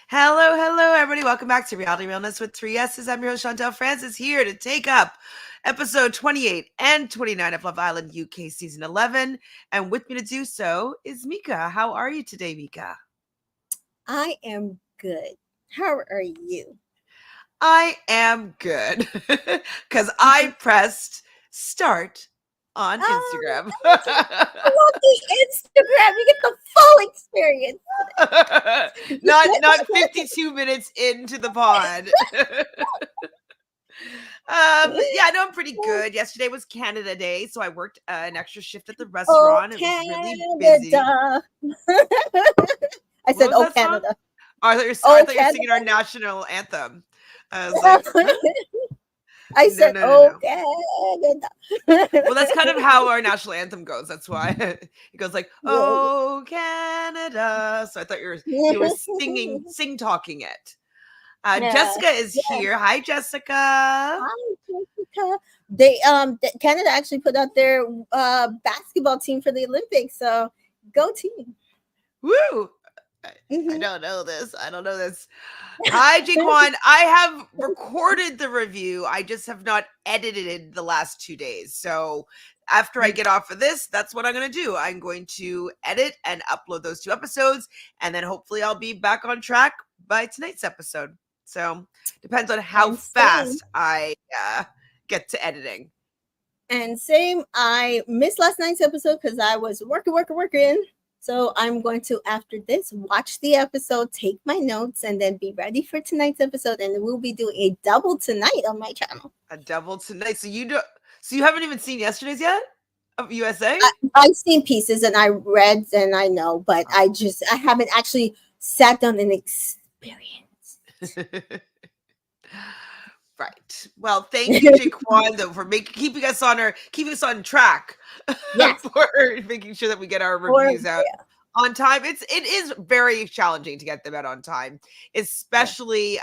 Hello, hello, everybody. Welcome back to Reality Realness with 3S's. I'm your host, Chantele Francis, here to take up episode 28 and 29 of Love Island UK Season 11. And with me to do so is Mika. How are you today, Mika? I am good. How are you? I am good because I pressed start on Oh, Instagram. amazing. I love the Instagram. You get the full experience not today. 52 minutes into the pod. Yeah, no, I'm pretty good. Yesterday was Canada Day, so I worked an extra shift at the Oh, restaurant. It was really busy. Canada. I What said, was oh, that song? Canada. Oh, I Oh, thought you were Canada. singing our national anthem. I was like, huh? I No, said, no, no, oh, no. Canada. Well, that's kind of how our national anthem goes. That's why it goes like, Yeah. "Oh Canada." So I thought you were sing talking it. Yeah. Jessica is Yeah. here. Hi, Jessica. Hi, Jessica. Canada actually put out their basketball team for the Olympics, so go team. Woo! I Hmm. don't know this. I don't know this. Hi, Jaquan. I have recorded the review. I just have not edited it the last 2 days. So after I get off of this, that's what I'm going to do. I'm going to edit and upload those 2 episodes, and then hopefully I'll be back on track by tonight's episode. So depends on how And same, fast I get to editing. I missed last night's episode because I was working. So I'm going to, after this, watch the episode, take my notes, and then be ready for tonight's episode. And we'll be doing a double tonight on my channel. A double tonight. So you haven't even seen yesterday's yet of USA? I've seen pieces and I read and I know, but I haven't actually sat down and experienced. Right. Well, thank you, Jaquan, though, for keeping us on track Yes. for making sure that we get our Or reviews out on time. It is very challenging to get them out on time, especially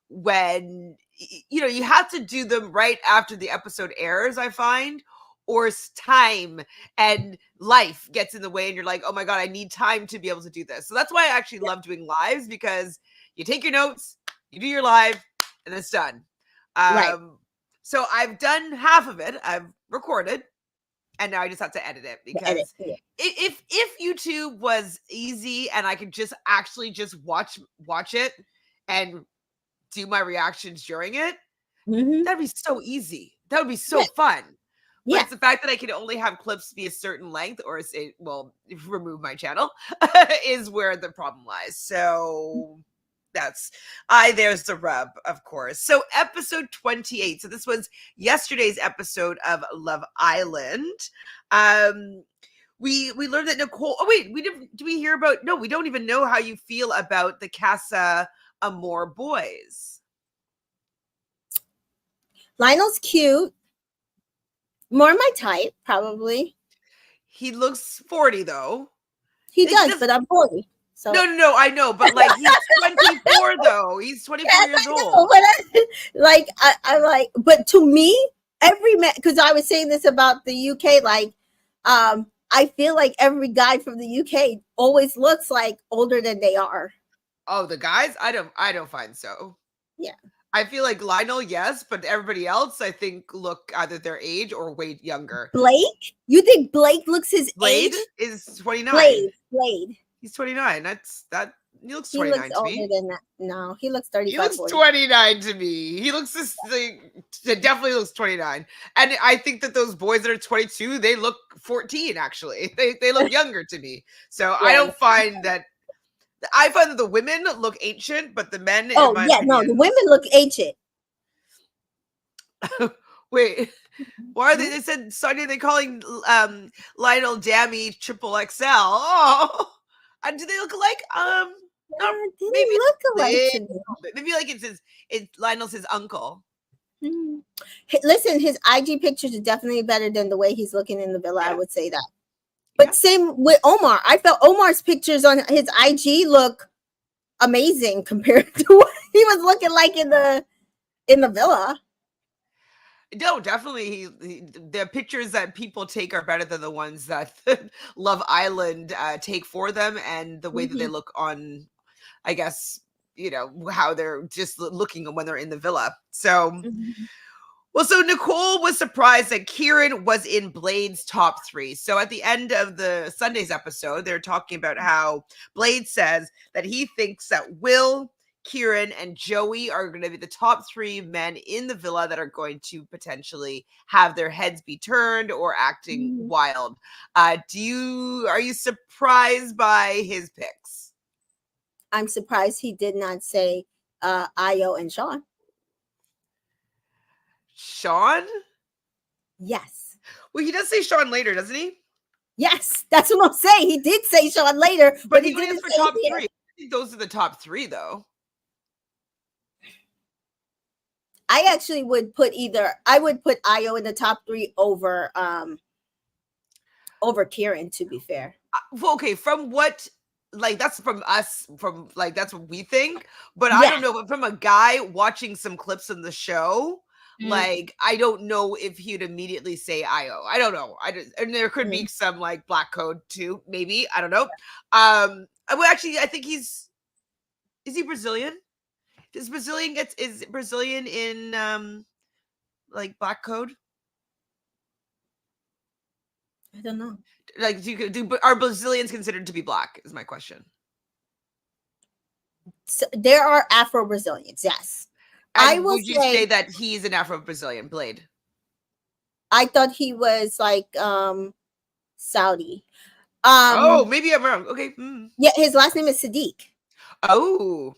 when you have to do them right after the episode airs, I find, or time and life gets in the way and you're like, oh my God, I need time to be able to do this. So that's why I actually love doing lives, because you take your notes, you do your live, and it's done. Right. So I've done half of it. I've recorded, and now I just have to edit it, because if YouTube was easy and I could just actually just watch it and do my reactions during it, that'd be so easy. That would be so fun. But it's the fact that I can only have clips be a certain length, or it will remove my channel, is where the problem lies. So there's the rub, of course. So episode 28. So this was yesterday's episode of Love Island. We learned that Nicole. Oh wait, do we hear about? No, we don't even know how you feel about the Cassa Amor boys. Lionel's cute. More my type, probably. He looks 40 though. He does, but I'm 40. So No, I know, but like he's 24 though. He's 24 years old. But I like, but to me, every man, because I was saying this about the UK, like, I feel like every guy from the UK always looks like older than they are. Oh, the guys? I don't find so. Yeah. I feel like Lionel, yes, but everybody else, I think, look either their age or way younger. Blake? You think Blake looks his Blade age? is 29. Blade. He's 29. He looks 29 he looks to older me. than that. No, he looks 35. He looks 40. 29 to me. He looks definitely looks 29. And I think that those boys that are 22, they look 14, actually. They look younger to me. So I don't find that. I find that the women look ancient, but the men, the women look ancient. Wait, why are they said Sonia, they're calling Lionel Dammy triple XL. Oh, do they look alike? Maybe look alike to me. Maybe like Lionel's his uncle. Listen, his IG pictures are definitely better than the way he's looking in the villa. I would say that. But same with Omar. I felt Omar's pictures on his IG look amazing compared to what he was looking like in the villa. No, definitely. The pictures that people take are better than the ones that Love Island take for them, and the way that they look on, I guess, how they're just looking when they're in the villa. So, Mhm. well, so Nicole was surprised that Kieran was in Blade's top 3. So at the end of the Sunday's episode, they're talking about how Blade says that he thinks that Will, Kieran, and Joey are going to be the top 3 men in the villa that are going to potentially have their heads be turned or acting Mhm. wild. Are you surprised by his picks? I'm surprised he did not say Io and Sean. Sean? Yes. Well, he does say Sean later, doesn't he? Yes, that's what I'm saying. He did say Sean later, but he he only didn't asked for say top it 3. here. I think those are the top 3, though. I actually would put Io in the top 3 over Kieran, to be fair. Well, okay, from what, like, that's from us, from like that's what we think, but I Yeah. don't know, but from a guy watching some clips in the show, like, I don't know if he'd immediately say Io. I don't know. And there could be some like black code too, maybe. I don't know. Well, actually, I think is he Brazilian? Is Brazilian in like black code? I don't know. Like, are Brazilians considered to be black? Is my question. So there are Afro Brazilians, yes. And I will would you say that he's an Afro Brazilian, Blade? I thought he was like Saudi. Oh, maybe I'm wrong. Okay. Yeah, his last name is Sadiq. Oh.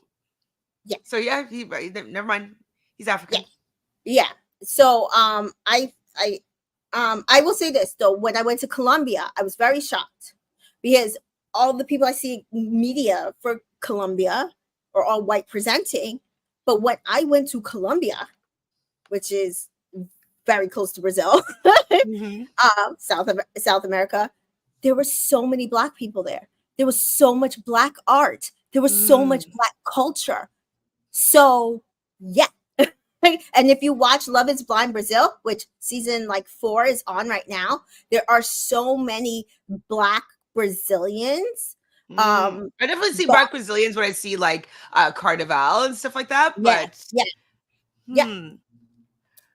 Yeah. So yeah, never mind. He's African. Yeah. So I will say this though, when I went to Colombia, I was very shocked because all the people I see media for Colombia are all white presenting. But when I went to Colombia, which is very close to Brazil, South America, there were so many black people there. There was so much black art. There was so much black culture. So yeah. And if you watch Love is Blind Brazil, which season like 4 is on right now, there are so many black Brazilians. I definitely see black Brazilians when I see like Carnival and stuff like that. But yeah.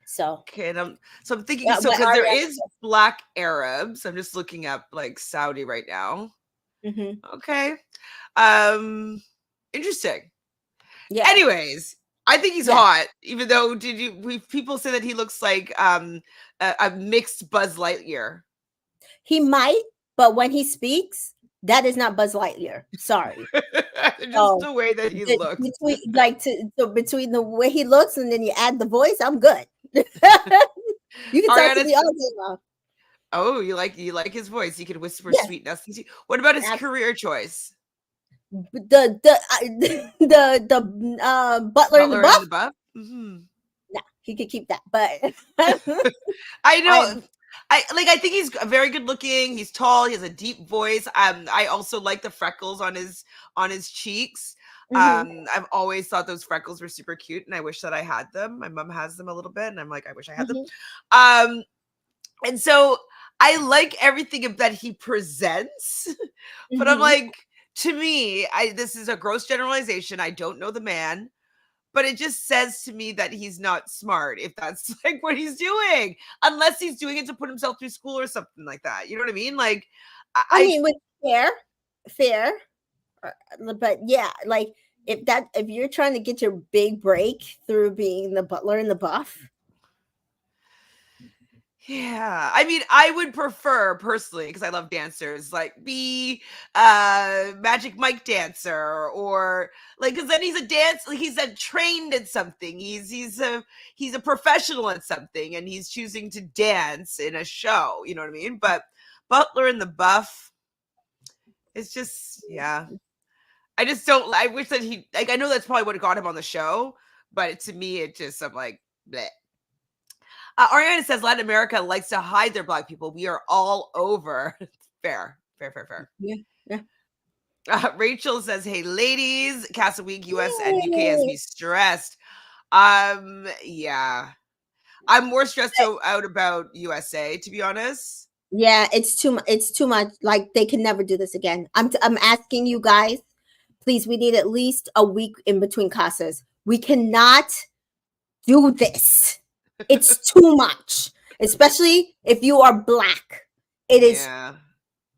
So okay, so I'm thinking, so because there is black Arabs. I'm just looking up like Saudi right now. Okay. Interesting. Yeah. Anyways, I think he's hot, even though people say that he looks like a mixed Buzz Lightyear. He might, but when he speaks, that is not Buzz Lightyear. Sorry. Just the way that he looks. Between the way he looks and then you add the voice, I'm good. You can talk to me all day long. Oh, you like his voice. He could whisper sweetness. What about his career choice? The butler in the buff. No, he could keep that. But I know. I think he's very good looking. He's tall. He has a deep voice. I also like the freckles on his cheeks. I've always thought those freckles were super cute, and I wish that I had them. My mom has them a little bit, and I'm like, I wish I had them. And so I like everything that he presents, but I'm like, to me, this is a gross generalization. I don't know the man, but it just says to me that he's not smart if that's like what he's doing, unless he's doing it to put himself through school or something like that. You know what I mean? Like, I mean, with fair, but yeah, like if you're trying to get your big break through being the butler in the buff. Yeah, I mean, I would prefer personally, because I love dancers, like be Magic Mike dancer, or like, because then he's a dance, like he's trained at something. He's a professional at something, and he's choosing to dance in a show. You know what I mean? But butler in the buff, it's just I just don't. I wish that he I know that's probably what got him on the show, but to me, I'm like, bleh. Ariana says Latin America likes to hide their black people. We are all over. Fair. Yeah. Rachel says, hey, ladies, Cassa Week, US and UK has me stressed. Yeah. I'm more stressed out about USA, to be honest. Yeah, it's too much. Like, they can never do this again. I'm asking you guys, please, we need at least a week in between casas. We cannot do this. It's too much, especially if you are Black. It is. Yeah.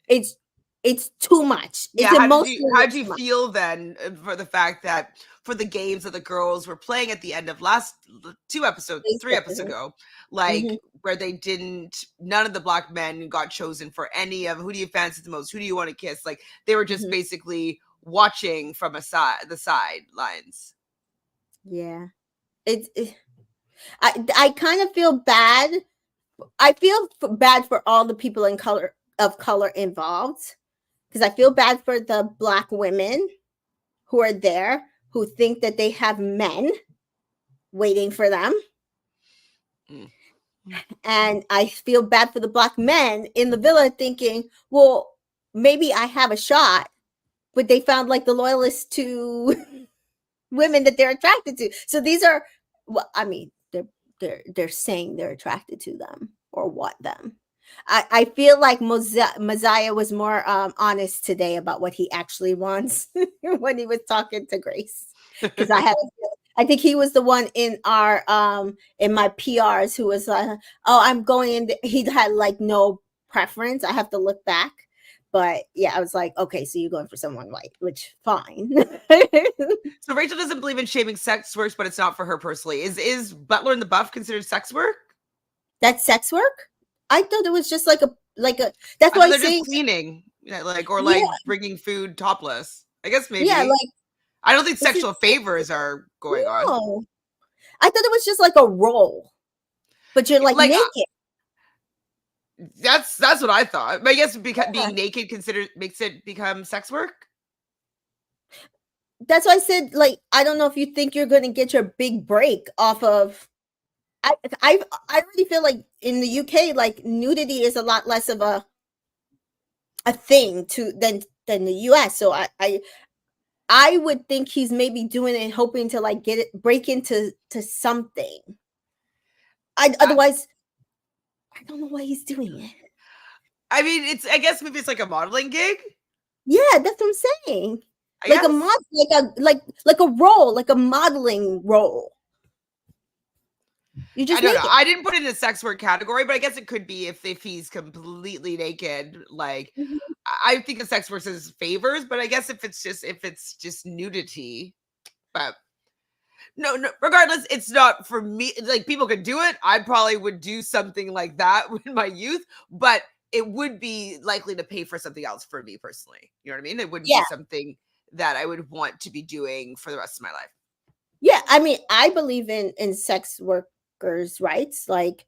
It's too much. Yeah, It's how emotionally did you too much. feel then for the fact that for the games that the girls were playing at the end of last 3 episodes ago, like Mm-hmm. where they didn't, none of the Black men got chosen for any of who do you fancy the most, who do you want to kiss? Like they were just Mm-hmm. basically watching from the sidelines. Yeah, I kind of feel bad. I feel bad for all the people of color involved, because I feel bad for the Black women who are there who think that they have men waiting for them. Mm. And I feel bad for the Black men in the villa thinking, well, maybe I have a shot, but they found like the loyalists to women that they're attracted to. So these are, well, I mean, they're saying they're attracted to them or want them. I feel like Mosiah was more honest today about what he actually wants when he was talking to Grace, because I think he was the one in my PRs who was like, oh, I'm going in. He had like no preference. I have to look back. But yeah, I was like, okay, so you're going for someone white, which fine. So Rachel doesn't believe in shaming sex works, but it's not for her personally. Is Butler and the Buff considered sex work? That's sex work? I thought it was just like a that's I why thought I'm they're saying, just cleaning, like or yeah, like bringing food topless. I guess yeah, maybe. like, I don't think is it sexual favors are going on. no. I thought it was just like a role, but you're like Like naked. that's what I thought. But I guess Yeah. being naked makes it become sex work. That's why I said, like, I don't know if you think you're going to get your big break off of. I really feel like in the UK, like nudity is a lot less of a thing than the US. So I would think he's maybe doing it hoping to like break into something. Otherwise, I don't know why he's doing it. I mean, I guess maybe it's like a modeling gig. Yeah, that's what I'm saying. I Like guess. like a role, like a modeling role. You I just don't make know. it. I didn't put it in the sex work category, but I guess it could be if he's completely naked. Like Mhm. I think of sex work as favors, but I guess if it's just nudity, but no, regardless, it's not for me. Like people could do it. I probably would do something like that in my youth, but it would be likely to pay for something else for me personally. You know what I mean? It wouldn't be Yeah. something that I would want to be doing for the rest of my life. Yeah, I mean, I believe in sex workers' rights. Like,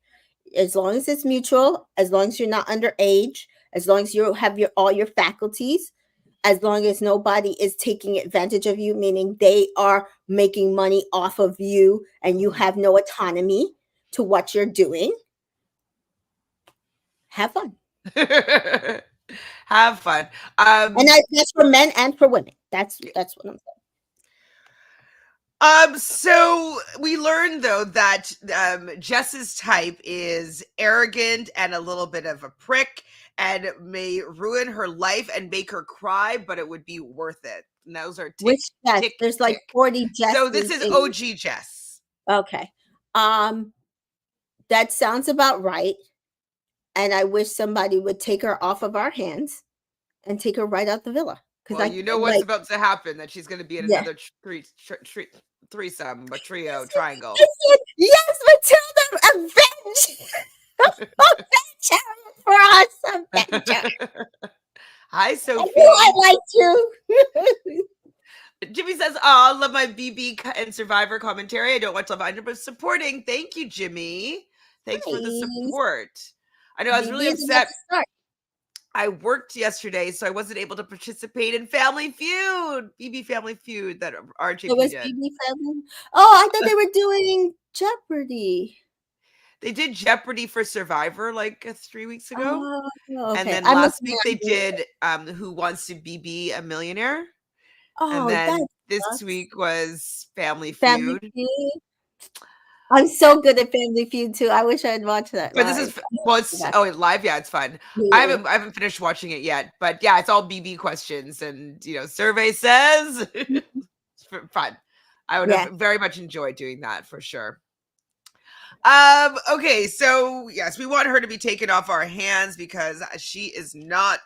as long as it's mutual, as long as you're not underage, as long as you have all your faculties, as long as nobody is taking advantage of you, meaning they are making money off of you and you have no autonomy to what you're doing. Have fun. Have fun. And that's for men and for women. That's what I'm saying. So we learned though that Jess's type is arrogant and a little bit of a prick and may ruin her life and make her cry, but it would be worth it. And those are Which Jess? tick, There's like tick. 40 Jesses. So this is OG Jess. Okay. That sounds about right. And I wish somebody would take her off of our hands and take her right out the villa. Well, you know what's about to happen, that she's going to be in another threesome, a trio, triangle. Yes, Matilda, avenge! Avenge her for us, avenge her. Hi, Sophie. I liked you. Jimmy says, "Oh, love my BB and Survivor commentary. I don't watch Love Island, but supporting. Thank you, Jimmy. Thanks for the support. I know I was really upset. I worked yesterday, so I wasn't able to participate in Family Feud, BB Family Feud that RJ It was did. BB Family. Oh, I thought they were doing Jeopardy. They did Jeopardy for Survivor like 3 weeks ago. Oh, okay. And then last week they did Who Wants to BB a Millionaire. Oh, and then this week was Family Family Feud. Feud. I'm so good at Family Feud too. I wish I'd watch that But this live. is it's live. Yeah, it's fun. Yeah. I haven't finished watching it yet, but yeah, it's all BB questions, and survey says it's fun. I would have very much enjoyed doing that for sure. Okay, so yes, we want her to be taken off our hands because she is not.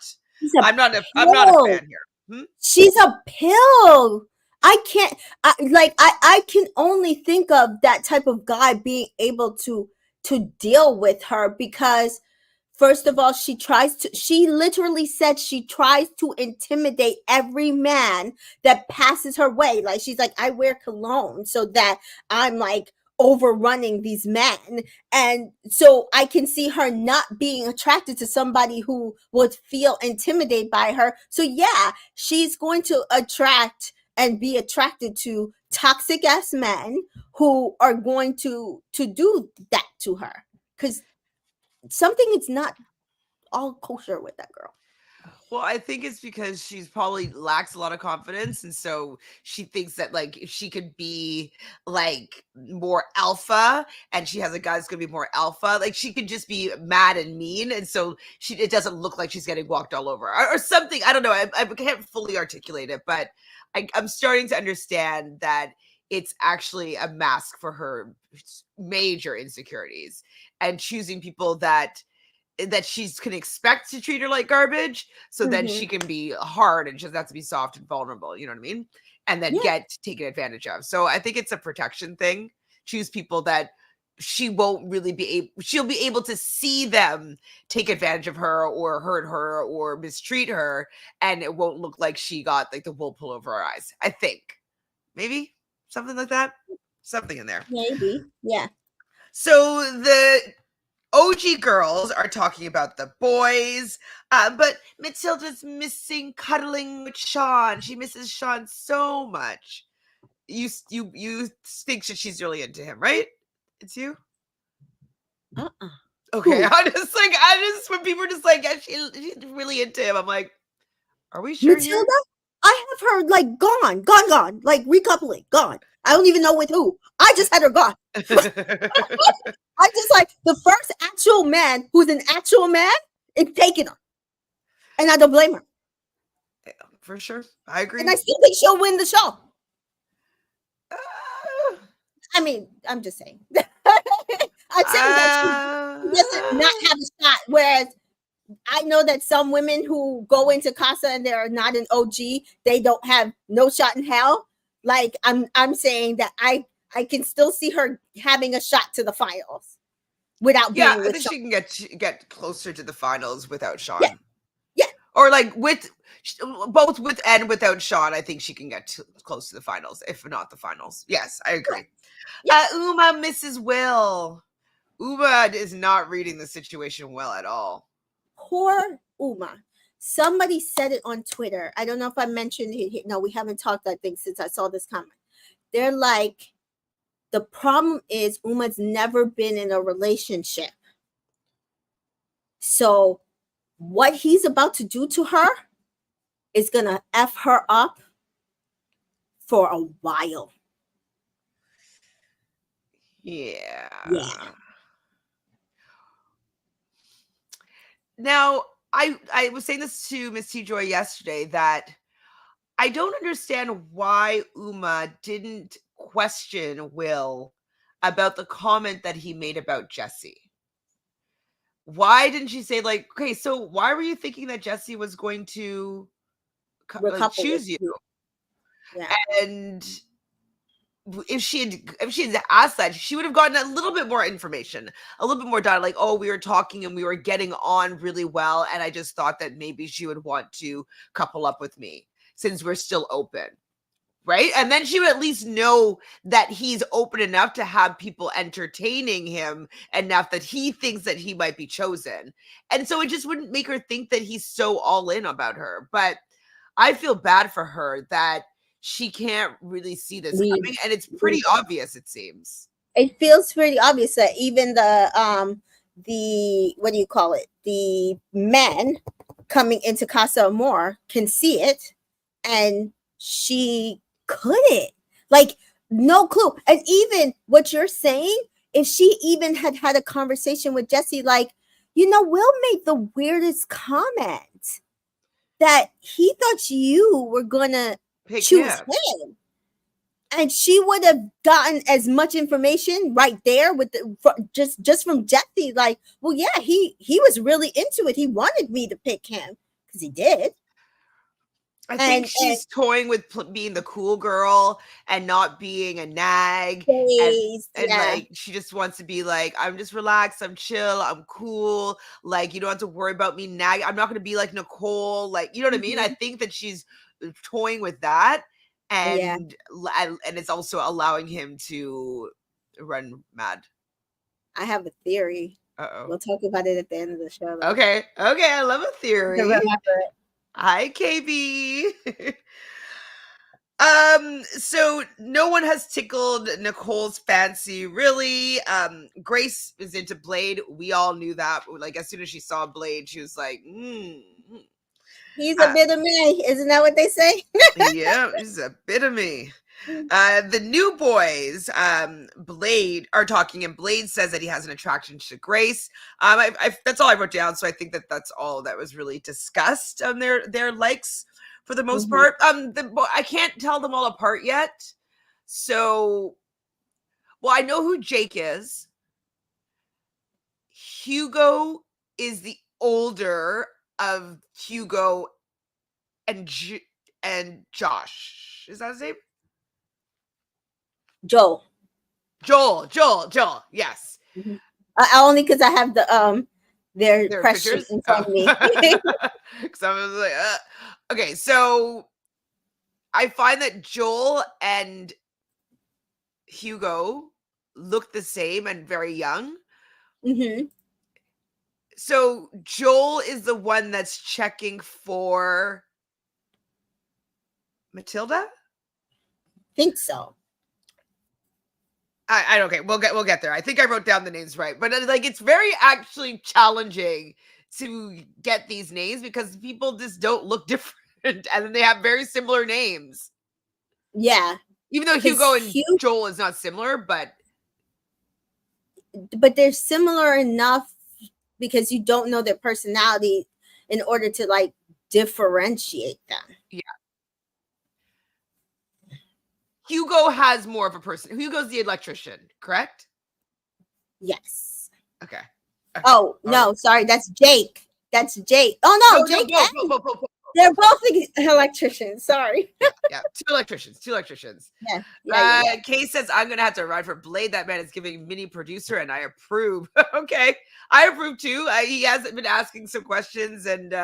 I'm not a fan here. She's a pill. I can't I can only think of that type of guy being able to deal with her because first of all, she literally said she tries to intimidate every man that passes her way. Like she's like, I wear cologne so that I'm like overrunning these men. And so I can see her not being attracted to somebody who would feel intimidated by her. So yeah, she's going to attract and be attracted to toxic ass men who are going to do that to her. Because something is not all kosher with that girl. Well, I think it's because she's probably lacks a lot of confidence, and so she thinks that like if she could be like more alpha, and she has a guy that's gonna be more alpha, like she could just be mad and mean, and so it doesn't look like she's getting walked all over or something. I don't know. I can't fully articulate it, but I'm starting to understand that it's actually a mask for her major insecurities and choosing people that she can expect to treat her like garbage, so then she can be hard and she doesn't have to be soft and vulnerable, you know what I mean? And then get taken advantage of. So I think it's a protection thing. Choose people that she won't really she'll be able to see them take advantage of her or hurt her or mistreat her, and it won't look like she got like the wool pulled over her eyes. I think. Maybe something like that. Something in there. Maybe. Yeah. So the OG girls are talking about the boys, but Matilda's missing cuddling with Sean. She misses Sean so much. You think that she's really into him, right? It's you? Okay, Who? I just when people are just like, yeah, she's really into him. I'm like, are we sure? Matilda? Here? I have her like gone, like recoupling, gone. I don't even know with who. I just had her gone. I just like the first actual man who's an actual man is taking her. And I don't blame her. Yeah, for sure. I agree. And I still think she'll win the show. I mean, I'm just saying. I'm saying that she doesn't not have a shot. Whereas I know that some women who go into Casa and they're not an OG, they don't have no shot in hell. Like I'm saying that I can still see her having a shot to the finals without being with I think Sean. she can get closer to the finals without Sean. Yeah. Or like with both with and without Sean, I think she can get close to the finals, if not the finals. Yes, I agree. Uma misses Will. Uma is not reading the situation well at all. Poor Uma. Somebody said it on Twitter. I don't know if I mentioned it. No, we haven't talked, I think, since I saw this comment. They're like, the problem is Uma's never been in a relationship. So what he's about to do to her is going to F her up for a while. Yeah. Now, I was saying this to Miss T Joy yesterday that I don't understand why Uma didn't question Will about the comment that he made about Jesse. Why didn't she say like, okay, so why were you thinking that Jesse was going to like, choose you? Yeah. And if she had asked that, she would have gotten a little bit more information, a little bit more data. Like, oh, we were talking and we were getting on really well, and I just thought that maybe she would want to couple up with me since we're still open, right? And then she would at least know that he's open enough to have people entertaining him enough that he thinks that he might be chosen, and so it just wouldn't make her think that he's so all in about her. But I feel bad for her that she can't really see this coming, and it's pretty obvious, it seems. It feels pretty obvious that even the what do you call it? The men coming into Cassa Amor can see it, and she couldn't. Like, no clue. And even what you're saying, if she even had a conversation with Jesse, like, you know, Will made the weirdest comment that he thought you were gonna Pick choose him. him. And she would have gotten as much information right there with just from Jesse. Like, well, yeah, he was really into it. He wanted me to pick him because he did. I think she's toying with being the cool girl and not being a nag. And like, she just wants to be like, I'm just relaxed, I'm chill, I'm cool. Like, you don't have to worry about me nag. I'm not going to be like Nicole. Like, you know what I mean? I think that she's toying with that. And it's also allowing him to run mad. I have a theory. We'll talk about it at the end of the show. Though. Okay. I love a theory. Remember it. Hi, KB. So no one has tickled Nicole's fancy, really. Grace is into Blade. We all knew that. Like, as soon as she saw Blade, she was like, he's a bit of me. Isn't that what they say? Yeah, he's a bit of me. The new boys, Blade, are talking, and Blade says that he has an attraction to Grace. That's all I wrote down, so I think that that's all that was really discussed on their likes for the most part. I can't tell them all apart yet. So, well, I know who Jake is. Hugo is the older of Hugo and Josh. Is that his name? Joel. Yes. Only because I have their question pictures in front of me. Because I was like, okay, so I find that Joel and Hugo look the same and very young. So Joel is the one that's checking for Matilda? Think so. I okay, we'll get there. I think I wrote down the names right, but like, it's very actually challenging to get these names because people just don't look different, and then they have very similar names. Yeah, even though Hugo and Joel is not similar, but they're similar enough because you don't know their personality in order to like differentiate them. Yeah. Hugo has more of a person. Hugo's the electrician, correct? Yes. Okay. Oh, no, sorry. That's Jake. Oh, no, Jake. They're both electricians. Sorry. Yeah. Two electricians. Yeah. Kay says, I'm going to have to ride for Blade. That man is giving mini producer, and I approve. Okay. I approve too. He hasn't been asking some questions and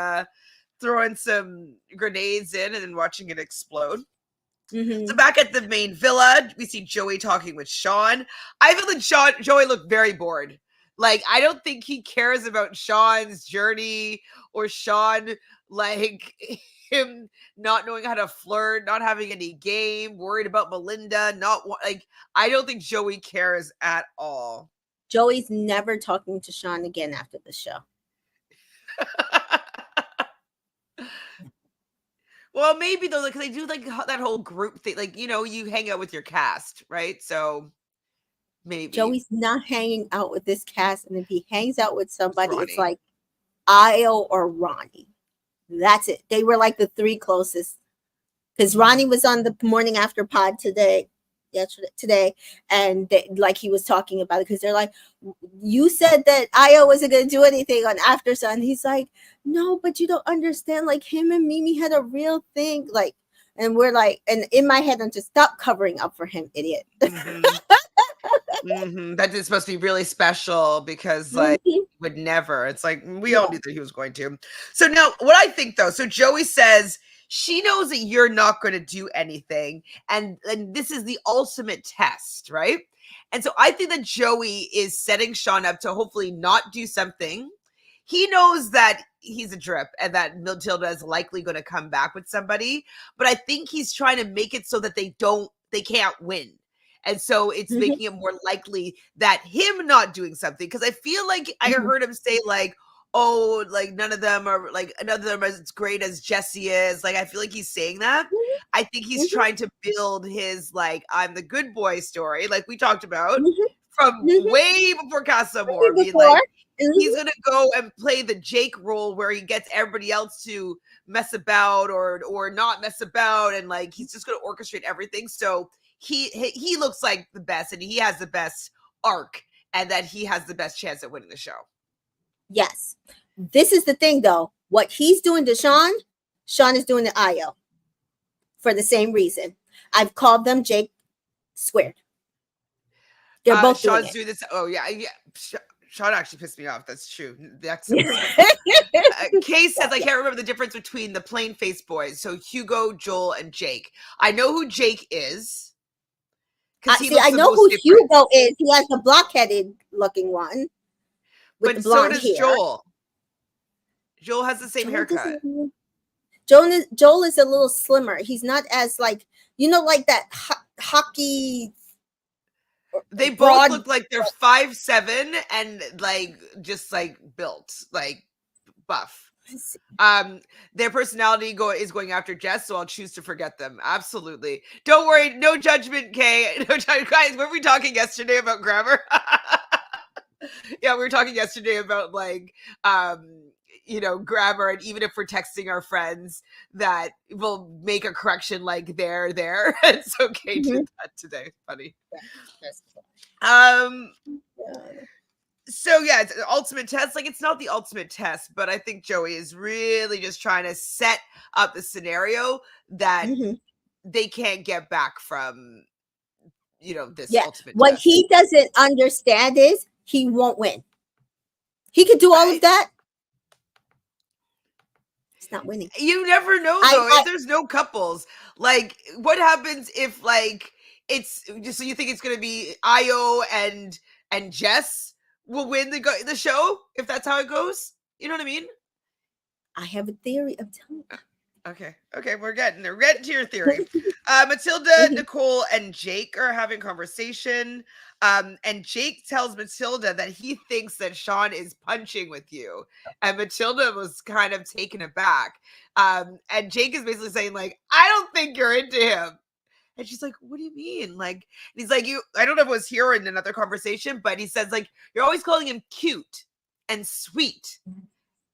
throwing some grenades in and then watching it explode. So back at the main villa, we see Joey talking with Sean. I feel that Joey looked very bored. Like, I don't think he cares about Sean's journey or Sean, like, him not knowing how to flirt, not having any game, worried about Melinda, I don't think Joey cares at all. Joey's never talking to Sean again after the show. Well, maybe though, because they do like that whole group thing, like, you hang out with your cast, right? So maybe Joey's not hanging out with this cast, and if he hangs out with somebody, it's like Io or Ronnie. That's it. They were like the three closest. Because Ronnie was on the morning after pod today, and like he was talking about it because they're like, you said that Io wasn't going to do anything on After Sun. He's like, no, but you don't understand. Like, him and Mimi had a real thing. Like, and we're like, and in my head, I'm just stop covering up for him, idiot. That is supposed to be really special because like would never. It's like we all knew that he was going to. So now what I think though, so Joey says she knows that you're not going to do anything, and this is the ultimate test, right? And so I think that Joey is setting Sean up to hopefully not do something. He knows that he's a drip and that Matilda is likely going to come back with somebody, but I think he's trying to make it so that they can't win. And so it's making it more likely that him not doing something. Because I feel like I heard him say like, oh, like none of them are as great as Jesse is. Like, I feel like he's saying that. I think he's trying to build his like, I'm the good boy story, like we talked about, from way before Cassa Amor, being like, he's gonna go and play the Jake role where he gets everybody else to mess about or not mess about, and like he's just gonna orchestrate everything. So he looks like the best, and he has the best arc, and that he has the best chance at winning the show. Yes. This is the thing, though. What he's doing to Sean is doing to Io for the same reason. I've called them Jake squared. They're both Sean's doing this. Oh yeah. Sean actually pissed me off. That's true. Kay says, I can't remember the difference between the plain face boys. So Hugo, Joel, and Jake. I know who Jake is. I know who Hugo is. He has the blockheaded looking one. With but the blonde so does hair. Joel. Joel has the same haircut. Joel is a little slimmer. He's not as like, like that hockey. They both look like they're 5'7" and like just like built, like buff. Their personality is going after Jess, so I'll choose to forget them. Absolutely. Don't worry, no judgment, Kay. No guys, were we talking yesterday about grammar? Yeah, we were talking yesterday about like grammar, and even if we're texting our friends, that we'll make a correction like there. It's okay to do that today. Funny. So yeah, it's an ultimate test. Like, it's not the ultimate test, but I think Joey is really just trying to set up the scenario that they can't get back from this ultimate what test. he doesn't understand is he won't win. He could do all of that. He's not winning. You never know, though. If there's no couples, like, what happens if like it's just, so you think it's going to be Io and Jess will win the show if that's how it goes? You know what I mean? I have a theory. I'm telling you. Okay, we're getting there. We're getting to your theory. Matilda, Nicole, and Jake are having conversation. And Jake tells Matilda that he thinks that Sean is punching with you. And Matilda was kind of taken aback. And Jake is basically saying, like, I don't think you're into him. And she's like, what do you mean? Like, and he's like, I don't know if it was here or in another conversation, but he says, like, you're always calling him cute and sweet.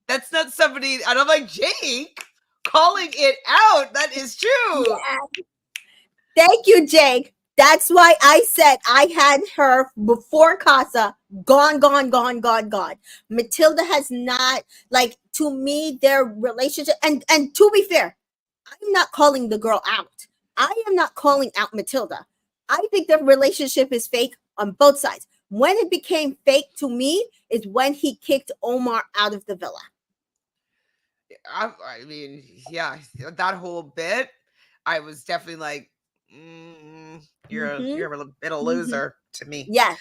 That's not somebody, and I'm like, Jake, calling it out. That is true. Yeah. Thank you, Jake. That's why I said I had her before Casa gone. Matilda has not, like, to me, their relationship, and to be fair, I'm not calling the girl out. I am not calling out Matilda. I think their relationship is fake on both sides. When it became fake to me is when he kicked Omar out of the villa. I mean, yeah, that whole bit, I was definitely like, you're a bit of a loser to me. Yes.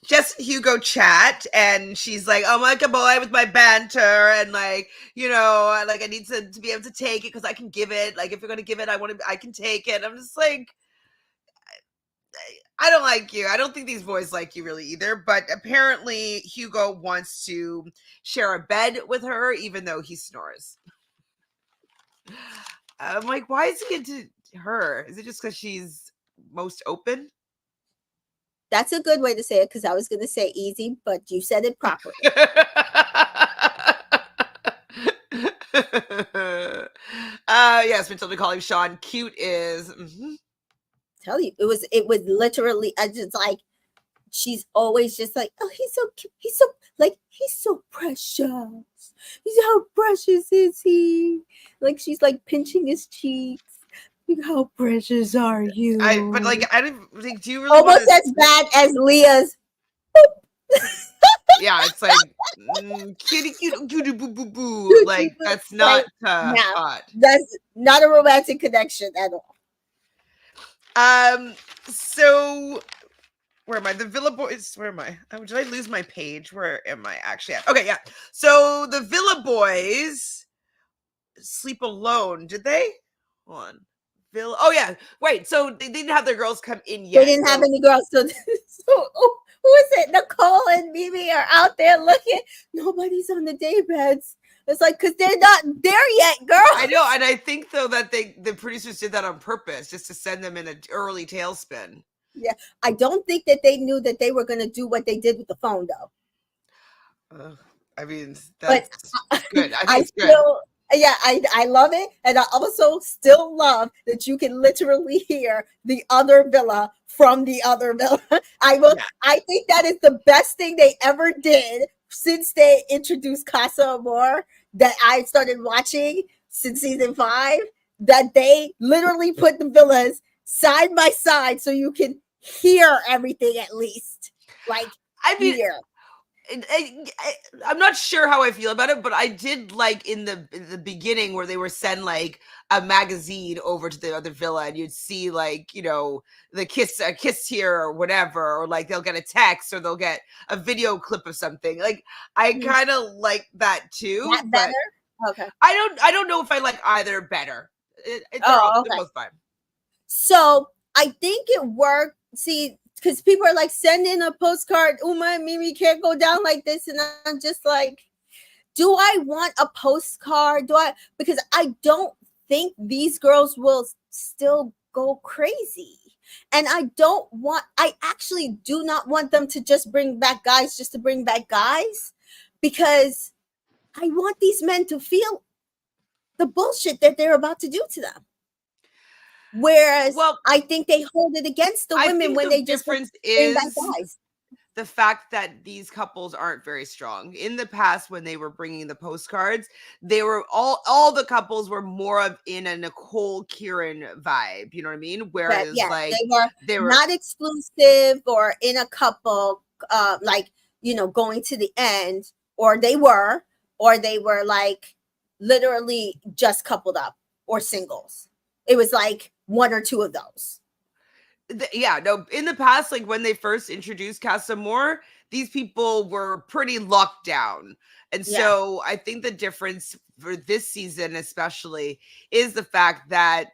Just Hugo chat, and she's like, oh, like a boy with my banter, and like, like I need to be able to take it because I can give it. Like, if you're gonna give it, I can take it. I'm just like, I don't like you. I don't think these boys like you really either. But apparently Hugo wants to share a bed with her, even though he snores. I'm like, why is he into her? Is it just because she's most open? That's a good way to say it, because I was going to say easy, but you said it properly. Yes, Matilda calling Sean cute is... Tell you, it was literally, I just like, she's always just like, oh, he's so cute, he's so precious, how precious is he? Like, she's like pinching his cheeks. Like, how precious are you? But like, I don't think, do you really almost as bad as Leah's? Yeah, it's like cutie boo boo boo. Like, that's not hot. That's not a romantic connection at all. So where am I? The Villa Boys. Where am I? Oh, did I lose my page? Where am I actually at? Okay, yeah. So the Villa Boys sleep alone. Did they? Hold on. Villa. Oh yeah. Wait. So they didn't have their girls come in yet. They didn't have any girls. So who is it? Nicole and Mimi are out there looking. Nobody's on the day beds. It's like, because they're not there yet, girl. I know, and I think though that the producers did that on purpose, just to send them in an early tailspin. Yeah, I don't think that they knew that they were going to do what they did with the phone, though. I mean, But that's good. I think I it's good. still, yeah, I love it, and I also still love that you can literally hear the other villa from the other villa. Yeah. I think that is the best thing they ever did since they introduced Casa Amor, that I started watching since season 5. That they literally put the villas side by side so you can hear everything, at least, like, I mean, hear. I'm not sure how I feel about it, but I did like in the beginning where they were send like a magazine over to the other villa, and you'd see like the kiss here or whatever, or like they'll get a text or they'll get a video clip of something. Like I Mhm. kind of like that too, That but better? Okay. I don't know if I like either better. Oh, They're okay. both fine. So I think it worked. See, because people are like, send in a postcard. Uma and Mimi can't go down like this. And I'm just like, do I want a postcard? Because I don't think these girls will still go crazy. And I actually do not want them to just bring back guys just to bring back guys, because I want these men to feel the bullshit that they're about to do to them. Whereas Well, I think they hold it against the I women think when the they just difference bring back is guys. the fact that these couples aren't very strong. In the past, when they were bringing the postcards, they were all the couples were more of in a Nicole Kieran vibe. You know what I mean? But Whereas yes, like they were they were not exclusive or in a couple, like, going to the end, or they were like literally just coupled up or singles. It was like one or two of those. yeah, no, in the past, like when they first introduced Cassa Amor, these people were pretty locked down. And Yeah, so I think the difference for this season, especially, is the fact that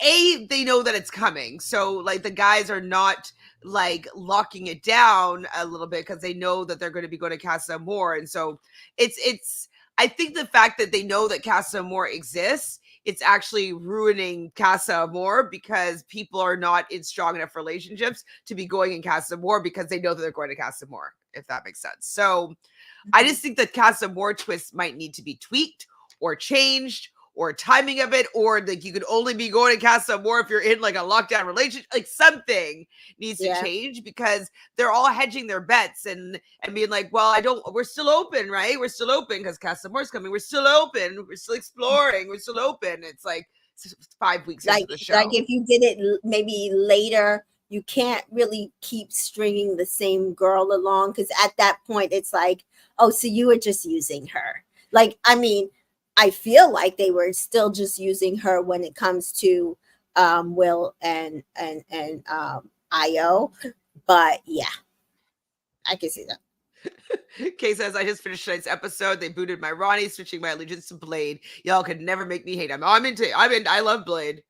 they know that it's coming, so like the guys are not like locking it down a little bit because they know that they're going to be going to Casa Amor. And so it's I think the fact that they know that Casa Amor exists, it's actually ruining Casa Amor because people are not in strong enough relationships to be going in Casa Amor because they know that they're going to Casa Amor, if that makes sense. So I mm-hmm. just think that Casa Amor twists might need to be tweaked or changed, or timing of it, or like you could only be going to Casa Amor if you're in like a lockdown relationship. Like something needs to Yeah, change because they're all hedging their bets and being like, well, I don't. We're still open, right? We're still open because Casa Amor's coming. We're still open. We're still exploring. We're still open. It's like 5 weeks into like the like show. if you did it maybe later, you can't really keep stringing the same girl along, because at that point it's like, oh, so you were just using her. Like, I mean, I feel like they were still just using her when it comes to Will and Io, but yeah, I can see that. Kay says, I just finished tonight's episode. They booted my Ronnie, switching my allegiance to Blade. Y'all could never make me hate him. I love Blade.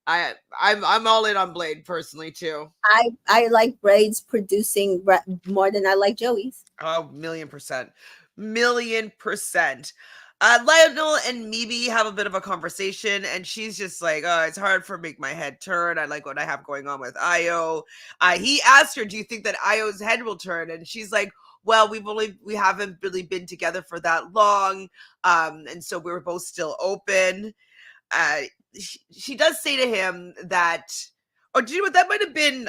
I'm all in on Blade personally too. I like Braids producing more than I like Joey's. Oh, million percent. Million percent. Lionel and Mimi have a bit of a conversation, and she's just like, oh, it's hard for make my head turn. I like what I have going on with Io. He asked her, do you think that Io's head will turn? And she's like, well, we haven't really been together for that long. And so we were both still open. Uh, she does say to him that, oh, do you know what? That might have been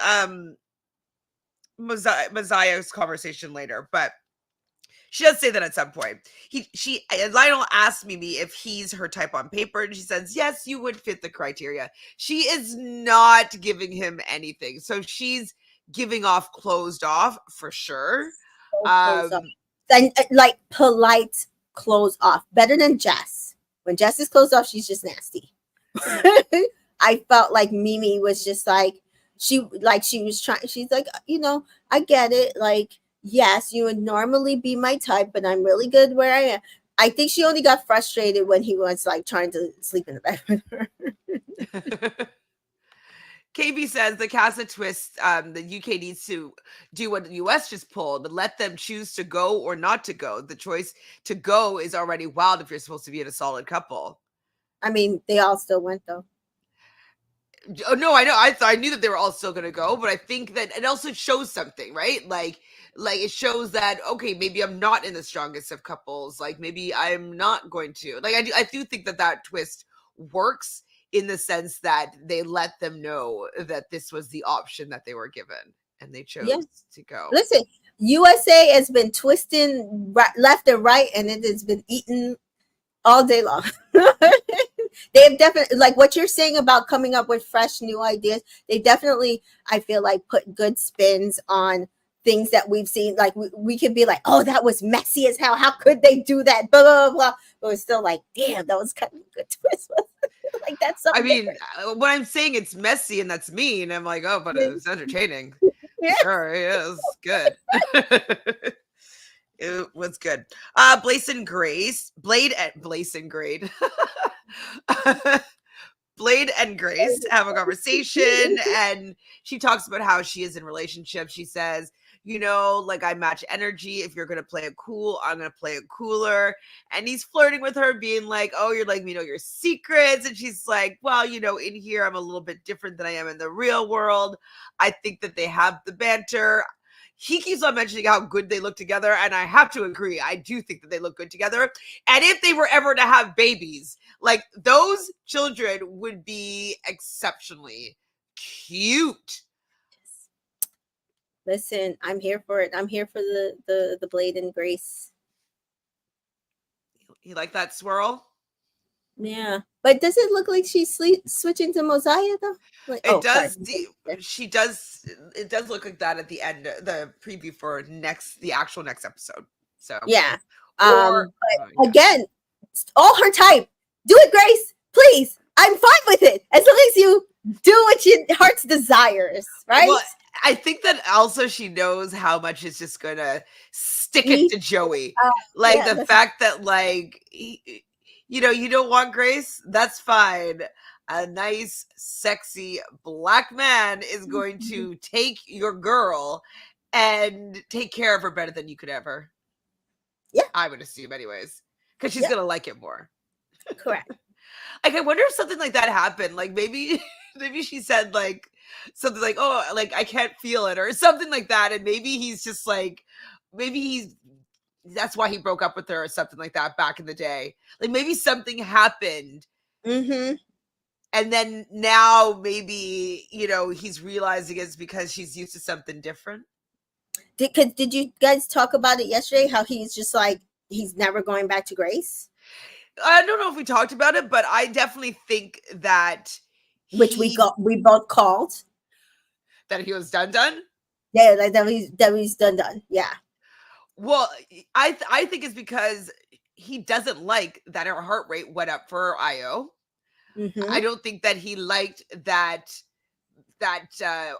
Messiah's conversation later, but she does say that at some point. Lionel asked Mimi if he's her type on paper, and she says, yes, you would fit the criteria. She is not giving him anything. So she's giving off closed off for sure. So close off. Um, And like polite close off. Better than Jess. When Jess is closed off, she's just nasty. I felt like Mimi was just like, she was trying, she's like, I get it. Like, yes, you would normally be my type, but I'm really good where I am. I think she only got frustrated when he was like trying to sleep in the bed with her. KB says the Casa twist, the UK needs to do what the US just pulled and let them choose to go or not to go. The choice to go is already wild if you're supposed to be in a solid couple. I mean, they all still went though. Oh no, I know. I knew that they were all still gonna go, but I think that it also shows something, right? Like it shows that okay, maybe I'm not in the strongest of couples. Like maybe I'm not going to. Like I do think that that twist works in the sense that they let them know that this was the option that they were given, and they Yeah. chose to go. Listen, USA has been twisting left and right, and it has been eaten all day long. They have definitely, like what you're saying about coming up with fresh new ideas, they definitely, I feel like, put good spins on things that we've seen. Like we could be like, oh, that was messy as hell, how could they do that, blah blah blah, but it's still like, damn, that was kind of a good twist. Like that's I something mean, different. when I'm saying it's messy and that's mean, I'm like, oh, but it's entertaining. Yeah. Sure, it is good. It was good. Blaze and Grace, Blade and Blaze and Grade. Blade and Grace have a conversation, and she talks about how she is in relationships. She says, like I match energy. If you're gonna play it cool, I'm gonna play it cooler. And he's flirting with her, being like, "Oh, you're like me, know your secrets." And she's like, "Well, in here I'm a little bit different than I am in the real world." I think that they have the banter. He keeps on mentioning how good they look together, and I have to agree. I do think that they look good together. And if they were ever to have babies, like those children would be exceptionally cute. Listen, I'm here for it. I'm here for the Blade and Grace. You like that swirl? Yeah, but does it look like she's switching to Mosiah though? Like, It sorry. does. She does. It does look like that at the end, the preview for the actual next episode. So yeah. Or But again, all her type. Do it, Grace. Please. I'm fine with it as long as you do what your heart's desires, right? Well, I think that also she knows how much is just gonna stick it to Joey. Like the fact that like you don't want Grace, that's fine. A nice, sexy black man is going to take your girl and take care of her better than you could ever. Yeah. I would assume anyways. Because she's gonna like it more. Correct. Like I wonder if something like that happened. Like maybe she said like something like, oh, like I can't feel it or something like that. And maybe he's just like, that's why he broke up with her or something like that back in the day. Like maybe something happened. Mm-hmm. And then now maybe, he's realizing it's because she's used to something different. Did you guys talk about it yesterday? How he's just like, he's never going back to Grace? I don't know if we talked about it, but I definitely think that we both called that he was done. Yeah, like that he's done. Yeah. Well, I think it's because he doesn't like that her heart rate went up for IO. Mm-hmm. I don't think that he liked that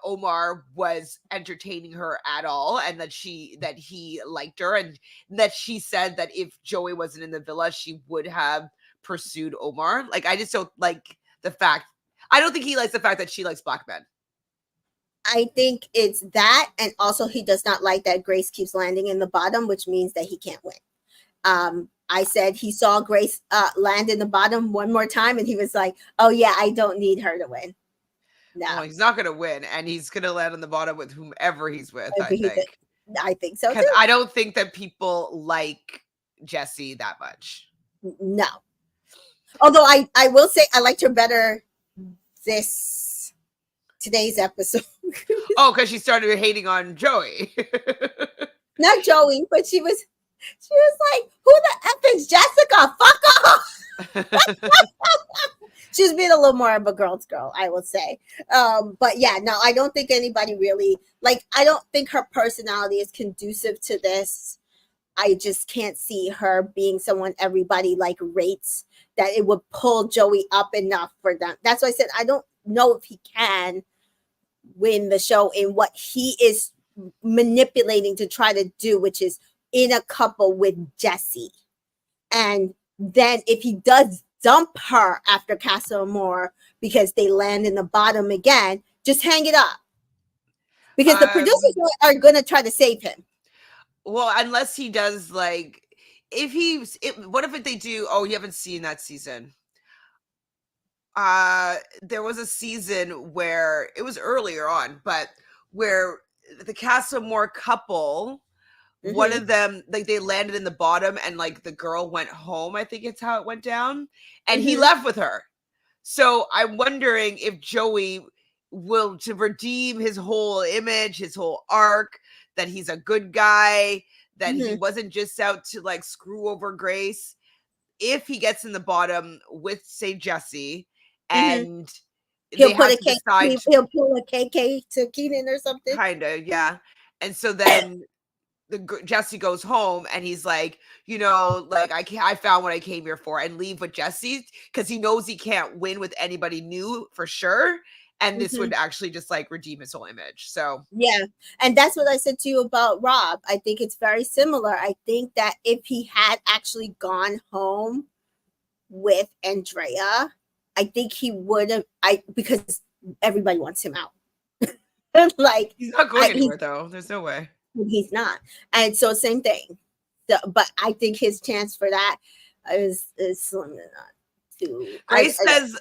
Omar was entertaining her at all, and that he liked her, and that she said that if Joey wasn't in the villa, she would have pursued Omar. Like, I just don't like the fact. I don't think he likes the fact that she likes black men. I think it's that, and also he does not like that Grace keeps landing in the bottom, which means that he can't win. I said he saw Grace land in the bottom one more time, and he was like, "Oh yeah, I don't need her to win." No, well, he's not going to win, and he's going to land on the bottom with whomever he's with. I think so because too. I don't think that people like Jesse that much. No, although I will say I liked her better today's episode. Oh, because she started hating on Joey. Not Joey, but she was like, who the F is Jessica? Fuck off. She was being a little more of a girl's girl, I will say. But yeah, no, I don't think anybody really, like, I don't think her personality is conducive to this. I just can't see her being someone everybody like rates, that it would pull Joey up enough for them. That's why I said I don't know if he can win the show in what he is manipulating to try to do, which is in a couple with Jesse. And then if he does dump her after Cassa Amor because they land in the bottom again, just hang it up. Because the producers are going to try to save him. Well, unless he does, like, what if they do, oh, you haven't seen that season. there was a season where it was earlier on, but where the Cassa Amor couple, one Mm-hmm. of them, like they landed in the bottom and like the girl went home, I think it's how it went down, and he Mm-hmm. left with her. So I'm wondering if Joey will, to redeem his whole image, his whole arc, that he's a good guy, that he Mm-hmm. wasn't just out to like screw over Grace. If he gets in the bottom with, say, Jesse, Mm-hmm. and He'll they put have a to K. decide, He'll pull a KK to Keenan or something. kind of, yeah. And so then Jesse goes home and he's like, like I found what I came here for, and leave with Jesse because he knows he can't win with anybody new for sure. And this Mm-hmm. would actually just like redeem his whole image. So Yeah. And that's what I said to you about Rob. I think it's very similar. I think that if he had actually gone home with Andrea, I think he would have, because everybody wants him out. Like, he's not going anywhere though. There's no way. he's not. And so same thing. But I think his chance for that is slim to none. Grace says,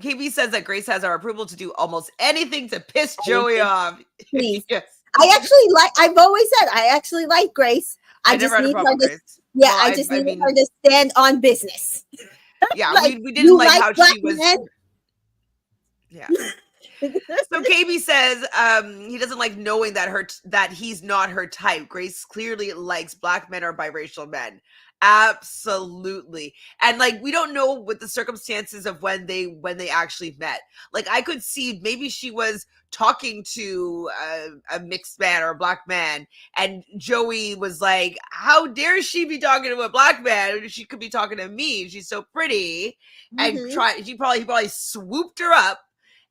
KB says that Grace has our approval to do almost anything to piss Joey off. Please. Yes. I've always said, I actually like Grace. I never had a problem with Grace. Yeah, Well, I just need her to stand on business. Yeah, Like, we didn't like how black she was. men? Yeah. So KB says he doesn't like knowing that he's not her type. Grace clearly likes black men or biracial men. Absolutely. And like we don't know what the circumstances of when they actually met. Like I could see maybe she was talking to a mixed man or a black man, and Joey was like, how dare she be talking to a black man? She could be talking to me. She's so pretty. And he probably swooped her up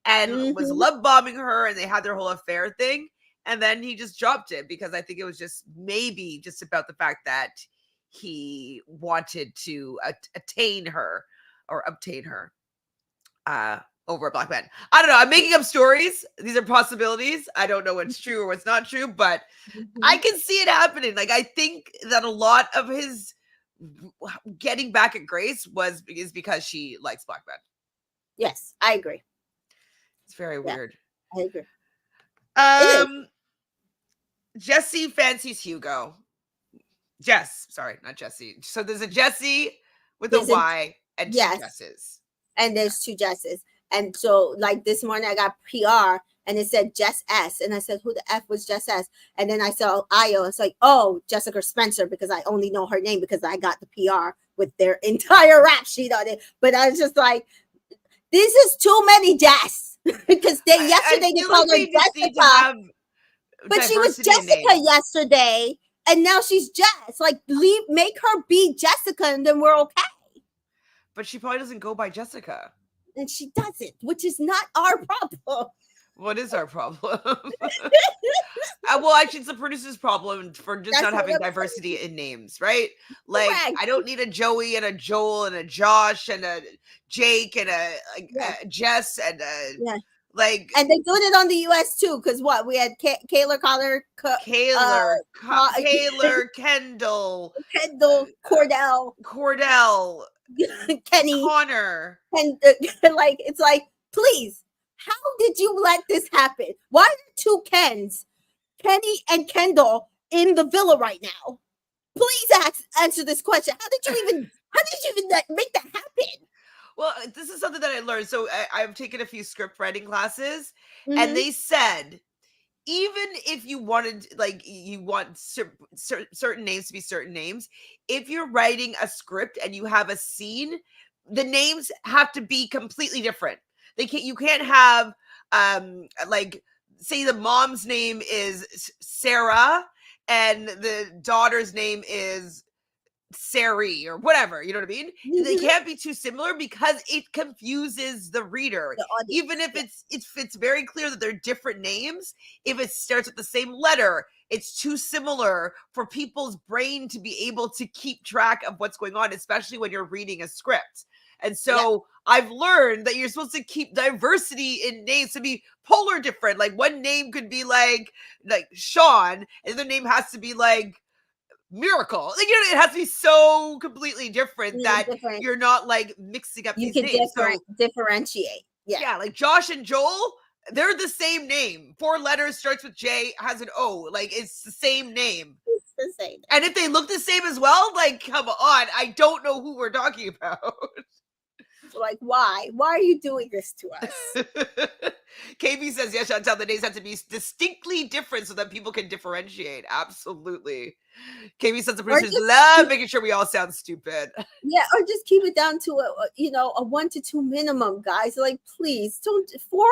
and was love bombing her, and they had their whole affair thing. And then he just dropped it because I think it was just maybe just about the fact that he wanted to obtain her over a black man. I don't know. I'm making up stories. These are possibilities. I don't know what's true or what's not true, but I can see it happening. Like I think that a lot of his getting back at Grace is because she likes black men. Yes, I agree. It's very weird. I agree. Jesse fancies Hugo. Jess, sorry, not Jesse. So there's a Jesse with a Y and two Jesses. And there's two Jesses. And so like this morning I got PR and it said Jess S. And I said, who the F was Jess S? And then I saw Io. It's like, oh, Jessica Spencer, because I only know her name because I got the PR with their entire rap sheet on it. But I was just like, this is too many Jess. Because yesterday they called her Jessica. But she was Jessica yesterday. And now she's Jess. Like, make her be Jessica, and then we're okay. But she probably doesn't go by Jessica. And she doesn't, which is not our problem. What is our problem? Well, actually, it's the producer's problem for just not having diversity in names, right? Like, correct. I don't need a Joey and a Joel and a Josh and a Jake and a Jess and a like. And they doing it on the US too, because we had Kaylor, Kendall, Cordell, Kenny, Connor, and like it's like, please, how did you let this happen? Why are two Kens, Kenny and Kendall, in the villa right now? Please answer this question. How did you even make that happen? Well, this is something that I learned. So I've taken a few script writing classes, and they said, even if you wanted, like, you want certain names to be certain names, if you're writing a script and you have a scene, the names have to be completely different. You can't have, like, say the mom's name is Sarah and the daughter's name is Sari or whatever, you know what I mean? They can't be too similar because it confuses the reader. Even if it's very clear that they're different names, if it starts with the same letter, it's too similar for people's brain to be able to keep track of what's going on, especially when you're reading a script. And so I've learned that you're supposed to keep diversity in names to be polar different. Like one name could be like Sean, and the name has to be like miracle. Like, it has to be so completely different that different. you're not like mixing up these names. Differentiate. Yeah, like Josh and Joel, they're the same name. 4 letters, starts with J, has an O. Like, it's the same name. It's the same. And if they look the same as well, like, come on. I don't know who we're talking about. Like, why? Why are you doing this to us? KB says, yes, Chantele, the names have to be distinctly different so that people can differentiate. Absolutely. KB says the producers love making sure we all sound stupid. Yeah, or just keep it down to a 1 to 2 minimum, guys. Like, please, don't 4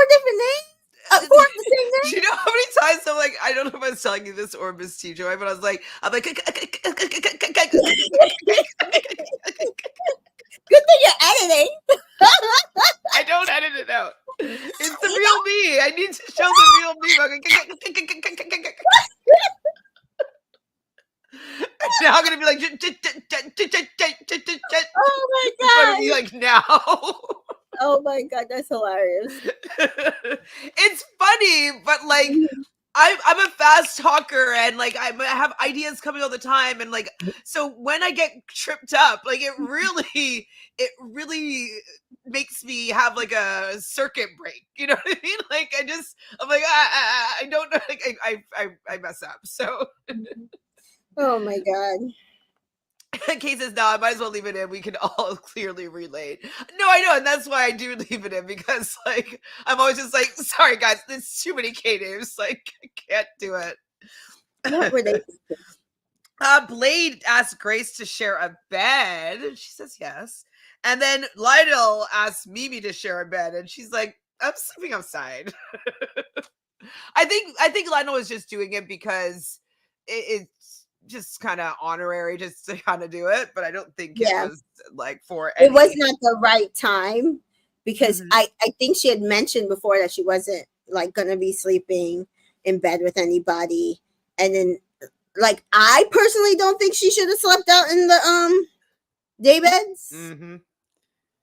different names. 4 of the same name. Do you know how many times I'm like, I don't know if I was telling you this or Miss T Joy, but I'm like, good thing you're editing. I don't edit it out. It's the real me. I need to show the real me. Now I'm gonna be like, oh my god! I'm gonna be like now. Oh my god, that's hilarious. It's funny, but like, I'm a fast talker, and like I have ideas coming all the time, and like, so when I get tripped up, like it really makes me have like a circuit break. You know what I mean? Like I'm like I don't know, like I mess up. So. Oh my god. Kay says, no, I might as well leave it in. We can all clearly relate. No, I know, and that's why I do leave it in, because like I'm always just like, sorry guys, there's too many K names. Like, I can't do it. What were they? Blade asked Grace to share a bed. She says yes. And then Lionel asked Mimi to share a bed, and she's like, I'm sleeping outside. I think Lionel was just doing it because it's just kind of honorary, just to kind of do it, but I don't think it was like for it was not the right time, because I think she had mentioned before that she wasn't like gonna be sleeping in bed with anybody, and then like I personally don't think she should have slept out in the day beds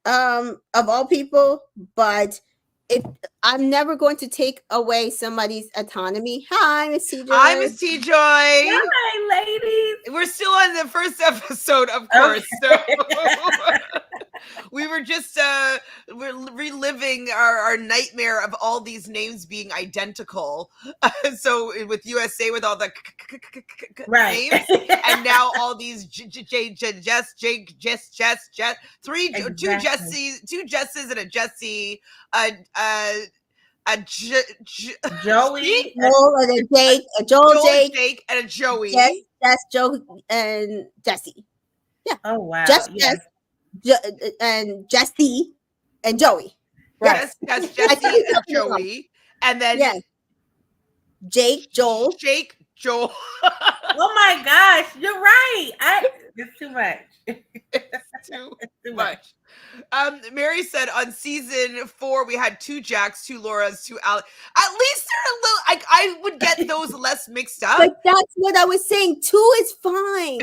of all people, but I'm never going to take away somebody's autonomy. Hi, Miss T Joy. Hi, Miss T Joy. Hi, ladies. We're still on the first episode, of course. Okay. So we were just we're reliving our nightmare of all these names being identical. So with USA, with all the names, and now all these Jess, two Jessies, and a Jessie, Joey, Joel, Jake, and a Joey. That's Joe and Jesse. Yeah. Oh wow. And Jesse and Joey. Right. Yes, that's Jesse and Joey. And then Jake, Joel. Oh my gosh, you're right. It's too much. It's too much. Mary said on season 4 we had 2 Jacks, 2 Lauras, 2 Alex. At least they're a little. I would get those less mixed up. But that's what I was saying. 2 is fine.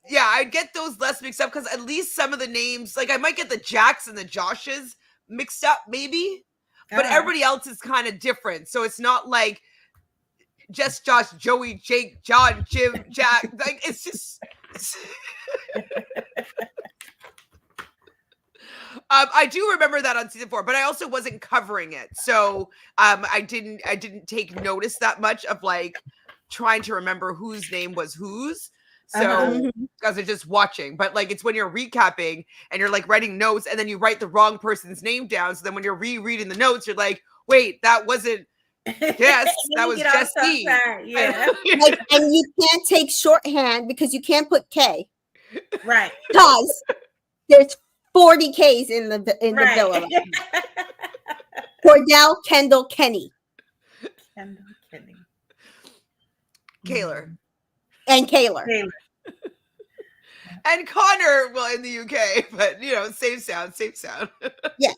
Yeah, I'd get those less mixed up, because at least some of the names, like I might get the Jacks and the Joshes mixed up, maybe. But everybody else is kind of different, so it's not like just Josh, Joey, Jake, John, Jim, Jack. Like it's just. I do remember that on season 4, but I also wasn't covering it, so I didn't take notice that much of like trying to remember whose name was whose. So I was just watching, but like it's when you're recapping and you're like writing notes, and then you write the wrong person's name down. So then when you're rereading the notes, you're like, wait, that wasn't. Yes, that was Jesse. Yeah. And you can't take shorthand because you can't put K. Right. Because there's 40 Ks in the villa. Cordell, Kendall, Kenny. Kaylor. And Kaylor. And Connor, well, in the UK, but same sound. Yeah.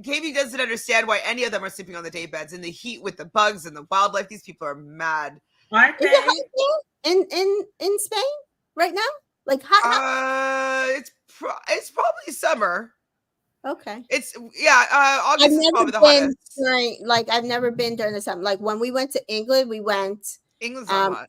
Katie doesn't understand why any of them are sleeping on the day beds in the heat with the bugs and the wildlife. These people are mad. Aren't they? Is it hot in Spain right now? Like hot? It's probably summer. Okay. It's August I've is never probably the been hottest. during, like, I've never been during the summer. Like when we went to England, we went, England's not hot.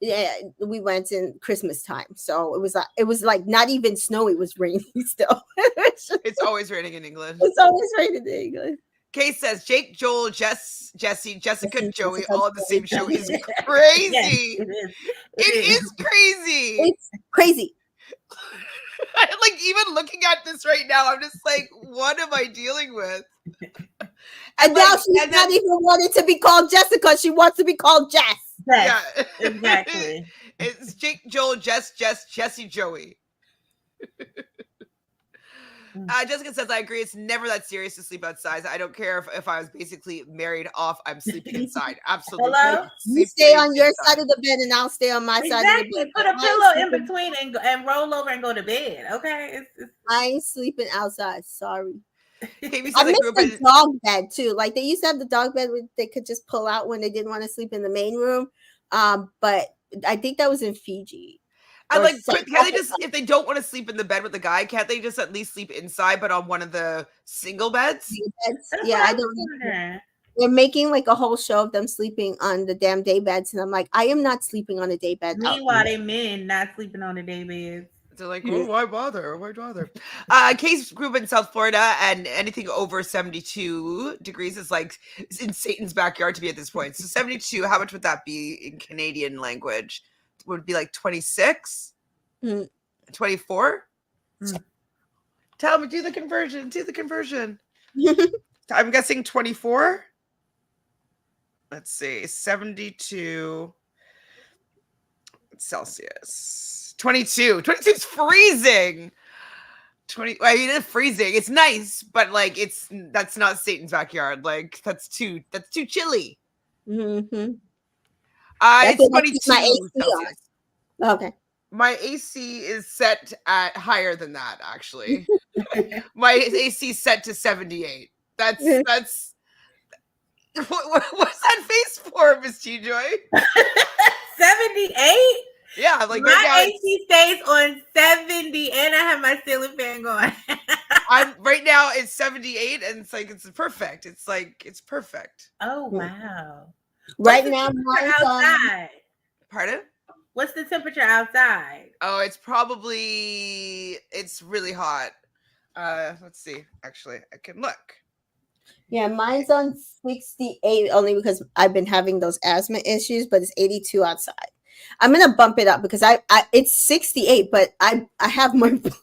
yeah, we went in Christmas time. So it was like not even snowy, it was rainy still. It's always raining in England. It's always raining in England. Kay says Jake, Joel, Jesse, Jessica, Joey, Jessica, all on the same Joey. show is crazy. Yes, it is. It is crazy. It's crazy. Like even looking at this right now, I'm just like, what am I dealing with? And now she's not even wanting to be called Jessica. She wants to be called Jess. Yes, Yeah, exactly. It's Jake, Joel, Jesse, Joey. Jessica says, I agree. It's never that serious to sleep outside. I don't care if I was basically married off. I'm sleeping inside. Absolutely. Hello? You stay on your side of the bed and I'll stay on my side of the bed. Put a pillow in between and roll over and go to bed. Okay. I ain't sleeping outside. Sorry. I miss the dog bed too. Like they used to have the dog bed where they could just pull out when they didn't want to sleep in the main room. But I think that was in Fiji. I like, can they just, if they don't want to sleep in the bed with the guy, can't they just at least sleep inside, but on one of the single beds? Yeah, I don't know. They're making like a whole show of them sleeping on the damn day beds, and I'm like, I am not sleeping on a day bed. Meanwhile, they men not sleeping on the day beds. They're like, oh, why bother? Why bother? Case grew up in South Florida, and anything over 72 degrees is like in Satan's backyard to be at this point. So 72, how much would that be in Canadian language? Would it be like 26? 24? Tell me, do the conversion. I'm guessing 24. Let's see, 72 Celsius. 22. 22 is freezing. 20. I mean, it's freezing. It's nice, but like that's not Satan's backyard. Like that's too chilly. Mm-hmm. It's 22 Celsius. Okay. My AC is set at higher than that, actually. My AC is set to 78. That's what's that face for, Miss T-Joy? 78? Yeah, like my right AC stays on 70 and I have my ceiling fan going. I'm right now it's 78 and it's like it's perfect. It's like it's perfect. Oh wow. Right now mine's outside. Pardon? What's the temperature outside? Oh, it's really hot. Let's see. Actually, I can look. Yeah, mine's on 68 only because I've been having those asthma issues, but it's 82 outside. I'm gonna bump it up because I it's 68, but I have my blanket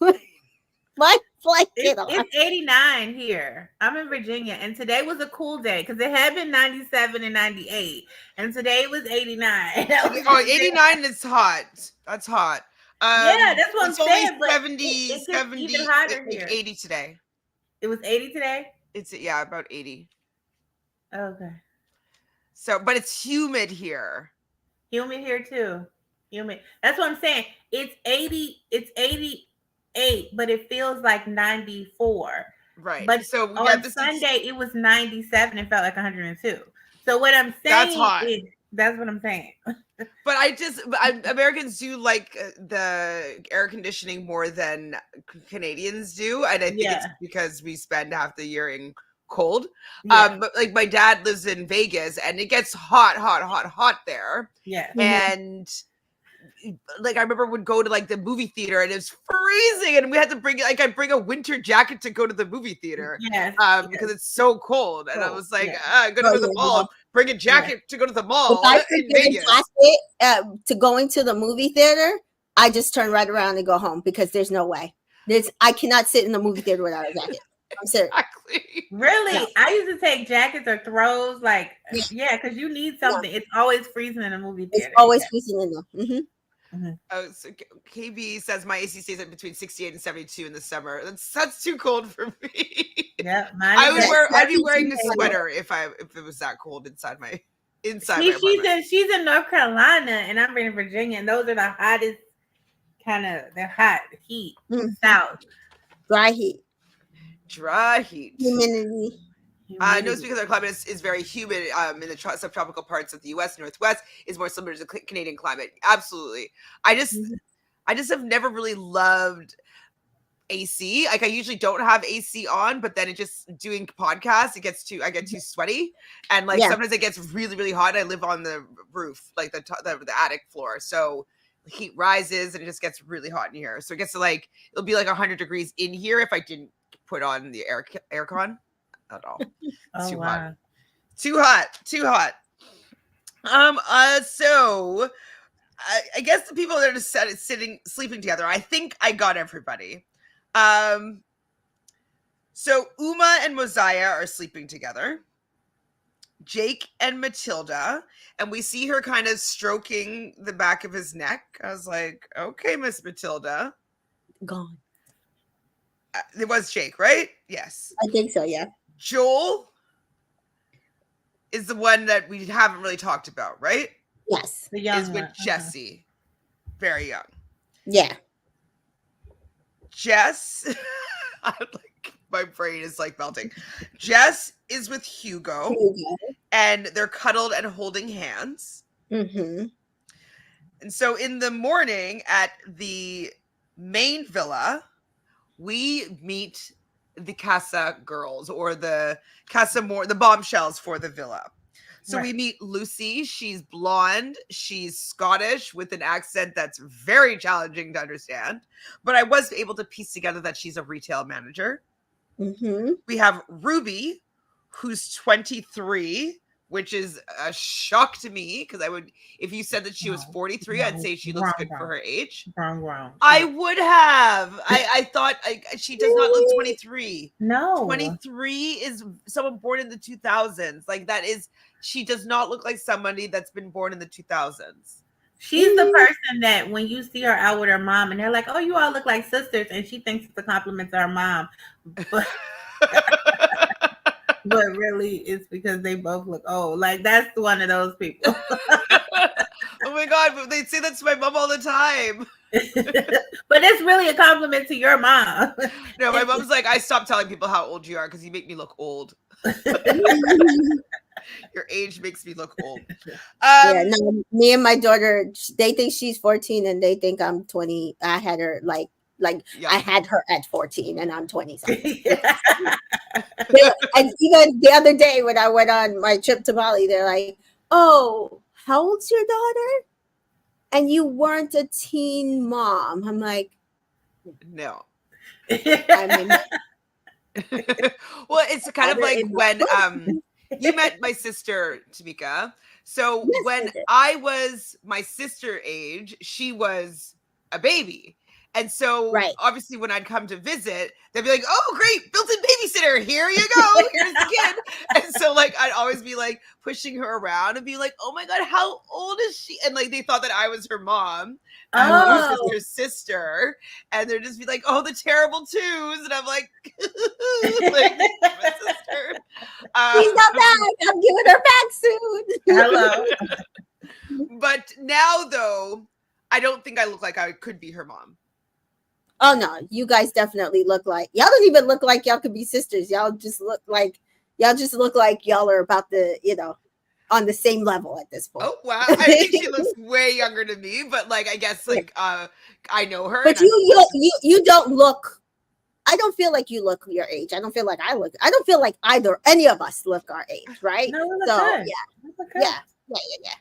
on. It's 89 here. I'm in Virginia, and today was a cool day because it had been 97 and 98, and today was 89. 89 is hot. That's hot. Yeah, that's what I'm saying. Only 70, 70, even hotter here. 80 today. It was 80 today? It's about 80. Okay. So, but it's humid here. Humid here too. Humid. That's what I'm saying. It's 80. It's 88, but it feels like 94. Right. But so on Sunday it was 97 and felt like 102. So what I'm saying that's hot. That's what I'm saying. But Americans do like the air conditioning more than Canadians do, and I think it's because we spend half the year in cold. Yeah. But like my dad lives in Vegas, and it gets hot there. Yeah, and like I remember would go to like the movie theater, and it was freezing, and we had to bring I bring a winter jacket to go to the movie theater. Because it's so cold, and I was like, go to the mall. Bring a jacket to go to the mall in Vegas. To going to the movie theater, I just turn right around and go home because there's no way. I cannot sit in the movie theater without a jacket. I'm serious. Exactly. Really? Yeah. I used to take jackets or throws, because you need something. Yeah. It's always freezing in a movie theater. It's always freezing in there. Mm-hmm. Oh, so KB says my AC stays at between 68 and 72 in the summer. That's too cold for me. Yeah, I'd be wearing a sweater if it was that cold inside my apartment. She's in North Carolina and I'm in Virginia, and those are the hottest they're hot heat. South. Dry heat. Humidity. No, because our climate is very humid in the subtropical parts of the U.S. Northwest is more similar to the Canadian climate. Absolutely. I just have never really loved AC. Like I usually don't have AC on, but then it just doing podcasts, I get too sweaty, and like sometimes it gets really really hot. I live on the roof, like the attic floor, so the heat rises and it just gets really hot in here. So it gets to like it'll be like 100 degrees in here if I didn't put on the aircon at all. It's too hot. Too hot. So I guess the people that are just sleeping together, I think I got everybody. So Uma and Mosiah are sleeping together. Jake and Matilda, and we see her kind of stroking the back of his neck. I was like, okay, Miss Matilda. Gone. It was Jake, right? Yes. I think so, yeah. Joel is the one that we haven't really talked about, right? Yes. The young is with Jesse. Very young. Yeah. Jess, my brain is like melting. Jess is with Hugo, and they're cuddled and holding hands. Mm-hmm. And so in the morning at the main villa, we meet the Cassa girls, or the Cassa Amor, the bombshells for the villa. So we meet Lucy. She's blonde. She's Scottish with an accent that's very challenging to understand. But I was able to piece together that she's a retail manager. Mm-hmm. We have Ruby, who's 23, which is a shock to me, because if you said that she was 43, I'd say she looks good for her age. I would have. I thought she does not look 23. No. 23 is someone born in the 2000s. Like she does not look like somebody that's been born in the 2000s. She's the person that when you see her out with her mom and they're like, oh, you all look like sisters, and she thinks it's a compliment to her mom. But but really it's because they both look old. Like that's one of those people. Oh my God, but they say that to my mom all the time. But it's really a compliment to your mom. No, my mom's like, I stopped telling people how old you are because you make me look old. Your age makes me look old. No, me and my daughter, they think she's 14 and they think I'm 20. I had her I had her at 14 and I'm 20 something. And even the other day when I went on my trip to Bali, they're like, oh, how old's your daughter? And you weren't a teen mom. I'm like, no. I mean, well, it's kind of like when you met my sister, Tamika. So yes, when I was my sister age, she was a baby. And so obviously when I'd come to visit, they'd be like, oh, great, built-in babysitter. Here you go. Here's the kid. And so like, I'd always be like pushing her around and be like, oh my God, how old is she? And like, they thought that I was her mom. My sister's sister. And they'd just be like, oh, the terrible twos. And I'm like, like my sister. She's not back. I'm giving her back soon. Hello. But now though, I don't think I look like I could be her mom. Oh no, you guys definitely look like y'all don't even look like y'all could be sisters. Y'all just look like y'all are about the, on the same level at this point. Oh wow. I think she looks way younger than me, but like I guess like I know her. But you don't look, I don't feel like you look your age. I don't feel like any of us look our age, right? No, so good. Yeah. Okay, yeah.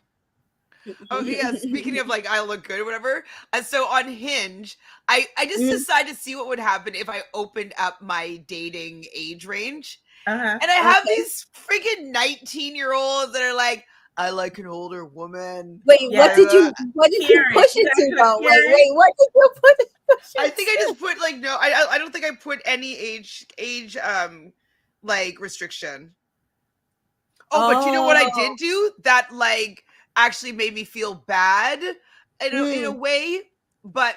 Speaking of like I look good or whatever. So on Hinge, I just decided to see what would happen if I opened up my dating age range. And I have these freaking 19-year-olds that are like, I like an older woman. Wait, what did you push it to though? Wait, what did you push it I think I just put like no, I don't think I put any age like restriction. But you know what I did do? That like actually made me feel bad in a way. But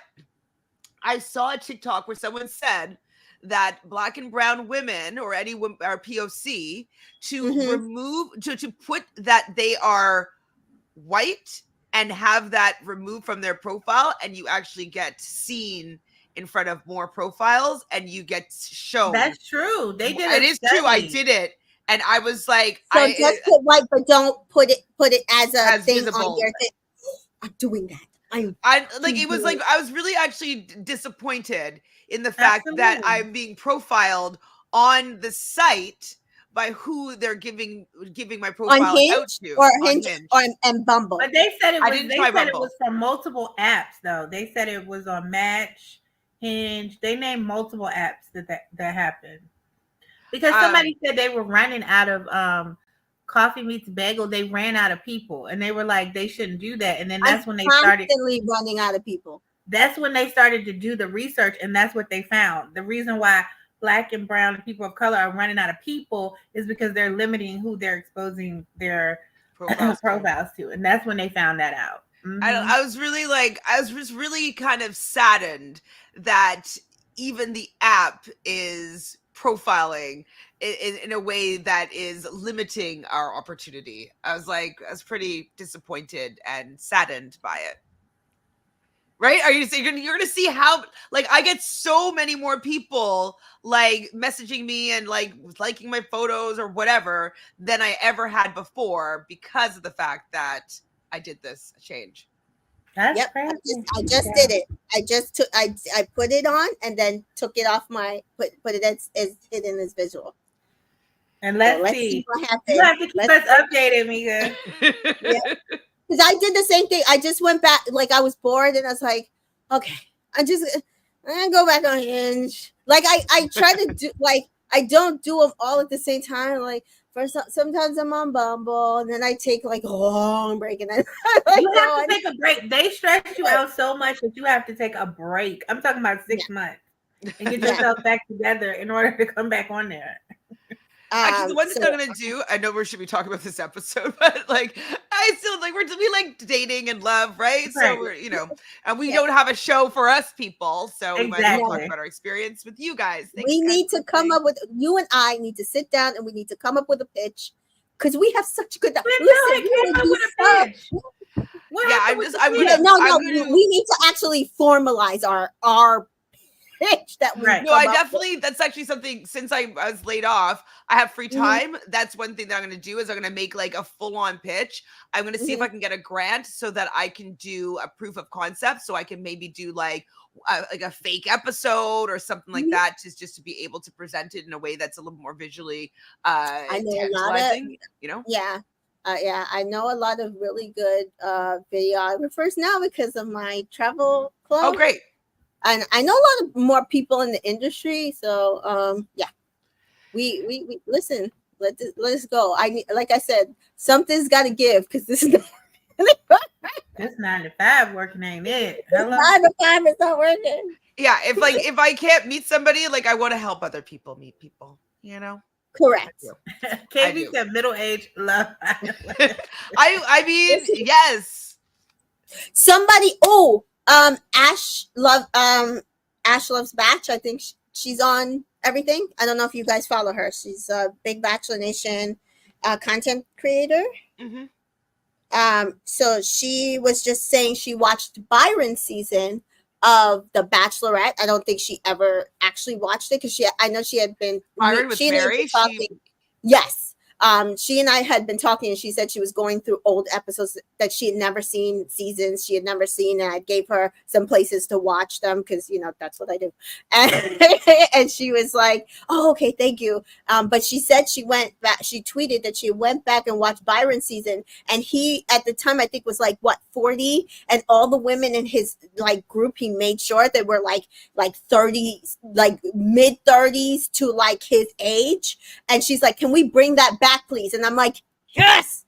I saw a TikTok where someone said that Black and brown women or any women or POC to remove to put that they are white and have that removed from their profile, and you actually get seen in front of more profiles and you get shown. That's true. They did it. It is true. I did it. And I was like, so just put white, but don't put it as a thing visible. on your thing. I'm doing that. I like it was like I was really actually disappointed in the fact that Absolutely. I'm being profiled on the site by who they're giving my on profile out Hinge to or on Hinge Hinge. or and Bumble. But they said it I was. didn't They try said it Bumble. was from multiple apps, though. They said it was on Match, Hinge. They named multiple apps that happened because somebody said they were running out of coffee meets bagel. They ran out of people, and they were like they shouldn't do that. And then I'm that's when they started. constantly running out of people. That's when they started to do the research, and that's what they found. The reason why Black and brown and people of color are running out of people is because they're limiting who they're exposing their profiles to, and that's when they found that out. Mm-hmm. I was really like I was just really kind of saddened that even the app is profiling in a way that is limiting our opportunity. I was pretty disappointed and saddened by it. Right? Are you saying you're gonna see how like I get so many more people like messaging me and like liking my photos or whatever than I ever had before because of the fact that I did this change. That's Yep, crazy. I just did it. I just took I put it on and then took it off my put it as hidden as visual. And So let's see. what happens. You have to keep us updated, Mika. Yeah. Because I did the same thing. I just went back, like I was bored, and I was like, okay, I'm gonna go back on Hinge. Like I try to do like I don't do them all at the same time. Like first, sometimes I'm on Bumble, and then I take like a long break, and then like, you have to take a break. They stress you out so much that you have to take a break. I'm talking about 6 months and get yourself back together in order to come back on there. Actually, the one thing I'm gonna do, I know we should be talking about this episode, but like I still like we like dating and love, right? So we're and we don't have a show for us people, so we might as well talk about our experience with you guys. We need to come up with you and I need to sit down and we need to come up with a pitch because we have such good. Listen, we came up with a pitch. We need to actually formalize our pitch that we that's actually something since I was laid off, I have free time. That's one thing that I'm going to do is I'm going to make like a full-on pitch. I'm going to see if I can get a grant so that I can do a proof of concept so I can maybe do like a fake episode or something like that just to be able to present it in a way that's a little more visually tantalizing, Yeah, I know a lot of really good videographers now because of my travel club. Oh, great. And I know a lot of more people in the industry, so we listen. Let's go. Like I said, something's got to give because this is not this 9 to 5 working ain't it? Hello? 9 to 5 is not working. Yeah, if I can't meet somebody, like I want to help other people meet people. Correct. KB said middle age love. I mean, yes. Somebody. Ash Loves Batch. I think she's on everything. I don't know if you guys follow her. She's a big Bachelor Nation content creator. So she was just saying she watched Byron's season of The Bachelorette. I don't think she ever actually watched it because I know she had been. Byron was Mary. Yes. She and I had been talking and she said she was going through old episodes that she had never seen, seasons she had never seen, and I gave her some places to watch them because that's what I do. And she was like, oh, okay, thank you. But she said she went back, she tweeted that she went back and watched Byron's season, and he at the time I think was like 40, and all the women in his like group he made sure they were like 30, like mid 30s to like his age. And she's like, can we bring that back, please? And I'm like, yes,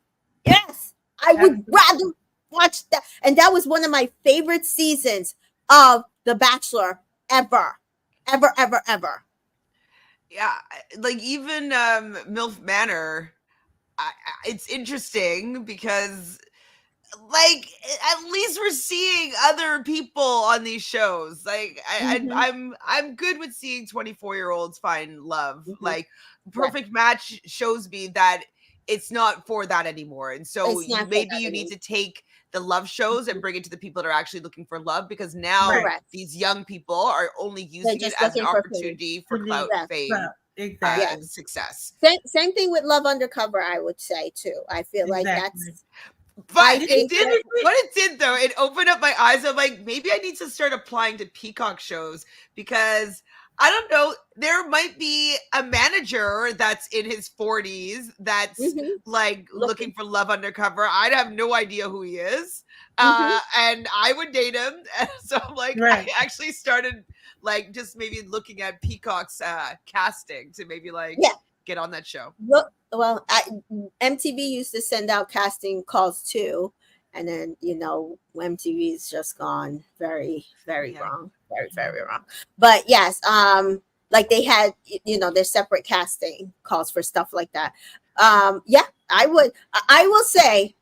I would rather watch that. And that was one of my favorite seasons of The Bachelor ever. Yeah, like even MILF Manor, it's interesting because like at least we're seeing other people on these shows. Like I'm good with seeing 24-year-olds find love. Like Perfect Match shows me that it's not for that anymore. And so maybe you need to take the love shows and bring it to the people that are actually looking for love, because now these young people are only using it as an opportunity for clout, fame, success. Same thing with Love Undercover, I would say too. I feel like that's But it did. What it did though, it opened up my eyes. I'm like, maybe I need to start applying to Peacock shows because I don't know. There might be a manager that's in his 40s that's like looking for love undercover. I have no idea who he is, and I would date him. So I'm like, I actually started like just maybe looking at Peacock's casting to maybe like get on that show. Well, MTV used to send out casting calls too, and then MTV's just gone very, very wrong, very, very wrong. But yes, like they had their separate casting calls for stuff like that. I will say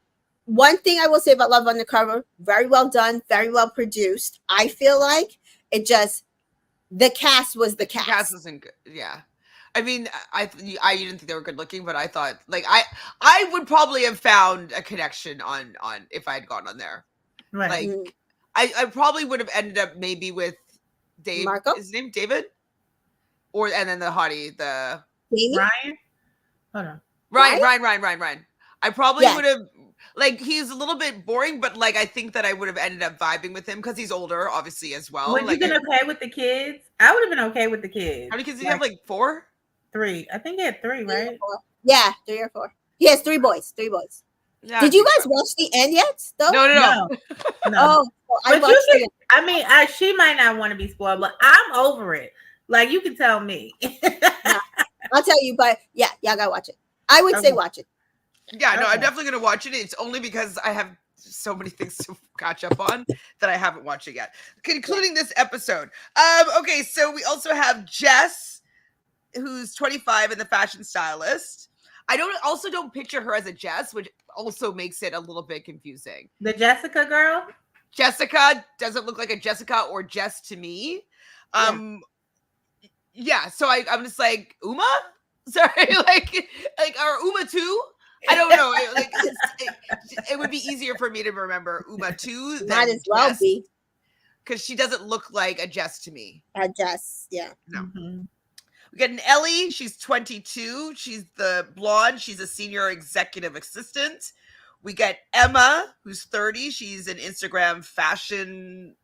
one thing I will say about Love Undercover: very well done, very well produced. I feel like the cast was the cast. The cast wasn't good. Yeah. I mean, I didn't think they were good looking, but I thought like I would probably have found a connection on if I had gone on there. Right. Like I probably would have ended up maybe with Dave. Marco? Is his name David? And then the hottie, the Ryan. Hold on. Ryan. I probably would have like he's a little bit boring, but like I think that I would have ended up vibing with him because he's older, obviously as well. Would you been okay with the kids? I would have been okay with the kids. How many kids do you have? Like 4? 3. I think he had 3, right? Yeah, 3 or 4. He has 3 boys. Yeah, did you guys watch the end yet? Though? No. Oh, I watched it. I mean, she might not want to be spoiled, but I'm over it. Like you can tell me. I'll tell you, but yeah, y'all gotta watch it. I would say watch it. Yeah, no, I'm definitely gonna watch it. It's only because I have so many things to catch up on that I haven't watched it yet, concluding this episode. Okay, so we also have Jess, who's 25 and the fashion stylist. I don't picture her as a Jess, which also makes it a little bit confusing. The Jessica girl? Jessica doesn't look like a Jessica or Jess to me. Yeah, so I'm just like, Uma? Sorry, like or Uma too? I don't know. It would be easier for me to remember Uma too than might as well Jess, be. because she doesn't look like a Jess to me. A Jess, yeah. No. We got an Ellie. She's 22. She's the blonde. She's a senior executive assistant. We got Emma, who's 30. She's an Instagram fashion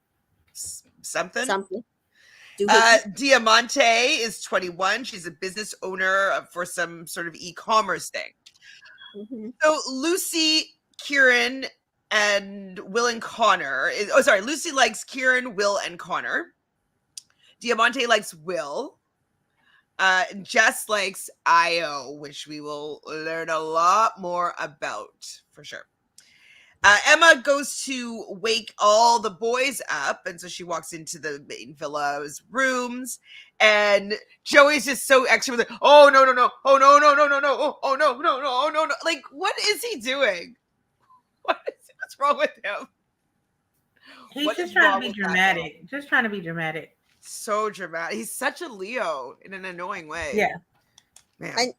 something. Diamante is 21. She's a business owner for some sort of e-commerce thing. So Lucy, Kieran, and Will and Connor. Lucy likes Kieran, Will, and Connor. Diamante likes Will. Jess likes Io, which we will learn a lot more about for sure. Emma goes to wake all the boys up, and so she walks into the main villa's rooms, and Joey's just so extra with it. Oh no, like what is he doing? What's wrong with him? He's just trying to be dramatic. Just trying to be dramatic. So dramatic. He's such a Leo in an annoying way. Yeah. Man.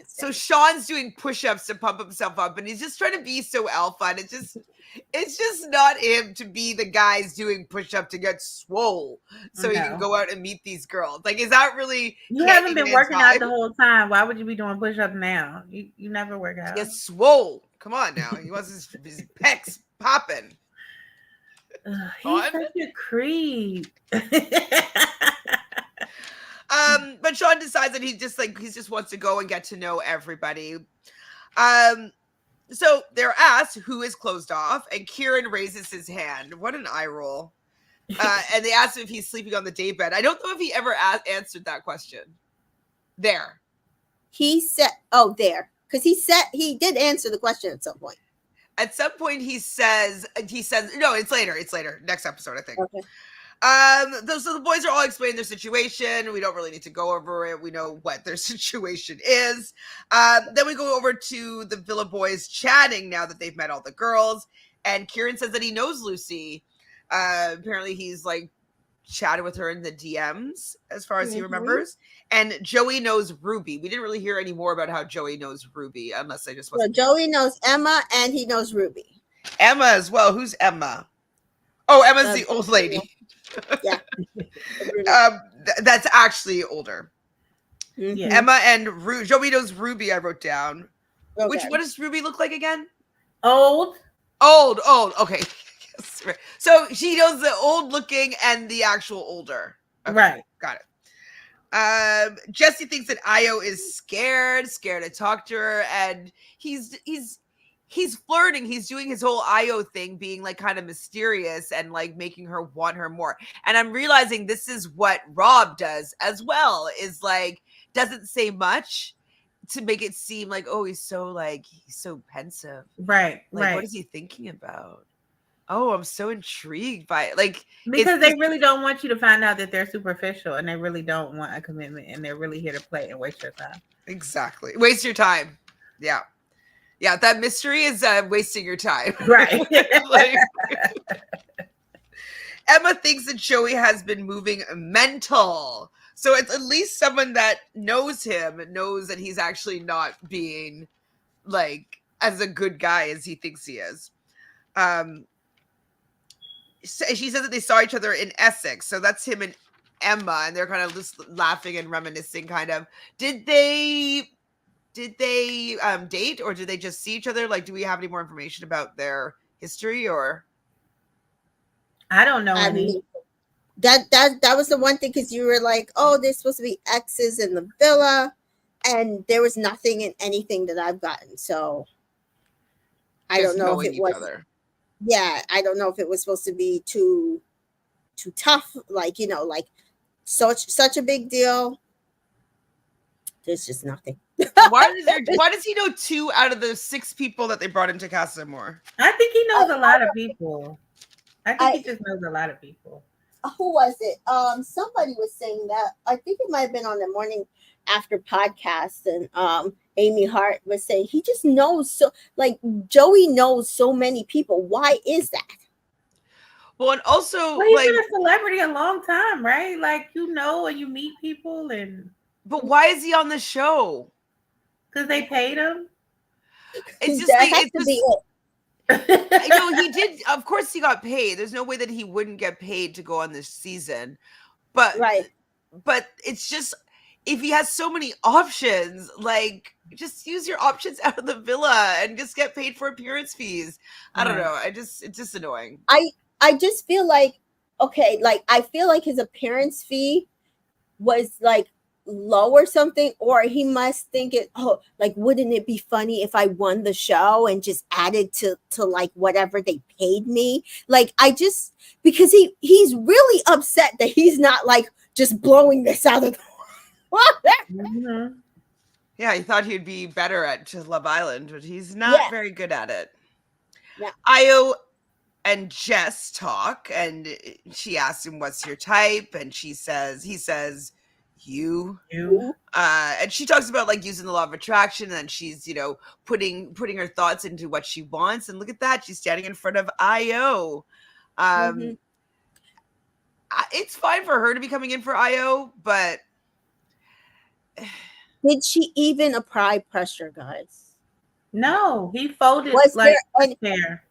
So Sean's doing push-ups to pump himself up, and he's just trying to be so alpha, and it's just not him to be the guys doing push-up to get swole so he can go out and meet these girls. Like, is that really you haven't been working out the whole time? Why would you be doing push-ups now? You never work out. Get swole. Come on now. He wants his pecs popping. He's such a creep. But Sean decides that he just wants to go and get to know everybody. So they're asked who is closed off, and Kieran raises his hand. What an eye roll. And they asked him if he's sleeping on the daybed. I don't know if he ever answered that question. There. He said, there. Because he did answer the question at some point. At some point he says, no, it's later. Next episode, I think. Okay. So the boys are all explaining their situation. We don't really need to go over it. We know what their situation is. Then we go over to the Villa boys chatting now that they've met all the girls. And Kieran says that he knows Lucy. Apparently he's like chatted with her in the DMs as far as he remembers. And Joey knows Ruby. We didn't really hear any more about how Joey knows Ruby, unless I just wasn't. So Joey knows Emma and he knows Ruby. Emma as well. Who's Emma? Oh, Emma's the old lady. Yeah. That's actually older. Mm-hmm. Emma and Joey knows Ruby, I wrote down. Okay. What does Ruby look like again? Old. Okay. So she knows the old looking and the actual older. Okay. Right. Got it. Jesse thinks that Io is scared to talk to her, and he's flirting. He's doing his whole Io thing, being like kind of mysterious and like making her want her more. And I'm realizing this is what Rob does as well, is like doesn't say much to make it seem like, oh, he's so pensive. Right. Like, right. what is he thinking about? Oh, I'm so intrigued by it. Like, because they really don't want you to find out that they're superficial, and they really don't want a commitment, and they're really here to play and waste your time. Exactly. Waste your time. Yeah. Yeah, that mystery is wasting your time. Right. Like, Emma thinks that Joey has been moving mental. So it's at least someone that knows him, knows that he's actually not being like as a good guy as he thinks he is. She said that they saw each other in Essex. So that's him and Emma, and they're kind of just laughing and reminiscing kind of. Did they date, or did they just see each other? Like, do we have any more information about their history, or? I don't know any. That was the one thing, because you were like, oh, they're supposed to be exes in the villa, and there was nothing in anything that I've gotten. So I don't know if it was. Yeah, I don't know if it was supposed to be too tough, like, like such a big deal. There's just nothing. Why does he know 2 out of the 6 people that they brought into Cassa Amor? I think he knows a lot of people. I think he just knows a lot of people. Who was it? Somebody was saying that. I think it might have been on the morning after podcast, and Amy Hart was saying he just knows, so like Joey knows so many people. Why is that? Well, and also, he's been a celebrity a long time, right? Like, and you meet people, and but why is he on the show? Because they paid him. It's just like it's just, I know he did. Of course, he got paid. There's no way that he wouldn't get paid to go on this season. But it's just, if he has so many options, like, just use your options out of the villa and just get paid for appearance fees. I don't know. It's just annoying. I just feel like, okay, like I feel like his appearance fee was like low or something, or he must think it, oh, like, wouldn't it be funny if I won the show and just added to like whatever they paid me? Like, because he's really upset that he's not like just blowing this out of the mm-hmm. Yeah, he thought he'd be better at Love Island, but he's not very good at it. Yeah. Io and Jess talk, and she asks him, what's your type? And he says, you. And she talks about like using the law of attraction, and then she's, putting her thoughts into what she wants. And look at that. She's standing in front of Io. It's fine for her to be coming in for Io, but did she even apply pressure, guys? No, he folded. Was like there hair?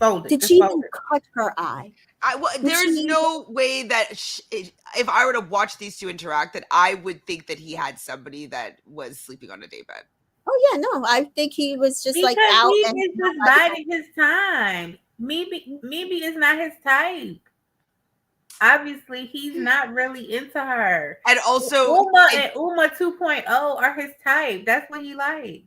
Folded. Did she even cut her eye? There's no way that if I were to watch these two interact, that I would think that he had somebody that was sleeping on a daybed. Oh yeah, no, I think he was just like out. He is just biding his time. Mimi is not his type. Obviously, he's not really into her. And also, Uma and Uma 2.0 are his type. That's what he likes.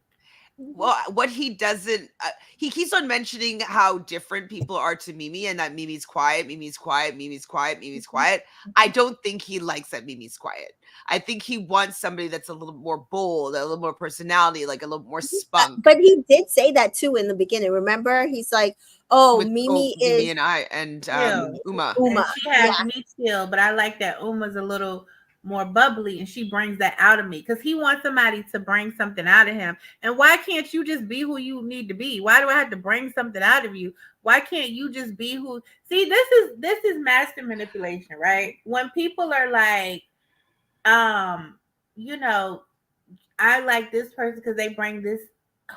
Well, what he doesn't, he keeps on mentioning how different people are to Mimi, and that Mimi's quiet, Mimi's quiet, Mimi's quiet, Mimi's quiet. I don't think he likes that Mimi's quiet. I think he wants somebody that's a little more bold, a little more personality, like a little more spunk. But he did say that too in the beginning. Remember, he's like, "Oh, Mimi is Mimi and I and Uma. And she has me still, but I like that Uma's a little more bubbly, and she brings that out of me, because he wants somebody to bring something out of him. And why can't you just be who you need to be? Why do I have to bring something out of you? Why can't you just be who? See, this is master manipulation, right? When people are like, I like this person because they bring this.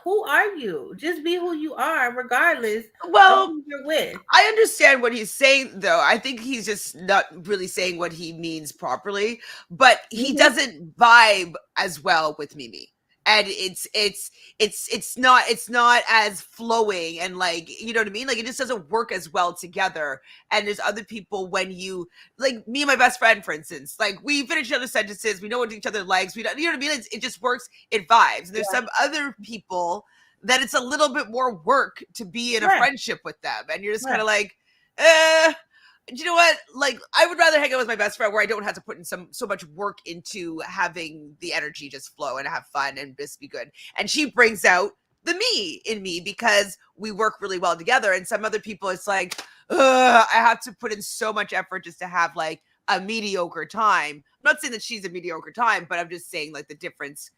Who are you? Just be who you are, regardless of who you're with. I understand what he's saying, though. I think he's just not really saying what he means properly, but he doesn't vibe as well with Mimi. and it's not as flowing, and like, you know what I mean, like it just doesn't work as well together. And there's other people, when you, like me and my best friend, for instance, like we finish each other's sentences, we know what each other likes, we don't, you know what I mean, it just works, it vibes. And there's some other people that it's a little bit more work to be in a friendship with them, and you're just kind of like, you know what? Like, I would rather hang out with my best friend where I don't have to put in so much work into having the energy just flow and have fun and just be good. And she brings out the me in me because we work really well together. And some other people, it's like, I have to put in so much effort just to have like a mediocre time. I'm not saying that she's a mediocre time, but I'm just saying like the difference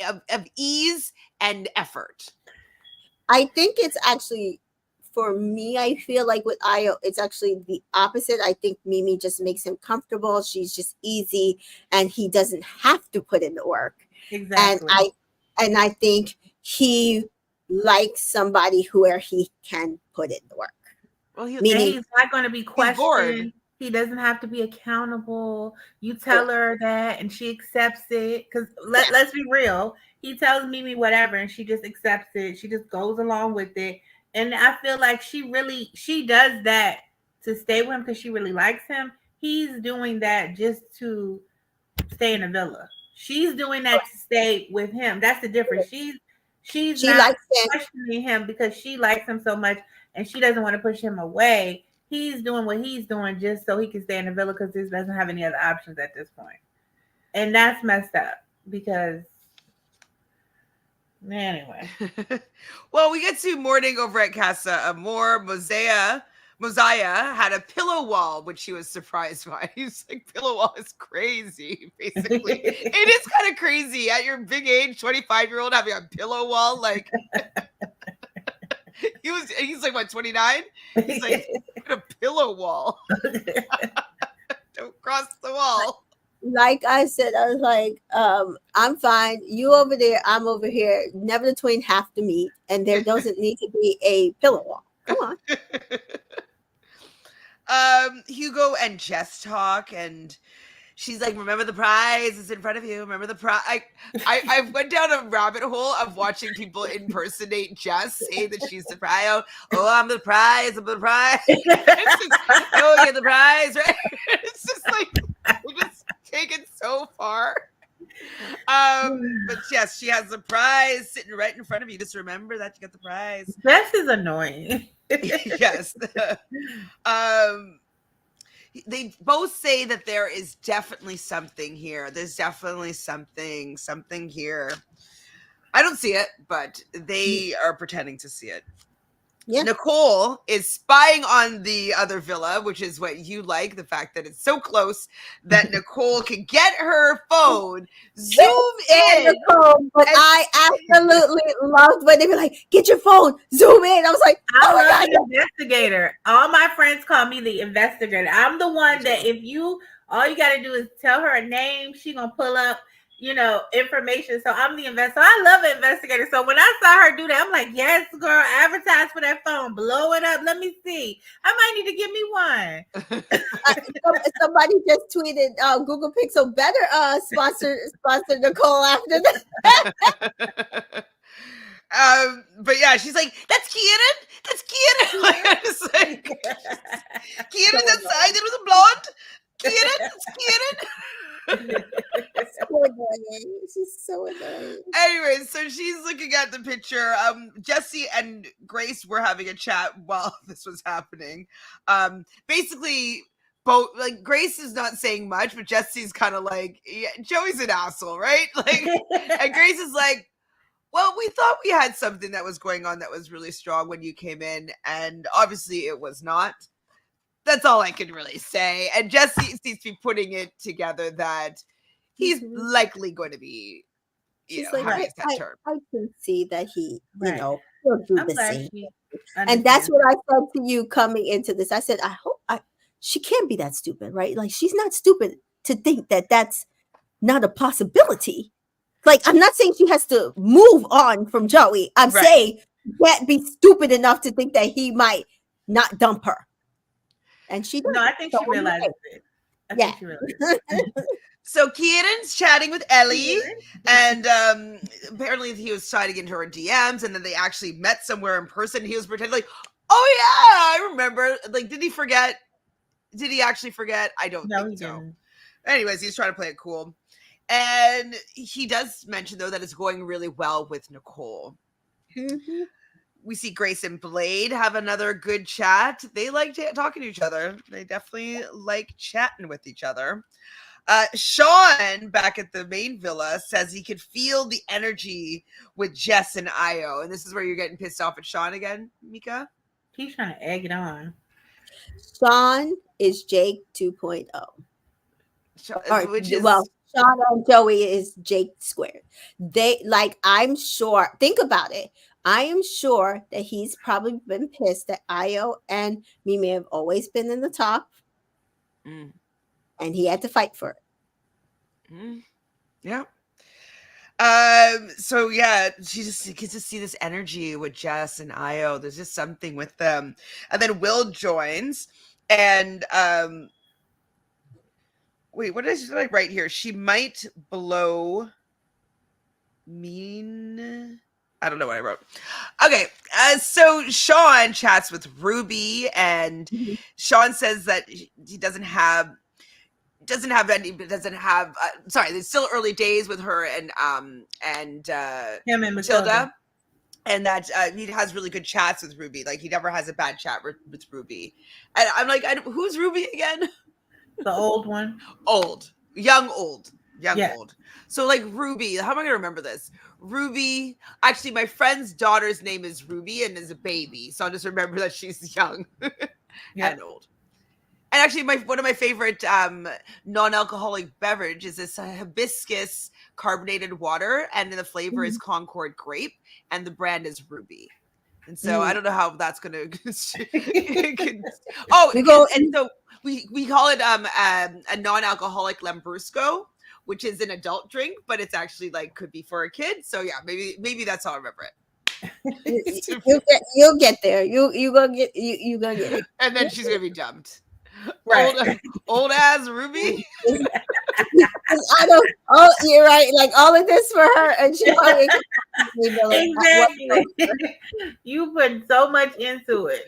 of ease and effort. I think it's actually, for me, I feel like with Ayo, it's actually the opposite. I think Mimi just makes him comfortable. She's just easy, and he doesn't have to put in the work. Exactly. And I think he likes somebody where he can put in the work. Well, he's not going to be questioned. He doesn't have to be accountable. You tell her that, and she accepts it. Because let's be real, he tells Mimi whatever, and she just accepts it. She just goes along with it. And I feel like she does that to stay with him because she really likes him. He's doing that just to stay in the villa. She's doing that to stay with him. That's the difference. She's not questioning him because she likes him so much and she doesn't want to push him away. He's doing what he's doing just so he can stay in the villa because he doesn't have any other options at this point. And that's messed up because anyway. Well, we get to morning over at Cassa Amor. Mosiah had a pillow wall, which she was surprised by. He's like, pillow wall is crazy, basically. It is kind of crazy at your big age, 25-year-old having a pillow wall. Like, he's like, what, 29? He's like, a pillow wall. Don't cross the wall. Like I said, I was like, I'm fine. You over there, I'm over here. Never the twain have to meet, and there doesn't need to be a pillow wall. Come on. Hugo and Jess talk, and she's like, remember the prize is in front of you. Remember the prize. I went down a rabbit hole of watching people impersonate Jess, say that she's the prize. Oh, I'm the prize. I'm the prize. Oh, you're the prize, right? It's just like, we just take it so far. But yes, she has the prize sitting right in front of you. Just remember that you got the prize. Jess is annoying. Yes. They both say that there is definitely something here. There's definitely something here. I don't see it, but they are pretending to see it. Yeah. Nicole is spying on the other villa, which is what you like, the fact that it's so close that Nicole can get her phone, zoom in. Nicole, but I absolutely loved when they were like, get your phone, zoom in. I was like, oh my God. The investigator. All my friends call me the investigator. I'm the one that all you got to do is tell her a name. She going to pull up, information. So I'm the investigator. I love an investigator. So when I saw her do that, I'm like, yes, girl, advertise for that phone. Blow it up. Let me see. I might need to give me one. Somebody just tweeted Google Pixel better sponsor Nicole after that. But yeah, she's like, that's Kieran. That's Kieran. Like, just like, Kieran outside there with a blonde. Kieran, it's Kieran. So annoying. She's so annoying. Anyway, so she's looking at the picture. Jesse and Grace were having a chat while this was happening. Basically, both, like, Grace is not saying much, but Jesse's kind of like, yeah, Joey's an asshole, right? Like, and Grace is like, well, we thought we had something that was going on that was really strong when you came in, and obviously it was not. That's all I can really say. And Jesse seems to be putting it together that he's likely going to be, having his head turned. I can see that he, he'll do the same. And that's what I said to you coming into this. I said, I hope she can't be that stupid, right? Like, she's not stupid to think that that's not a possibility. Like, I'm not saying she has to move on from Joey. I'm saying she can't be stupid enough to think that he might not dump her. And she doesn't. No, I think she realizes it. I Yeah. think she really is. So Kieran's chatting with Ellie, and apparently he was sliding into her DMs, and then they actually met somewhere in person. He was pretending like, "Oh yeah, I remember." Like, did he forget? Did he actually forget? I don't No, think he so. didn't. Anyways, he's trying to play it cool, and he does mention though that it's going really well with Nicole. Mhm. We see Grace and Blade have another good chat. They like talking to each other. They definitely like chatting with each other. Sean, back at the main villa, says he could feel the energy with Jess and Io. And this is where you're getting pissed off at Sean again, Mika? He's trying to egg it on. Sean is Jake 2.0. Which is, Well, Sean and Joey is Jake squared. They like, I'm sure, think about it. I am sure that he's probably been pissed that Io and Mimi have always been in the top, mm, and he had to fight for it. yeah. So yeah, she just gets to see this energy with Jess and Io. There's just something with them. And then Will joins, and wait, what is I write here? She might blow mean. I don't know what I wrote. Okay, so Sean chats with Ruby, and Mhm. Sean says that he doesn't have sorry, there's still early days with her and Him and Matilda, and that he has really good chats with Ruby. Like, he never has a bad chat with Ruby. And I'm like, who's Ruby again? The old one. Young Yeah. old. So like Ruby, how am I gonna remember this? Ruby, actually my friend's daughter's name is Ruby and is a baby, so I'll just remember that she's young and old. And actually one of my favorite non-alcoholic beverage is this hibiscus carbonated water, and the flavor is Concord grape, and the brand is Ruby. And so I don't know how that's gonna and so we call it a non-alcoholic Lambrusco, which is an adult drink, but it's actually like could be for a kid. So yeah, maybe that's how I remember it. You'll get there. You gonna get it. And then she's gonna be dumped. Right. Old ass Ruby. I don't. Oh, you're right. Like all of this for her, and she probably exactly. You put so much into it.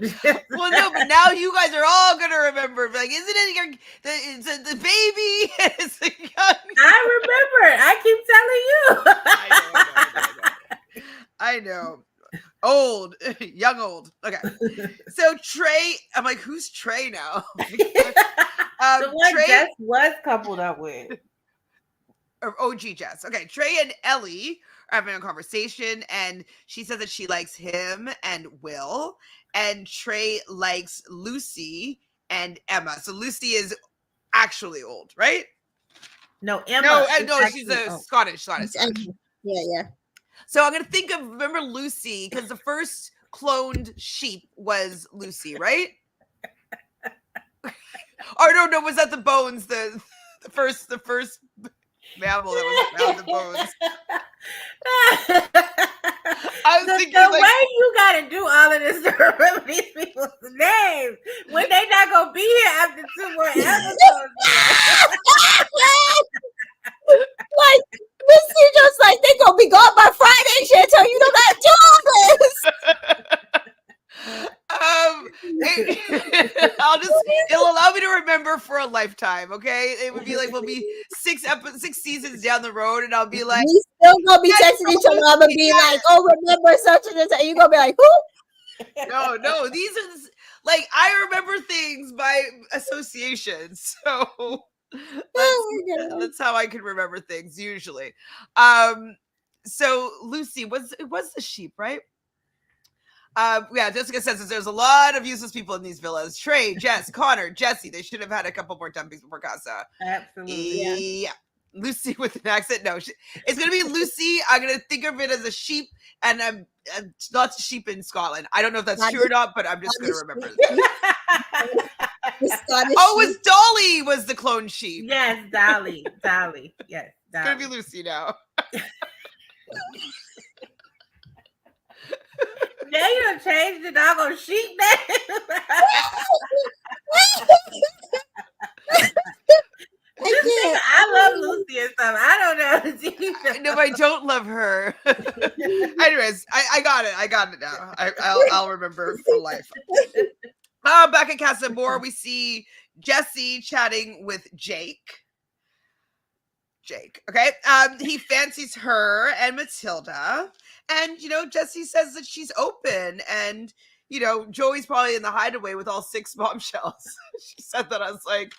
Well, no, but now you guys are all gonna remember. Like, isn't it the baby? It's the young. I remember. I keep telling you. I know. Old, young, old. Okay. So Trey, I'm like, who's Trey now? The one Trey Jess was coupled up with. Or OG Jess. Okay, Trey and Ellie are having a conversation, and she says that she likes him and Will, and Trey likes Lucy and Emma. So Lucy is actually old, right? No, Emma. No, she's a Scottish. Yeah. So I'm gonna remember Lucy, because the first cloned sheep was Lucy, right? Or no, was that the bones? The first mammal that was found the bones. I was thinking, the way you gotta do all of this to remember these people's names when they not gonna be here after 2 more episodes. Like Missy just like they gonna be gone by Friday, Chantele. You don't gotta do all this. It'll allow me to remember for a lifetime. Okay, it would be like we'll be 6 seasons down the road, and I'll be like, we still gonna be texting each other. I'm gonna be like, oh, remember such and such. You gonna be like, who? No, these are like I remember things by association. So that's how I can remember things usually. So Lucy was the sheep, right? Yeah, Jessica says that there's a lot of useless people in these villas. Trey, Jess, Connor, Jesse. They should have had a couple more dumpies before Casa. Absolutely. Yeah. Lucy with an accent. No, it's gonna be Lucy. I'm gonna think of it as a sheep, and lots of sheep in Scotland. I don't know if that's true or not, but I'm just gonna remember it. Oh, it was Dolly was the clone sheep. Yes, Dolly. Yes, Dolly. It's gonna be Lucy now. Now you done changed the doggone sheep name. No, I don't love her. Anyways, I got it. I got it now. I'll remember for life. Back at Cassa Amor, we see Jesse chatting with Jake. Okay. He fancies her and Matilda. And, Jesse says that she's open. And, Joey's probably in the hideaway with all 6 bombshells. She said that. I was like,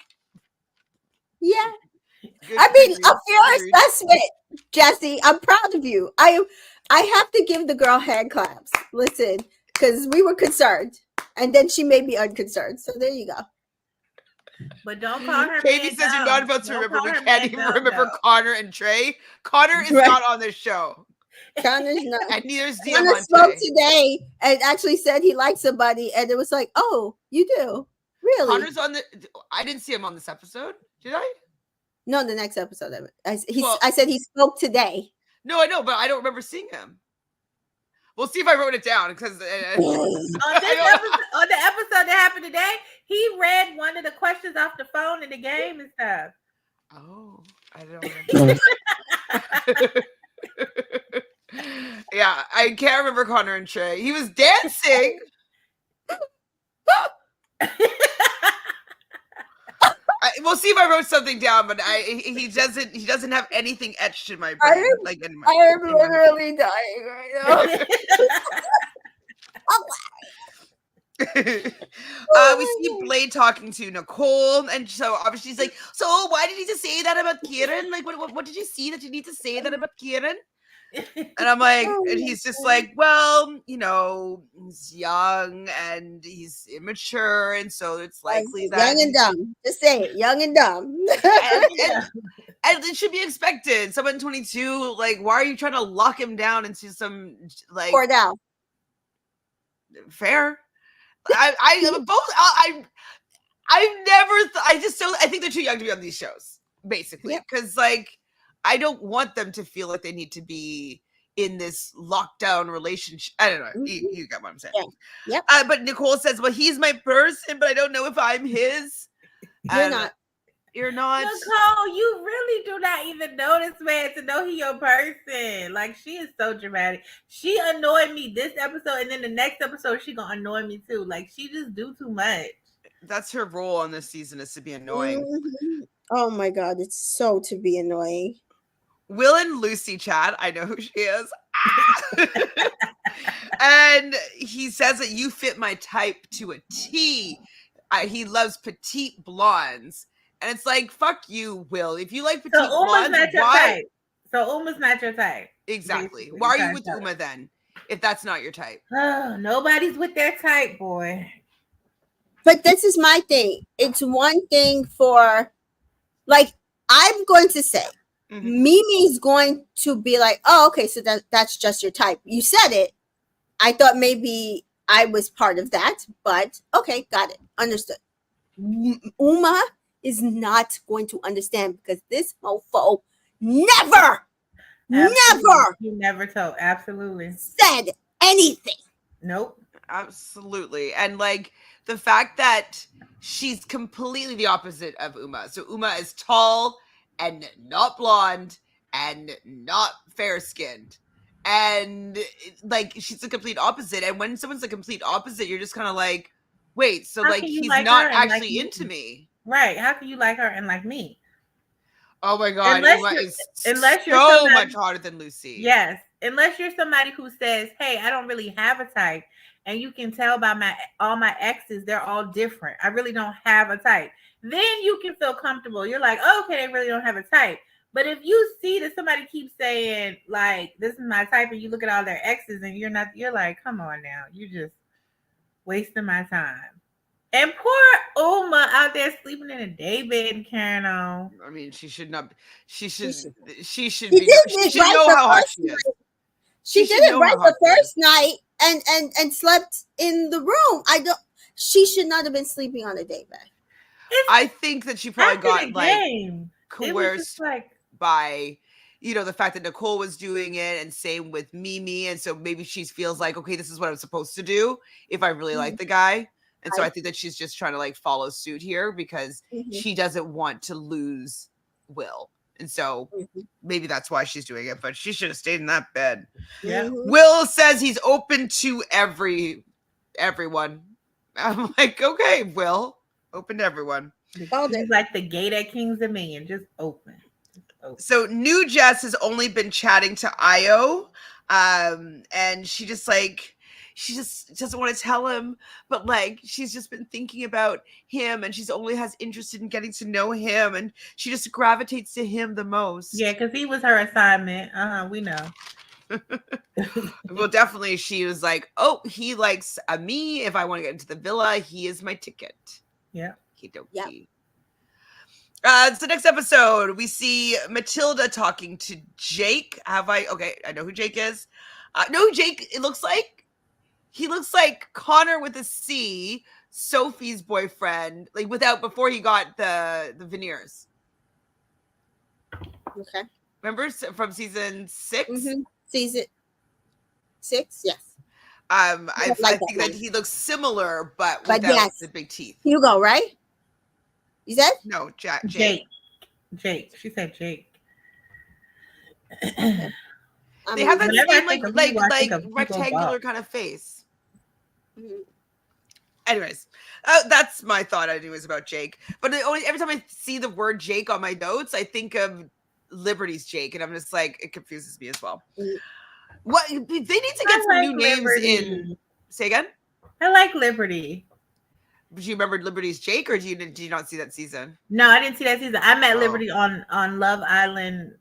yeah. A fair assessment, Jesse. I'm proud of you. I have to give the girl hand claps. Listen, because we were concerned. And then she made me unconcerned. So there you go. But don't call her. Katie says you're not about to remember. We can't even remember Connor and Trey. Connor is not on this show. Connor's not. And neither is Diamante. Connor spoke today and actually said he liked somebody, and it was like, oh, you do? Really? Connor's on I didn't see him on this episode. Did I? No, the next episode. I said he spoke today. No, I know, but I don't remember seeing him. We'll see if I wrote it down because on the episode that happened today, he read one of the questions off the phone in the game and stuff. Oh, I don't remember. Yeah, I can't remember Connor and Trey. He was dancing. We'll see if I wrote something down, but he doesn't have anything etched in my brain. I am literally dying right now. We see Blade talking to Nicole, and so obviously she's like, so why did you just say that about Kieran? Like, what did you see that you need to say that about Kieran? And I'm like, and he's just like, well, he's young and he's immature, and so it's likely that young and dumb. Just say it, young and dumb. and it should be expected. Someone 22, like, why are you trying to lock him down into some like Cordell? Fair. I think they're too young to be on these shows, basically, because I don't want them to feel like they need to be in this lockdown relationship. I don't know. Mm-hmm. You get what I'm saying. Yeah. Yep. But Nicole says, well, he's my person, but I don't know if I'm his. You're not. You're not. Nicole, you really do not even know this man to know he your person. Like, she is so dramatic. She annoyed me this episode, and then the next episode, she gonna annoy me too. Like, she just do too much. That's her role on this season, is to be annoying. Mm-hmm. Oh my God, it's so to be annoying. Will and Lucy chat. I know who she is. And he says that you fit my type to a T. He loves petite blondes. And it's like, fuck you, Will. If you like petite blondes, why? So Uma's not your type. Exactly. Basically. Why are you with Uma then? If that's not your type. Oh, nobody's with their type, boy. But this is my thing. It's one thing for, like, I'm going to say, Mimi's going to be like, oh, okay, so that's just your type. You said it. I thought maybe I was part of that, but okay, got it. Understood. Uma is not going to understand because this mofo never told. Absolutely. Said anything. Nope. Absolutely. And like the fact that she's completely the opposite of Uma. So Uma is tall and not blonde and not fair-skinned. And like she's a complete opposite. And when someone's a complete opposite, you're just kind of like, wait, so like he's not actually into me. Right. How can you like her and like me? Oh my God. Unless you're so much hotter than Lucy. Yes. Unless you're somebody who says, hey, I don't really have a type. And you can tell by all my exes, they're all different. I really don't have a type. Then you can feel comfortable. You're like, oh, okay, they really don't have a type. But if you see that somebody keeps saying, like, this is my type, and you look at all their exes and you're like, come on now. You're just wasting my time. And poor Uma out there sleeping in a daybed and carrying on. I mean, she should not. She should know how hard she is. She did it right the first night and slept in the room. She should not have been sleeping on a daybed. I think that she probably got like coerced by, the fact that Nicole was doing it, and same with Mimi. And so maybe she feels like, okay, this is what I'm supposed to do if I really like the guy. And so I think that she's just trying to like follow suit here because she doesn't want to lose Will. And so maybe that's why she's doing it, but she should have stayed in that bed. Yeah. Will says he's open to everyone. I'm like, okay, Will, open to everyone. He's like the gate at King's Dominion, just open. So New Jess has only been chatting to Io, and she just doesn't want to tell him, but like she's just been thinking about him, and she's only has interested in getting to know him, and she just gravitates to him the most. Yeah, because he was her assignment. We know. Well, definitely she was like, oh, he likes me. If I want to get into the villa, he is my ticket. Yeah. Yeah. It's the next episode. We see Matilda talking to Jake. Okay, I know who Jake is. Know who Jake it looks like? He looks like Connor with a C, Sophie's boyfriend, like before he got the veneers. Okay. Remember from season 6? Season 6, yes. I think that he looks similar, but without the big teeth. Hugo, right? You said? No, Jake. She said Jake. They have that same like rectangular kind of face. Anyways, that's my thought anyways about Jake. But every time I see the word Jake on my notes, I think of Liberty's Jake, and I'm just like, it confuses me as well. What they need to get some new names in. Say again? I like Liberty. Do you remember Liberty's Jake, or did you not see that season? No, I didn't see that season. I met Liberty on Love Island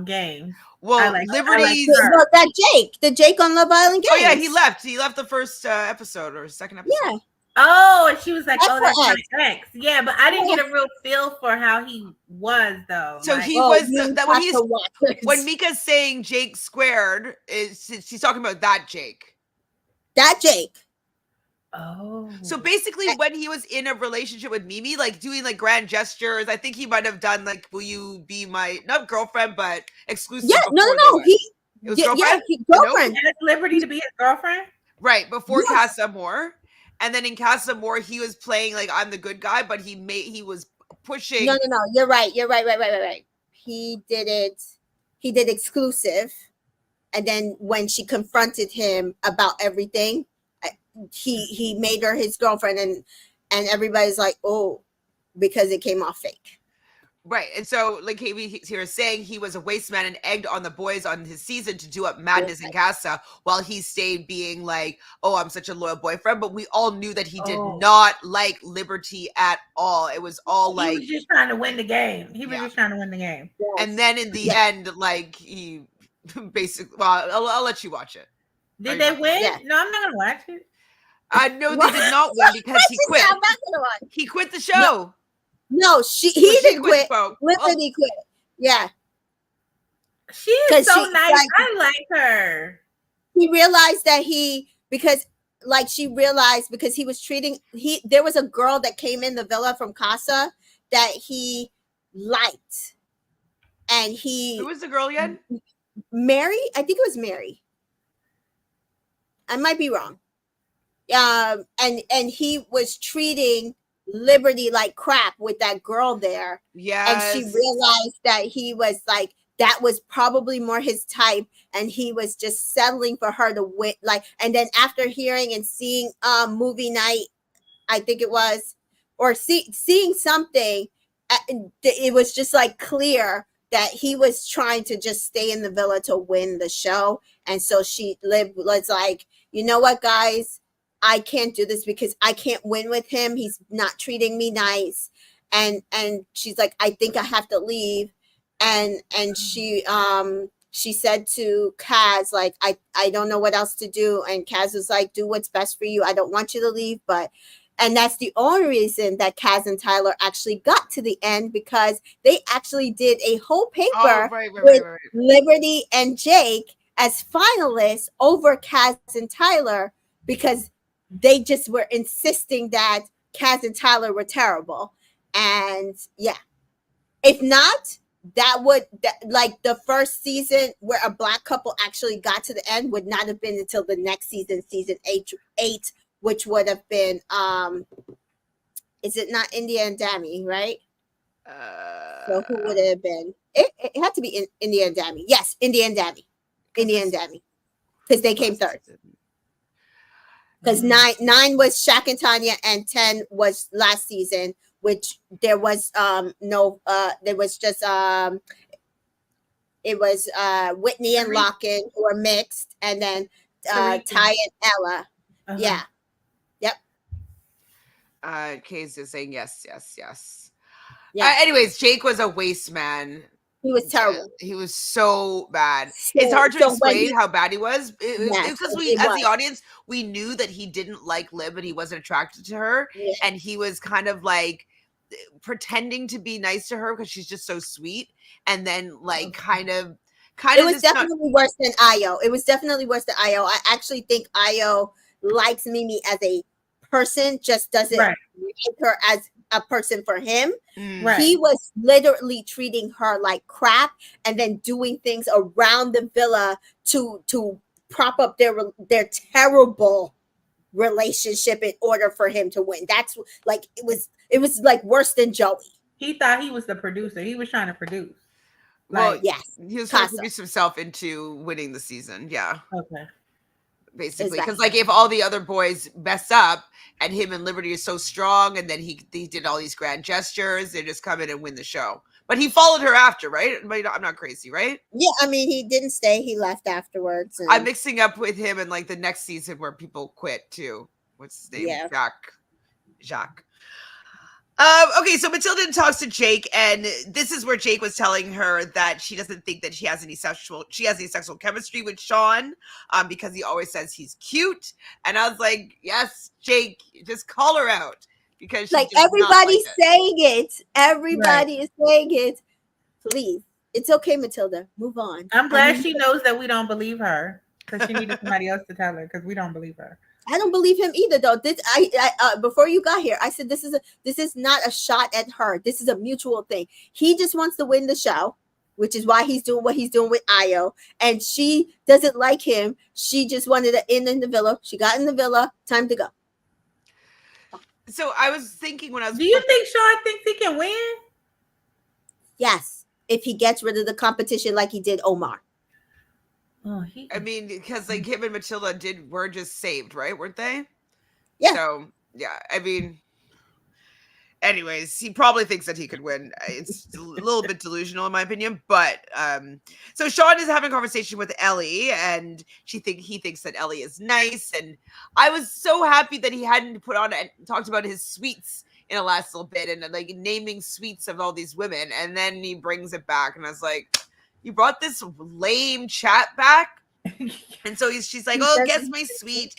games. Well, Liberty's that Jake, the Jake on Love Island games. Oh yeah, he left. He left the first episode or second episode. Yeah. Oh, and she was like, "Oh, that's my ex." Yeah, but I didn't get a real feel for how he was though. So he was when Mika's saying Jake squared, she's talking about that Jake. That Jake. Oh. So basically when he was in a relationship with Mimi, like doing like grand gestures, I think he might have done like, will you be my not girlfriend, but exclusive. Yeah, no. It was girlfriend. Girlfriend. He has Liberty to be his girlfriend. Right, before Cassa Amor. And then in Cassa Amor, he was playing like I'm the good guy, but he was pushing. No. You're right. Right. He did exclusive. And then when she confronted him about everything, he made her his girlfriend, and everybody's like, oh, because it came off fake. Right. And so like he was saying he was a waste man and egged on the boys on his season to do up madness in Cassa, while he stayed being like, oh, I'm such a loyal boyfriend. But we all knew that he did not like Liberty at all. It was all he was just trying to win the game. Just trying to win the game. Yes. And then in the end, like he basically, well, I'll let you watch it. Did they win? Yeah. No, I'm not gonna watch it. No, they did not win because he quit. I'm not gonna watch. He quit the show. No, he didn't quit. Liberty quit. Yeah. She is so nice. Like, I like her. He realized that because he was treating there was a girl that came in the villa from Casa that he liked. And who was the girl again? Mary? I think it was Mary. I might be wrong. And he was treating Liberty like crap with that girl there. Yeah. And she realized that he was like, that was probably more his type, and he was just settling for her to win. Like, and then after hearing and seeing movie night, I think it was, or seeing something, it was just like clear that he was trying to just stay in the villa to win the show. And so was like, you know what, guys, I can't do this because I can't win with him. He's not treating me nice. And she's like, I think I have to leave. And she said to Kaz, like, I don't know what else to do. And Kaz was like, do what's best for you. I don't want you to leave. And that's the only reason that Kaz and Tyler actually got to the end, because they actually did a whole paper with Liberty and Jake as finalists over Kaz and Tyler, because they just were insisting that Kaz and Tyler were terrible. And yeah, if not, like the first season where a Black couple actually got to the end would not have been until the next season 8, which would have been, is it not India and Dami, right? So who would it have been? It had to be India and Dami. Yes, India and Dami. India and Dami. Because they came third. Because nine was Shaq and Tanya, and 10 was last season, which there was there was just it was Whitney and Locken who were mixed, and then Ty and Ella. Uh-huh. Yeah. Yep. Kay's just saying yes. Yeah. Anyways, Jake was a waste man. He was terrible. He was so bad. It's hard to explain how bad he was. Because we, as the audience, we knew that he didn't like Liv and he wasn't attracted to her. Yeah. And he was kind of like pretending to be nice to her because she's just so sweet. And then like kind of it was definitely worse than Ayo. It was definitely worse than Ayo. I actually think Ayo likes Mimi as a person, just doesn't like her as a person for him. Right. He was literally treating her like crap and then doing things around the villa to prop up their terrible relationship in order for him to win. That's like it was like worse than Joey. He thought he was the producer. He was trying to produce. Well, yes. He was trying to produce himself into winning the season. Yeah. Okay. Basically, because like if all the other boys mess up and him and Liberty is so strong, and then he did all these grand gestures, they just come in and win the show. But he followed her after, right? I'm not crazy, right? Yeah, I mean he didn't stay; he left afterwards. And... I'm mixing up with him in like the next season where people quit too. What's his name? Yeah. Jacques. Okay, so Matilda talks to Jake, and this is where Jake was telling her that she doesn't think that she has any sexual chemistry with Sean, because he always says he's cute. And I was like, yes, Jake, just call her out, because like everybody's saying it. Everybody is saying it. Please, it's okay, Matilda. Move on. I'm glad she knows that we don't believe her, because she needed somebody else to tell her, because we don't believe her. I don't believe him either, though. This, before you got here, I said this is not a shot at her. This is a mutual thing. He just wants to win the show, which is why he's doing what he's doing with Ayo. And she doesn't like him. She just wanted to end in the villa. She got in the villa. Time to go. So I was thinking when I was. Do you think Sean thinks he can win? Yes, if he gets rid of the competition like he did Omar. Oh, I mean, because like him and Matilda were just saved, right? Weren't they? Yeah. So yeah, I mean, anyways, he probably thinks that he could win. It's a little bit delusional in my opinion, but so Sean is having a conversation with Ellie, and he thinks that Ellie is nice, and I was so happy that he hadn't put on and talked about his sweets in the last little bit and like naming sweets of all these women, and then he brings it back, and I was like, you brought this lame chat back? And so she's like, oh, guess my sweet.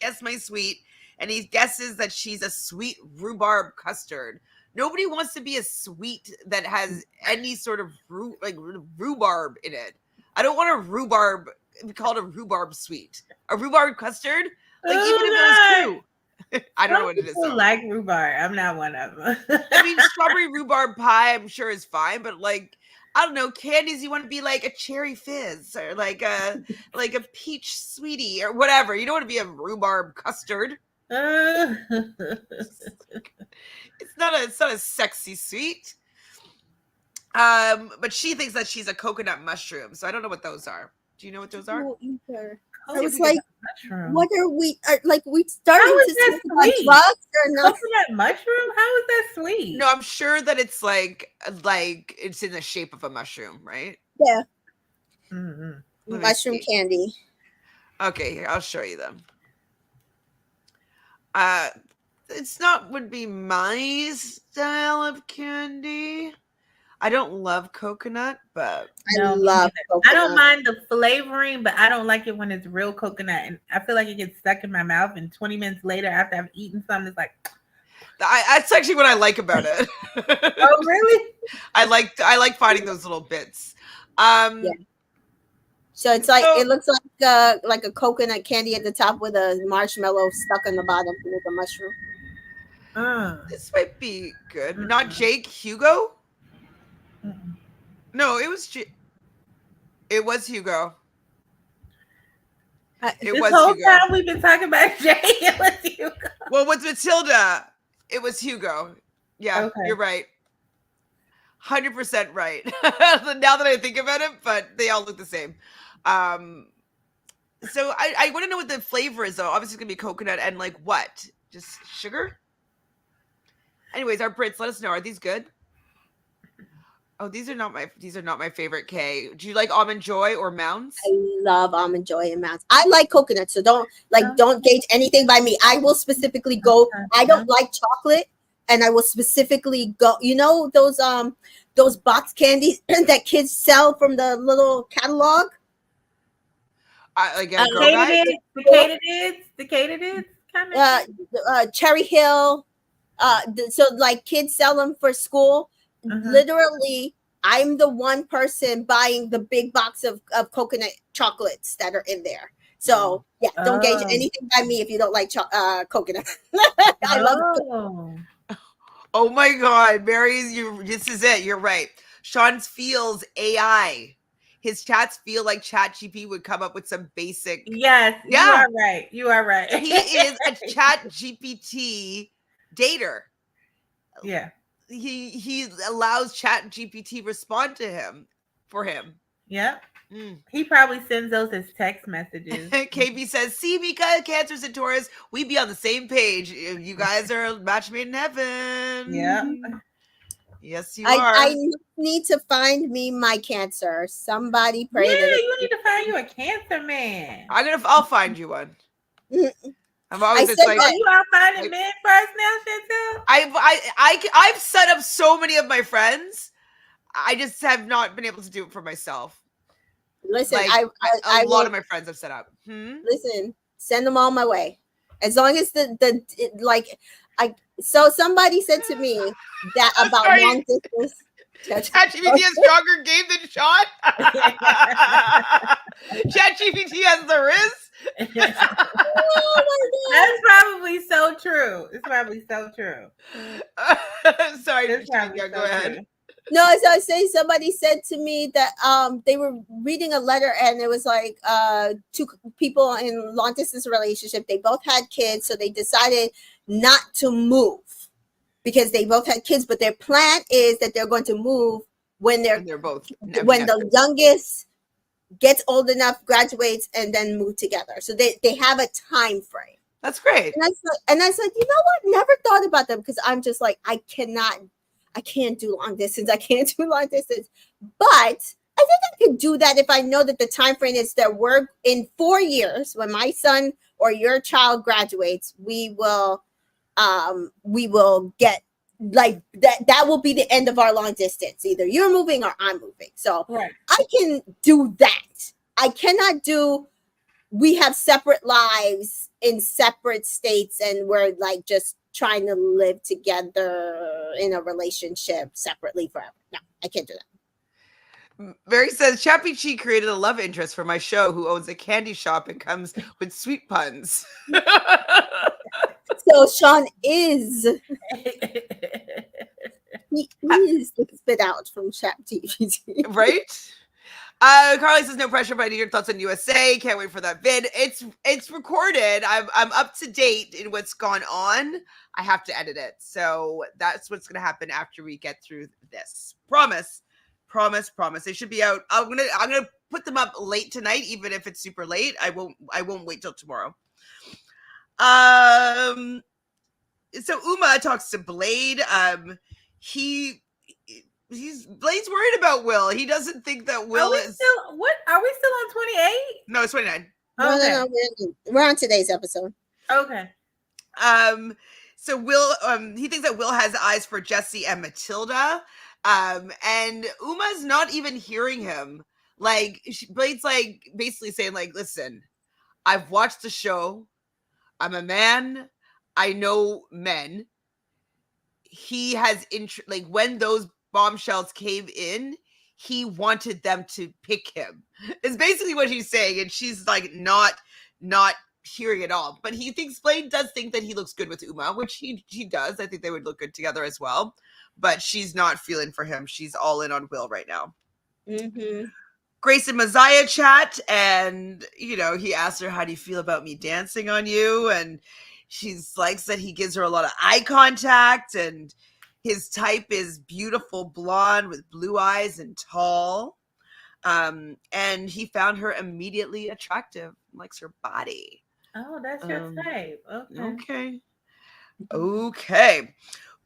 And he guesses that she's a sweet rhubarb custard. Nobody wants to be a sweet that has any sort of rhubarb in it. I don't want a rhubarb, called a rhubarb sweet. A rhubarb custard? Like, even if it was true. I don't know what it is. People like rhubarb. I'm not one of them. I mean, strawberry rhubarb pie, I'm sure is fine, but like, I don't know, candies, you want to be like a cherry fizz or like a peach sweetie or whatever. You don't want to be a rhubarb custard. It's not a sexy sweet. But she thinks that she's a coconut mushroom. So I don't know what those are. Do you know what those are? I was like, what are we like? We started to talk about drugs or no? Coconut mushroom? How is that sweet? No, I'm sure that it's like it's in the shape of a mushroom, right? Yeah. Mm-hmm. Mushroom candy. Okay, here, I'll show you them. It's not would be my style of candy. I don't love coconut, but I love coconut. I don't mind the flavoring, but I don't like it when it's real coconut. And I feel like it gets stuck in my mouth. And 20 minutes later, after I've eaten something, it's like... that's actually what I like about it. Oh, really? I like finding those little bits. Yeah. So it's like, it looks like a coconut candy at the top with a marshmallow stuck on the bottom with a mushroom. This might be good. Mm-hmm. Not Jake, Hugo? No, it was Hugo. This whole time we've been talking about Jay. It was Hugo. Well, with Matilda, it was Hugo. Yeah, okay. You're right. 100% right. Now that I think about it, but they all look the same. So I want to know what the flavor is, though. Obviously, it's gonna be coconut and like what? Just sugar? Anyways, our Brits, let us know. Are these good? Oh, these are not my favorite K. Do you like Almond Joy or Mounds? I love Almond Joy and Mounds. I like coconut, so don't gauge anything by me. I will specifically go. I don't like chocolate, and I will specifically go. You know those box candies that kids sell from the little catalog. The Katadids kind of Cherry Hill. So like kids sell them for school. Literally, I'm the one person buying the big box of coconut chocolates that are in there. So yeah, don't gauge anything by me if you don't like coconut. I love it. Oh my God, Mary, this is it. You're right. Sean feels AI. His chats feel like ChatGPT would come up with some basic. Yes, yeah. You are right. He is a ChatGPT dater. Yeah. He allows ChatGPT respond to him for him. Yep. He probably sends those as text messages. KB says, "See, Mika, Cancers and Taurus, we be on the same page. You guys are a match made in heaven." Yeah. Yes, you are. I need to find me my Cancer. Somebody pray. Yeah, you need to find you a Cancer man. I'll find you one. I'm always you all finding men first now, Chantele? I've set up so many of my friends. I just have not been able to do it for myself. Listen, a lot of my friends have set up. Listen, send them all my way. As long as so somebody said to me that about long distance. ChatGPT has stronger game than Sean. ChatGPT has the wrist. That's probably so true. It's probably so true. Sorry, go ahead. No, as I was saying, somebody said to me that they were reading a letter and it was like two people in long distance relationship. They both had kids, so they decided not to move because they both had kids. But their plan is that they're going to move when the youngest gets old enough, graduates, and then move together. So they have a time frame. That's great. And I said, you know what? Never thought about them because I'm just like, I can't do long distance. I can't do long distance. But I think I could do that if I know that the time frame is that we're in 4 years when my son or your child graduates, we will get like that will be the end of our long distance. Either you're moving or I'm moving. So I can do that. I cannot do we have separate lives in separate states and we're like just trying to live together in a relationship separately forever. No, I can't do that. Mary says, Chappie Chi created a love interest for my show who owns a candy shop and comes with sweet puns. So Sean is he is the spit out from ChatGPT. Right? Carly says, no pressure, but I need your thoughts on USA. Can't wait for that vid. It's recorded. I'm up to date in what's gone on. I have to edit it. So that's what's gonna happen after we get through this. Promise. They should be out. I'm gonna put them up late tonight, even if it's super late. I won't wait till tomorrow. So Uma talks to Blade. Blade's worried about Will. He doesn't think that Will is still. What are we still on 28? No, it's 29. No, we're on today's episode. Okay. So Will, he thinks that Will has eyes for Jesse and Matilda. And Uma's not even hearing him. Like Blade's like basically saying like, listen, I've watched the show. I'm a man. I know men. He has like when those bombshells came in, he wanted them to pick him. Is basically what he's saying, and she's like not hearing it all. But he thinks Blade does think that he looks good with Uma, which he does. I think they would look good together as well. But she's not feeling for him. She's all in on Will right now. Mm-hmm. Grace and Messiah chat, and he asked her, how do you feel about me dancing on you? And she's likes that he gives her a lot of eye contact, and His type is beautiful blonde with blue eyes and tall. And he found her immediately attractive, likes her body. Oh, that's your type. Okay. Okay.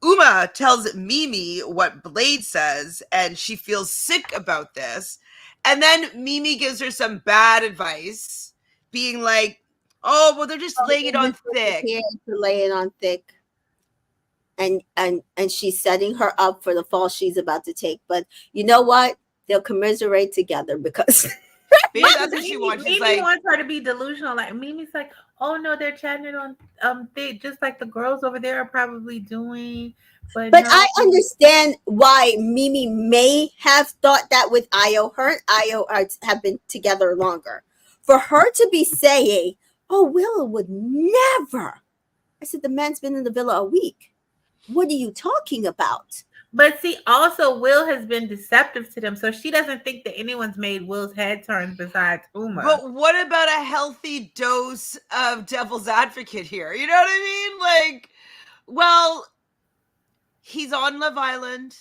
Uma tells Mimi what Blade says, and she feels sick about this. And then Mimi gives her some bad advice, being like, "Oh, well, they're just laying it on thick." To lay it on thick. And she's setting her up for the fall she's about to take. But you know what? They'll commiserate together because maybe that's what she wants. She's Mimi like, wants her to be delusional. Like Mimi's like, oh no, they're chatting it on thick, just like the girls over there are probably doing. But no. I understand why Mimi may have thought that with Io. Her and Io have been together longer. For her to be saying, "Oh, Willa would never," I said, the man's been in the villa a week. What are you talking about? But see, also Will has been deceptive to them, so she doesn't think that anyone's made Will's head turn besides Uma. But what about a healthy dose of devil's advocate here? You know what I mean? Like, well, he's on Love Island,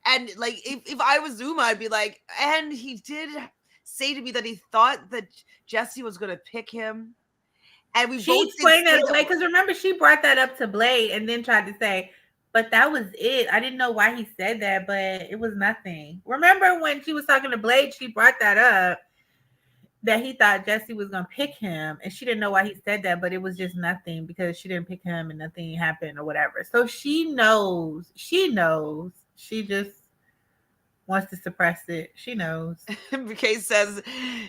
and like, if I was Uma, I'd be like, and he did say to me that he thought that Jesse was going to pick him. And she explained that away because remember, she brought that up to Blade and then tried to say, but that was it. I didn't know why he said that, but it was nothing. Remember when she was talking to Blade, she brought that up, that he thought Jesse was going to pick him, and she didn't know why he said that, but it was just nothing because she didn't pick him and nothing happened or whatever. So she knows. She just wants to suppress it. She knows. MK says,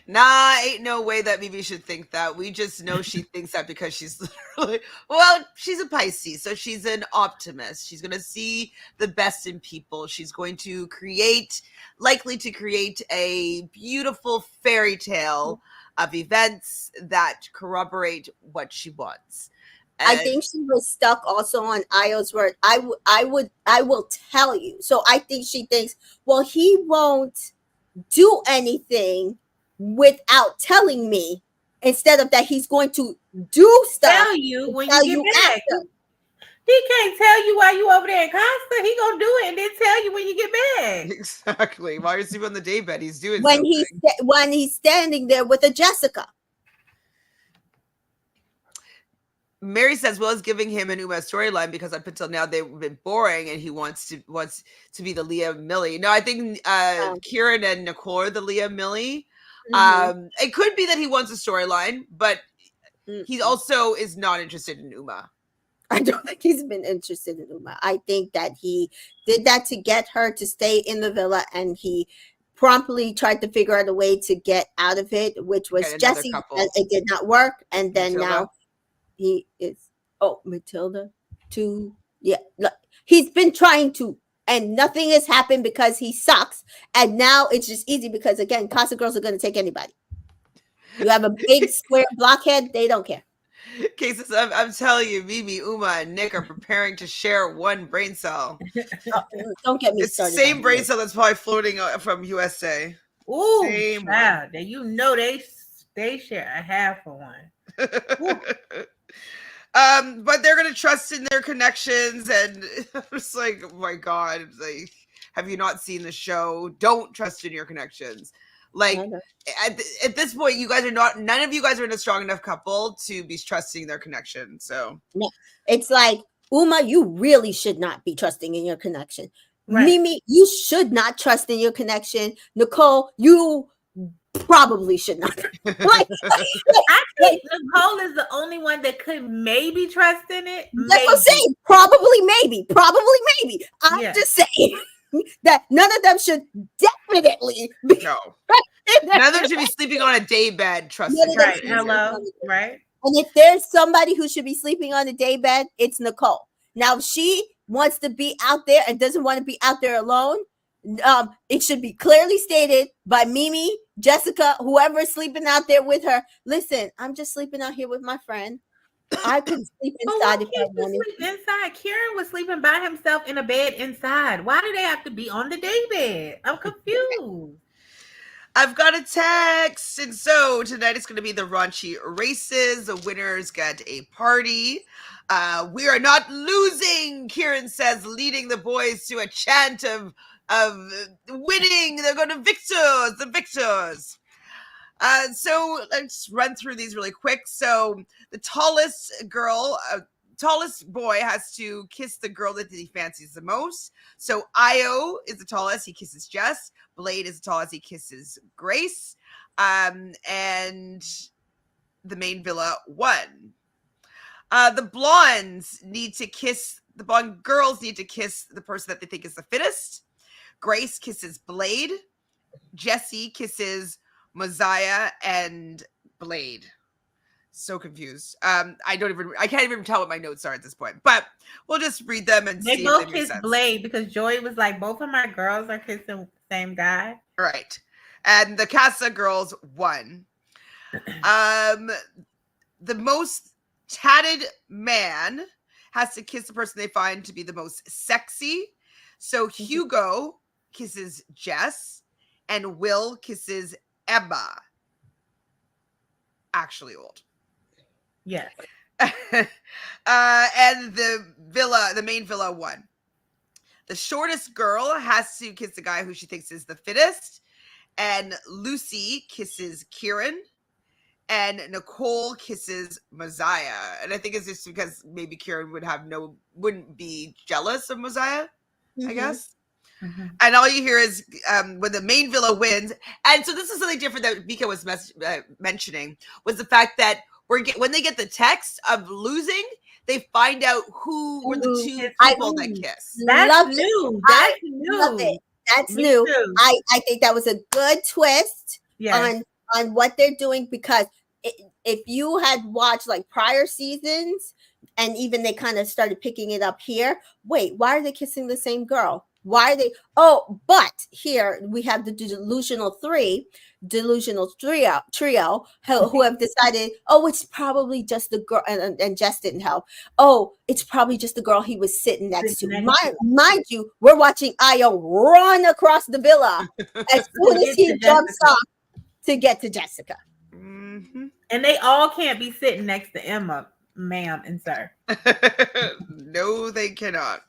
nah, ain't no way that Mimi should think that. We just know she thinks that because she's literally, well, she's a Pisces, so she's an optimist. She's going to see the best in people. She's going to likely to create a beautiful fairy tale of events that corroborate what she wants. I think she was stuck also on Io's word. I will tell you. So I think she thinks, well, he won't do anything without telling me. Instead of that, he's going to do stuff. Tell you when you get back. He can't tell you why you over there in Costa. He gonna do it and then tell you when you get back. Exactly. While you're sleeping on the daybed, he's doing when something. When he's standing there with a Jessica. Mary says Will is giving him and Uma storyline because up until now they've been boring, and he wants to be the Leah Millie. No, I think Kieran and Nicole are the Leah Millie. Mm-hmm. It could be that he wants a storyline, but he also is not interested in Uma. I don't think he's been interested in Uma. I think that he did that to get her to stay in the villa, and he promptly tried to figure out a way to get out of it, which was Jesse. It did not work, and then now he is Matilda too. Yeah, he's been trying to, and nothing has happened because he sucks. And now it's just easy because again, Casa girls are going to take anybody. You have a big square blockhead; they don't care. Cases, I'm telling you, Mimi, Uma, and Nick are preparing to share one brain cell. Don't get me started. It's the same brain cell that's probably floating from USA. Ooh, same wow! That you know they share a half of one. But they're gonna trust in their connections, and it's like, oh my god, like, have you not seen the show? Don't trust in your connections. Like at this point, you guys are none of you guys are in a strong enough couple to be trusting their connection. So no, it's like, Uma, you really should not be trusting in your connection. Right. Mimi, you should not trust in your connection. Nicole, you probably should not. Actually, Nicole is the only one that could maybe trust in it. That's what I'm saying. Probably, maybe. I'm just saying that none of them should definitely be. No. None of them should be sleeping on a daybed. Trust me. Right. Hello. Right. And if there's somebody who should be sleeping on a daybed, it's Nicole. Now, if she wants to be out there and doesn't want to be out there alone, it should be clearly stated by Mimi, Jessica, whoever is sleeping out there with her. Listen, I'm just sleeping out here with my friend. I could sleep inside if I wanted. Sleep inside. Kieran was sleeping by himself in a bed inside. Why do they have to be on the day bed? I'm confused. I've got a text. And so tonight it's going to be the raunchy races. The winners get a party. We are not losing, Kieran says, leading the boys to a chant of winning. They're going to victors, the victors. So let's run through these really quick. So the tallest boy has to kiss the girl that he fancies the most. So Io is the tallest. He kisses Jess. Blade is the tallest. He kisses Grace. And the main villa won. The blonde girls need to kiss the person that they think is the fittest. Grace kisses Blade. Jessie kisses Mosiah and Blade. So confused. I can't even tell what my notes are at this point, but we'll just read them and see. They both kissed Blade because Joey was like, both of my girls are kissing the same guy. Right. And the Cassa girls won. The most tatted man has to kiss the person they find to be the most sexy. So Hugo kisses Jess and Will kisses Emma. Actually old. Yes. And the main villa won. The shortest girl has to kiss the guy who she thinks is the fittest. And Lucy kisses Kieran. And Nicole kisses Mosiah. And I think it's just because maybe Kieran wouldn't be jealous of Mosiah, I guess. Mm-hmm. And all you hear is when the main villa wins. And so this is something different that Mika was mentioning, was the fact that when they get the text of losing, they find out who were the two people that kissed. That's new. That's new. Love it. That's new. Too. I think that was a good twist on what they're doing, because if you had watched like prior seasons and even they kind of started picking it up here, wait, why are they kissing the same girl? Why are they? Oh, but here we have the delusional trio who have decided, oh, it's probably just the girl, and Jess didn't help. Oh, it's probably just the girl he was sitting next to. Mind you, we're watching Io run across the villa as soon as he jumps off to get to Jessica. Mm-hmm. And they all can't be sitting next to Emma, ma'am and sir. No, they cannot.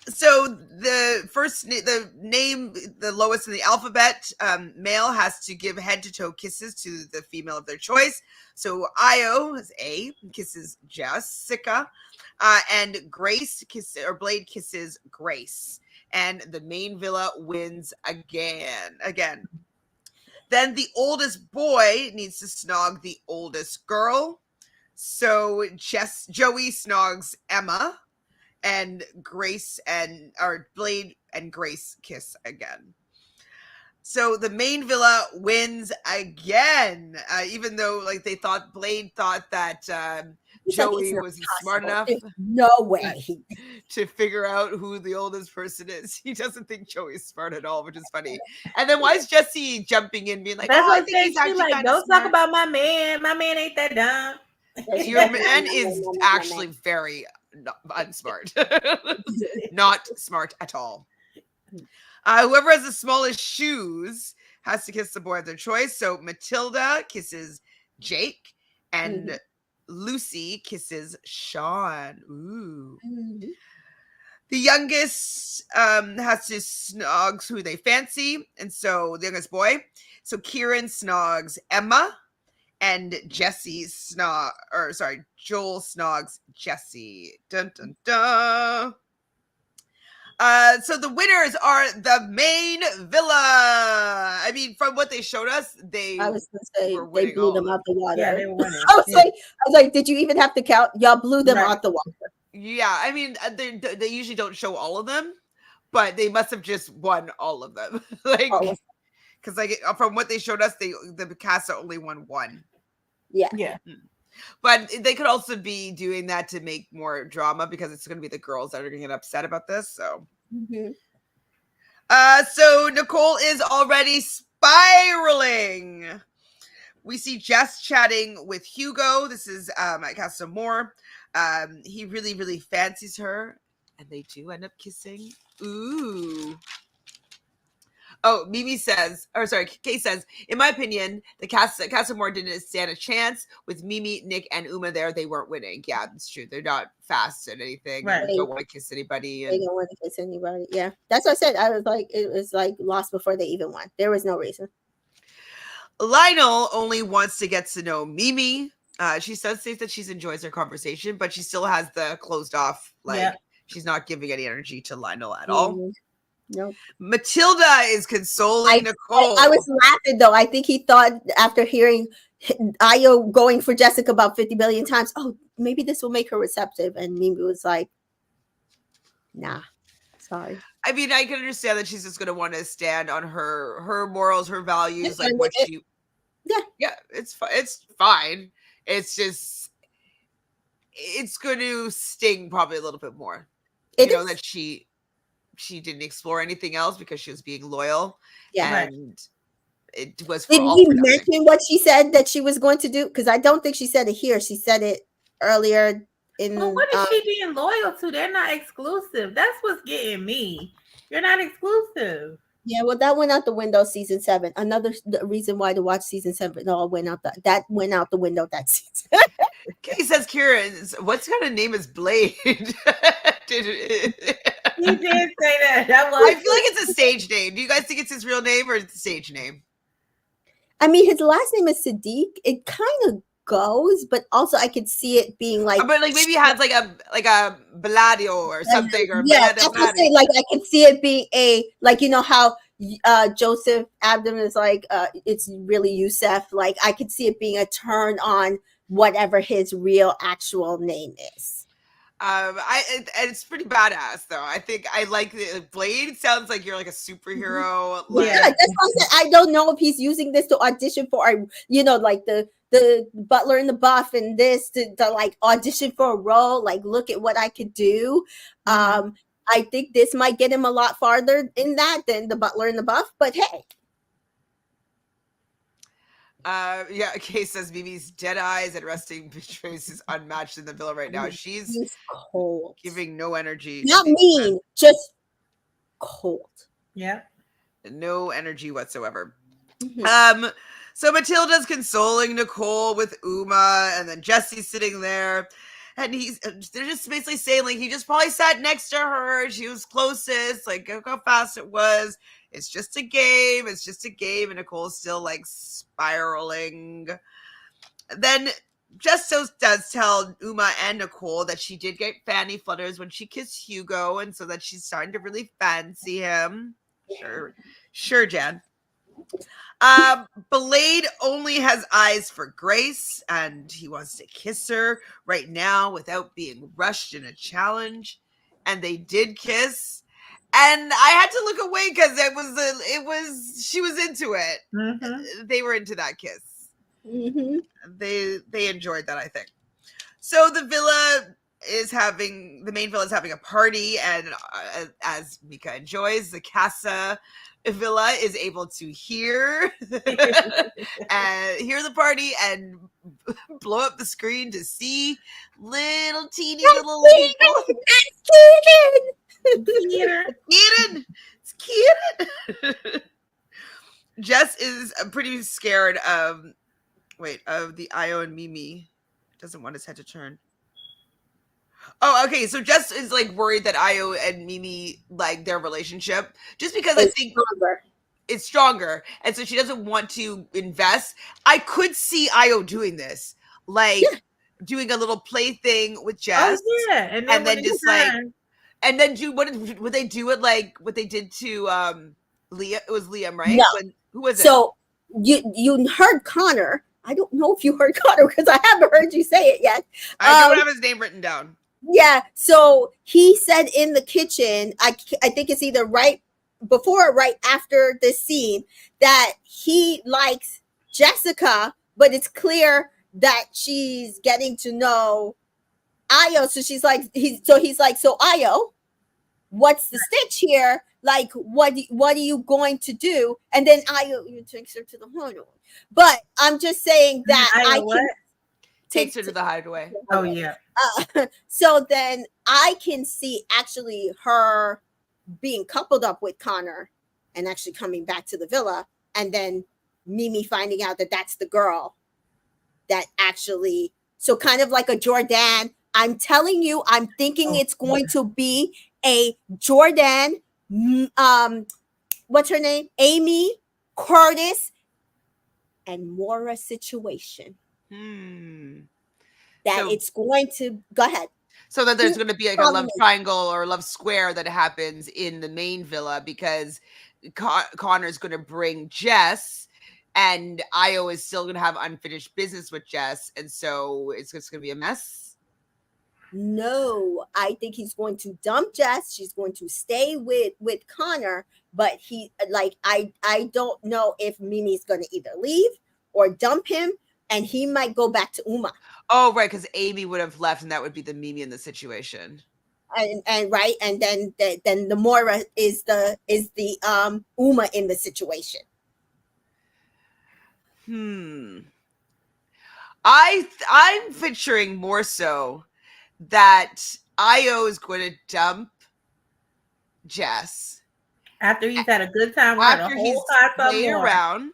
So the name, the lowest in the alphabet, male has to give head to toe kisses to the female of their choice. So Io is A, kisses Jessica, and Blade kisses Grace, and the main villa wins again. Then the oldest boy needs to snog the oldest girl. So Joey snogs Emma. And Blade and Grace kiss again. So the main villa wins again, even though Blade thought that Joey wasn't smart enough. No way to figure out who the oldest person is. He doesn't think Joey's smart at all, which is funny. And then why is Jesse jumping in, being like, "That's what I think he's actually like, don't smart. Talk about my man. My man ain't that dumb." Your man is actually very unsmart. Not smart at all. Whoever has the smallest shoes has to kiss the boy of their choice. So Matilda kisses Jake and Lucy kisses Sean. Ooh. Mm-hmm. The youngest has to snog who they fancy. And so the youngest boy. So Kieran snogs Emma. And Joel snogs Jesse. Dun, dun, dun. So the winners are the main villa. I mean, from what they showed us, I was gonna say they blew them out the water. Yeah, they were winning. I was like, did you even have to count? Y'all blew them out the water. Yeah, I mean, they usually don't show all of them, but they must have just won all of them. Because from what they showed us, the Cassa only won one. Yeah. But they could also be doing that to make more drama, because it's going to be the girls that are going to get upset about this. So, so Nicole is already spiraling. We see Jess chatting with Hugo. This is at Cassa Amor. He really, really fancies her, and they do end up kissing. Ooh. Oh, Mimi says, or sorry, Kay says, in my opinion, the Cassa Amor didn't stand a chance with Mimi, Nick, and Uma there. They weren't winning. Yeah, that's true. They're not fast at anything. Right. And don't want to kiss anybody. They don't want to kiss anybody. Yeah, that's what I said. I was like, it was like lost before they even won. There was no reason. Lionel only wants to get to know Mimi. She says that she enjoys their conversation, but she still has the closed off, like she's not giving any energy to Lionel at all. Nope. Matilda is consoling Nicole. I was laughing though. I think he thought after hearing Ayo going for Jessica about 50 billion times, oh, maybe this will make her receptive. And Mimi was like, nah, sorry. I mean, I can understand that she's just going to want to stand on her morals, her values, like what she. Yeah, it's fine. It's just it's going to sting probably a little bit more. That she didn't explore anything else because she was being loyal. Yeah, and it was. Did he mention what she said that she was going to do? Because I don't think she said it here. She said it earlier. Well, what is she being loyal to? They're not exclusive. That's what's getting me. You're not exclusive. Yeah, well, that went out the window. Season 7. Another reason why to watch season 7 all went out. That went out the window that season. Kay says, Kieran, what kind of name is Blade? He did say that. I feel like it's a stage name. Do you guys think it's his real name or it's a stage name? I mean, his last name is Sadiq. It kind of goes, but also I could see it being like, but like maybe it has like a Beladio or something, or yeah, that's what I'm saying. Like I could see it being like how Joseph Abdom is like it's really Youssef. Like I could see it being a turn on whatever his real actual name is. It's pretty badass though. I think I like the Blade. Sounds like you're like a superhero. Yeah, that's why I said I don't know if he's using this to audition for, like the Butler and the Buff and this to like audition for a role. Like, look at what I could do. I think this might get him a lot farther in that than the Butler and the Buff. But hey. Kay says Mimi's dead eyes and resting bitch face is unmatched in the villa right now. She's cold, giving no energy. Not mean, just cold. Yeah, no energy whatsoever. Mm-hmm. So Matilda's consoling Nicole with Uma, and then Jesse's sitting there, and they're just basically saying like he just probably sat next to her. She was closest. Like look how fast it was. It's just a game. It's just a game. And Nicole's still like spiraling. Then Jess does tell Uma and Nicole that she did get fanny flutters when she kissed Hugo. And so that she's starting to really fancy him. Sure, Jan. Blade only has eyes for Grace. And he wants to kiss her right now without being rushed in a challenge. And they did kiss. And I had to look away because she was into it. Mm-hmm. They were into that kiss. Mm-hmm. They enjoyed that, I think. So the main villa is having a party, and as Mika enjoys, the Cassa villa is able to hear hear the party and blow up the screen to see little teeny little people. Kieran. It's Kieran. Jess is pretty scared of the Ayo and Mimi. Doesn't want his head to turn. Oh, okay. So Jess is like worried that Ayo and Mimi like their relationship just because I think it's stronger. And so she doesn't want to invest. I could see Ayo doing this. Like doing a little play thing with Jess. Oh, yeah. And then just like and then would they do it like what they did to Liam? It was Liam, right? No. Who was it? So you heard Connor. I don't know if you heard Connor because I haven't heard you say it yet. I don't have his name written down. Yeah. So he said in the kitchen, I think it's either right before or right after this scene that he likes Jessica, but it's clear that she's getting to know Ayo. So he's like, so Ayo, what's the stitch here? Like, what are you going to do? And then Ayo takes her to the hideaway. But I'm just saying that takes her to the hideaway. Oh yeah. So then I can see actually her being coupled up with Connor and actually coming back to the villa, and then Mimi finding out that that's the girl that actually, so kind of like a Jordan. I'm telling you, I'm thinking it's going to be a Jordan, what's her name? Amy, Curtis, and Mora situation. That so, it's going to, go ahead. So that there's going to be like a love triangle or love square that happens in the main villa, because Connor's going to bring Jess, and Io is still going to have unfinished business with Jess, and so it's just going to be a mess. No, I think he's going to dump Jess. She's going to stay with Connor, but he, like, I don't know if Mimi's going to either leave or dump him, and he might go back to Uma. Oh, right, because Amy would have left, and that would be the Mimi in the situation. And right, and then the Mora is the Uma in the situation. I'm picturing more so that Io is going to dump Jess after he's had a good time, after he's played around,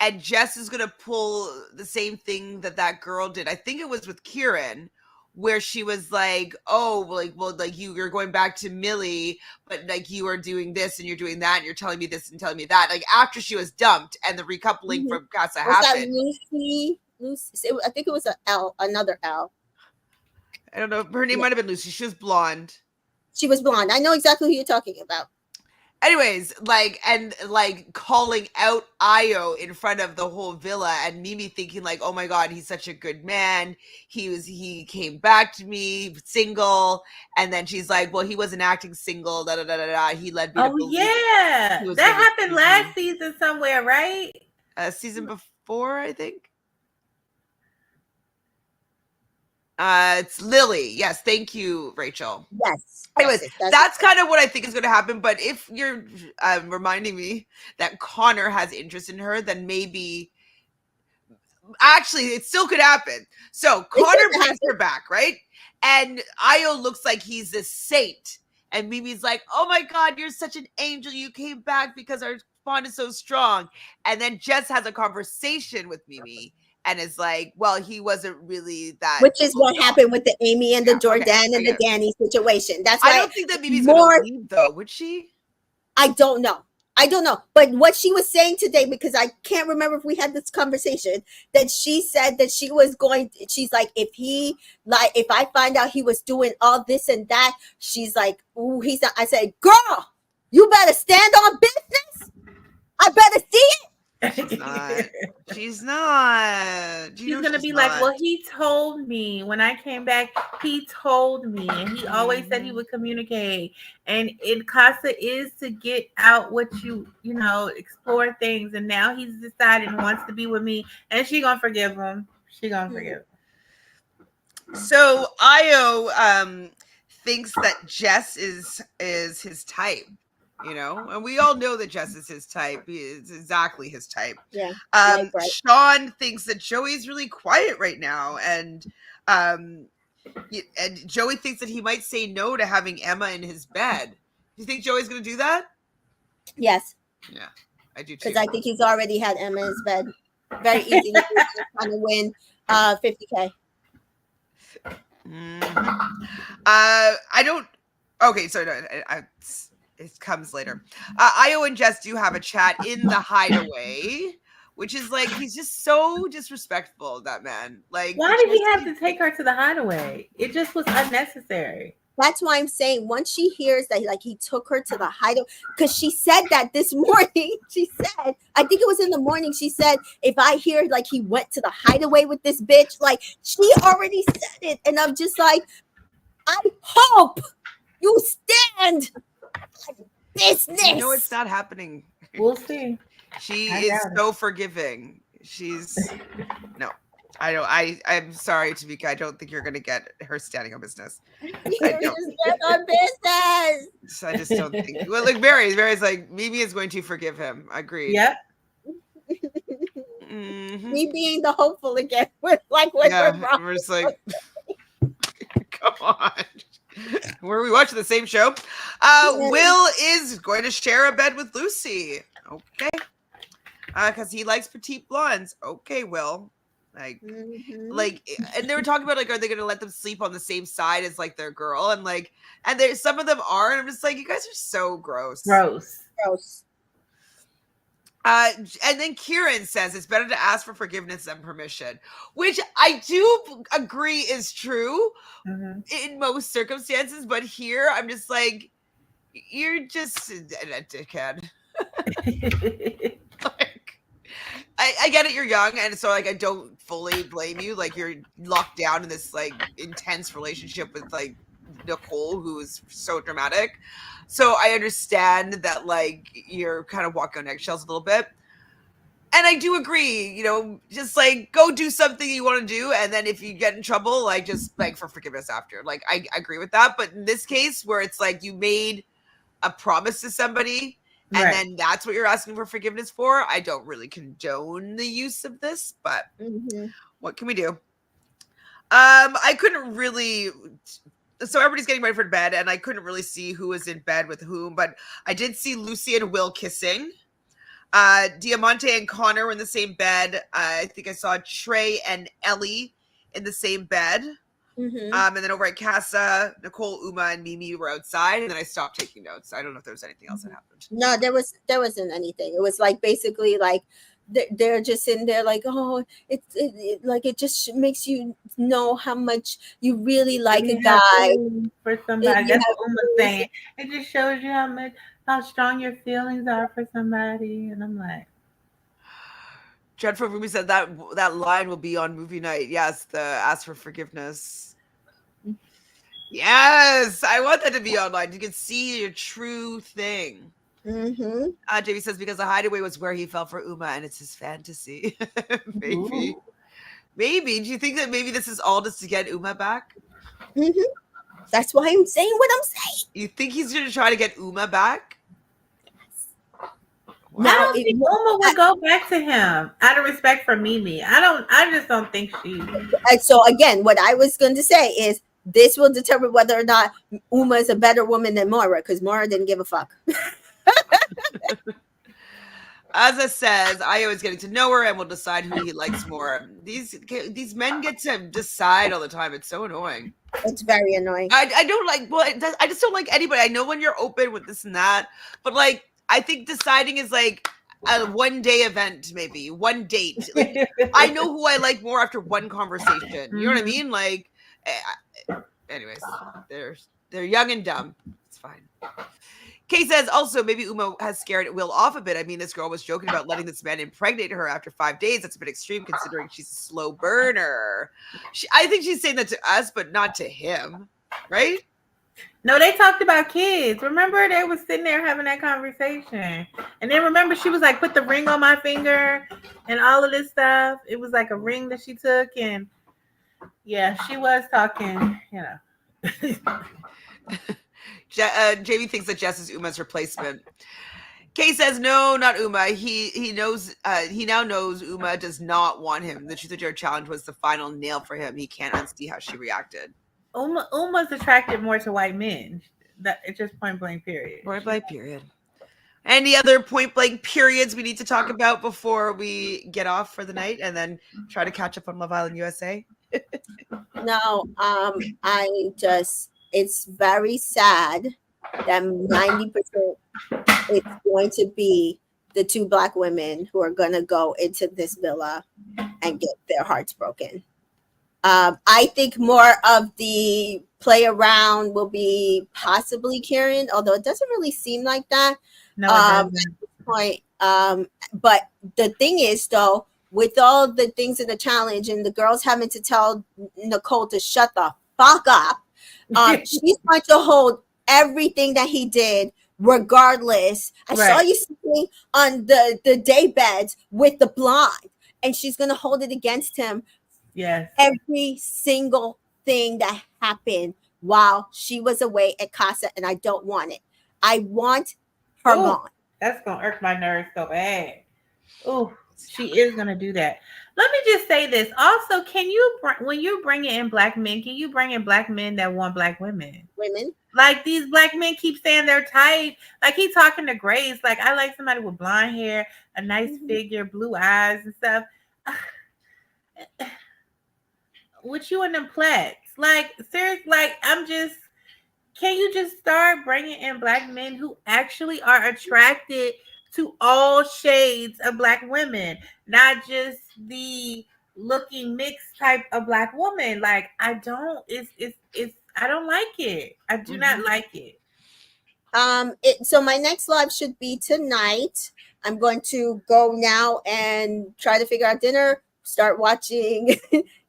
and Jess is going to pull the same thing that girl did. I think it was with Kieran, where she was like, "Oh, like you're going back to Millie, but like you are doing this and you're doing that, and you're telling me this and telling me that." Like after she was dumped and the recoupling from Cassa happened. Lucy, I think it was another L. I don't know. Her name might have been Lucy. She was blonde. She was blonde. I know exactly who you're talking about. Anyways, calling out Io in front of the whole villa, and Mimi thinking like, "Oh my God, he's such a good man. He came back to me single," and then she's like, "Well, he wasn't acting single. Da da da da da. He led me." Oh yeah, that happened last season somewhere, right? Season before, I think. It's Lily. Yes, thank you, Rachel. Yes. Anyways, that's kind of what I think is going to happen. But if you're reminding me that Connor has interest in her, then maybe actually it still could happen. So Connor brings her back, right? And Io looks like he's a saint. And Mimi's like, "Oh my God, you're such an angel. You came back because our bond is so strong." And then Jess has a conversation with Mimi and is like, "Well, he wasn't really that." Which is what happened with the Amy and the Jordan and the Danny situation. That's why I don't think that Mimi's going to leave, though, would she? I don't know. But what she was saying today, because I can't remember if we had this conversation, that she said that she was she's like, if I find out he was doing all this and that, she's like, "Ooh, he's not." I said, "Girl, you better stand on business. I better see it." She's not. She's not. She's going to be like, "Well, he told me when I came back, he told me, and he always said he would communicate. And in Casa is to get out what you explore things. And now he's decided and wants to be with me, and she going to forgive him. She going to forgive him." So Io thinks that Jess is his type. And we all know that Jess is his type. He is exactly his type. Yeah. Right. Sean thinks that Joey's really quiet right now, and Joey thinks that he might say no to having Emma in his bed. Do you think Joey's going to do that? Yes. Yeah, I do too. Because I think he's already had Emma in his bed. Very easy to kind of win $50K. Mm-hmm. I don't. Okay, so no, it comes later. Io and Jess do have a chat in the hideaway, which is like, he's just so disrespectful, that man. Like, why did he have to take her to the hideaway? It just was unnecessary. That's why I'm saying once she hears that, like, he took her to the hideaway, because she said that this morning. She said, I think it was in the morning, she said, if I hear like he went to the hideaway with this bitch, like, she already said it. And I'm just like, I hope you stand business. No, it's not happening. We'll see. She is so forgiving. No, I'm sorry, Tamika. I don't think you're going to get her standing on business. Stand on business. I just don't think. Well, like Mary's like, Mimi is going to forgive him. Agreed. Yep. Mm-hmm. Me being the hopeful again. We're just like, come on. Were we watching the same show? Will is going to share a bed with Lucy. Okay. Because he likes petite blondes. Okay, Will. Like, and they were talking about, like, are they going to let them sleep on the same side as, like, their girl? And, like, and there, some of them are. And I'm just like, you guys are so gross. Gross. And then Kieran says it's better to ask for forgiveness than permission, which I do agree is true in most circumstances. But here, I'm just like, you're just a dickhead. Like, I get it, you're young, and so, like, I don't fully blame you. Like, you're locked down in this, like, intense relationship with, like, Nicole, who is so dramatic. So I understand that, like, you're kind of walking on eggshells a little bit. And I do agree, you know, just, like, go do something you want to do, and then if you get in trouble, like, just beg for forgiveness after. Like, I agree with that. But in this case, where it's like you made a promise to somebody, and then that's what you're asking for forgiveness for, I don't really condone the use of this, but what can we do? I couldn't really... So everybody's getting ready for bed, and I couldn't really see who was in bed with whom, but I did see Lucy and Will kissing. Diamante and Connor were in the same bed. I think I saw Trey and Ellie in the same bed. And then over at Casa, Nicole, Uma, and Mimi were outside, and then I stopped taking notes. I don't know if there was anything else that happened. No, there wasn't anything. It was like basically like they're just in there like, oh, it like it just makes you know how much you really like a guy for somebody. That's what Uma's saying. It just shows you how strong your feelings are for somebody. And I'm like, Jennifer Rumi said that line will be on movie night. Yes, the ask for forgiveness. Yes, I want that to be online. You can see your true thing. JV says because the hideaway was where he fell for Uma, and it's his fantasy. Maybe. Do you think that maybe this is all just to get Uma back? That's why I'm saying what I'm saying. You think he's going to try to get Uma back? I don't think Uma would go back to him out of respect for Mimi. I just don't think she. And so again, what I was going to say is this will determine whether or not Uma is a better woman than Moira, because Moira didn't give a fuck. Azza says, Ayo is getting to know her and will decide who he likes more. These men get to decide all the time. It's so annoying. It's very annoying. I don't like, well, I just don't like anybody. I know when you're open with this and that, but like, I think deciding is like a one-day event, maybe one date. Like, I know who I like more after one conversation. You know what I mean? Like, anyways, they're young and dumb. It's fine. Kay says also maybe Uma has scared Will off a bit. I mean, this girl was joking about letting this man impregnate her after 5 days. That's a bit extreme considering she's a slow burner. I think she's saying that to us, but not to him, right? No, they talked about kids. Remember, they were sitting there having that conversation. And then remember, she was like, put the ring on my finger and all of this stuff. It was like a ring that she took. And yeah, she was talking, you know. JV thinks that Jess is Uma's replacement. Kay says, no, not Uma. He knows, he now knows Uma does not want him. The Truth or Dare challenge was the final nail for him. He can't unsee how she reacted. Uma's attracted more to white men. That it's just point blank period. Point blank period. Any other point blank periods we need to talk about before we get off for the night and then try to catch up on Love Island USA? No, it's very sad that 90% it's going to be the 2 Black women who are going to go into this villa and get their hearts broken. I think more of the play around will be possibly Karen, although it doesn't really seem like that. No, it doesn't. At this point. But the thing is, though, with all the things in the challenge and the girls having to tell Nicole to shut the fuck up, she's going to hold everything that he did regardless. I saw you sitting on the day beds with the blonde, and she's going to hold it against him. Yes. Every single thing that happened while she was away at Casa, and I don't want it. I want her gone. That's going to irk my nerves so bad. Ooh. She is gonna do that. Let me just say this. Also, can you when you bring in black men, can you bring in black men that want black women? Women. Like these black men keep saying they're tight. Like he talking to Grace. Like I like somebody with blonde hair, a nice figure, blue eyes and stuff. With you and them plats. Like seriously, like I'm just. Can you just start bringing in black men who actually are attracted to all shades of black women, not just the looking mixed type of black woman? Like I don't. It's. I don't like it. I do not like it. So my next live should be tonight. I'm going to go now and try to figure out dinner, start watching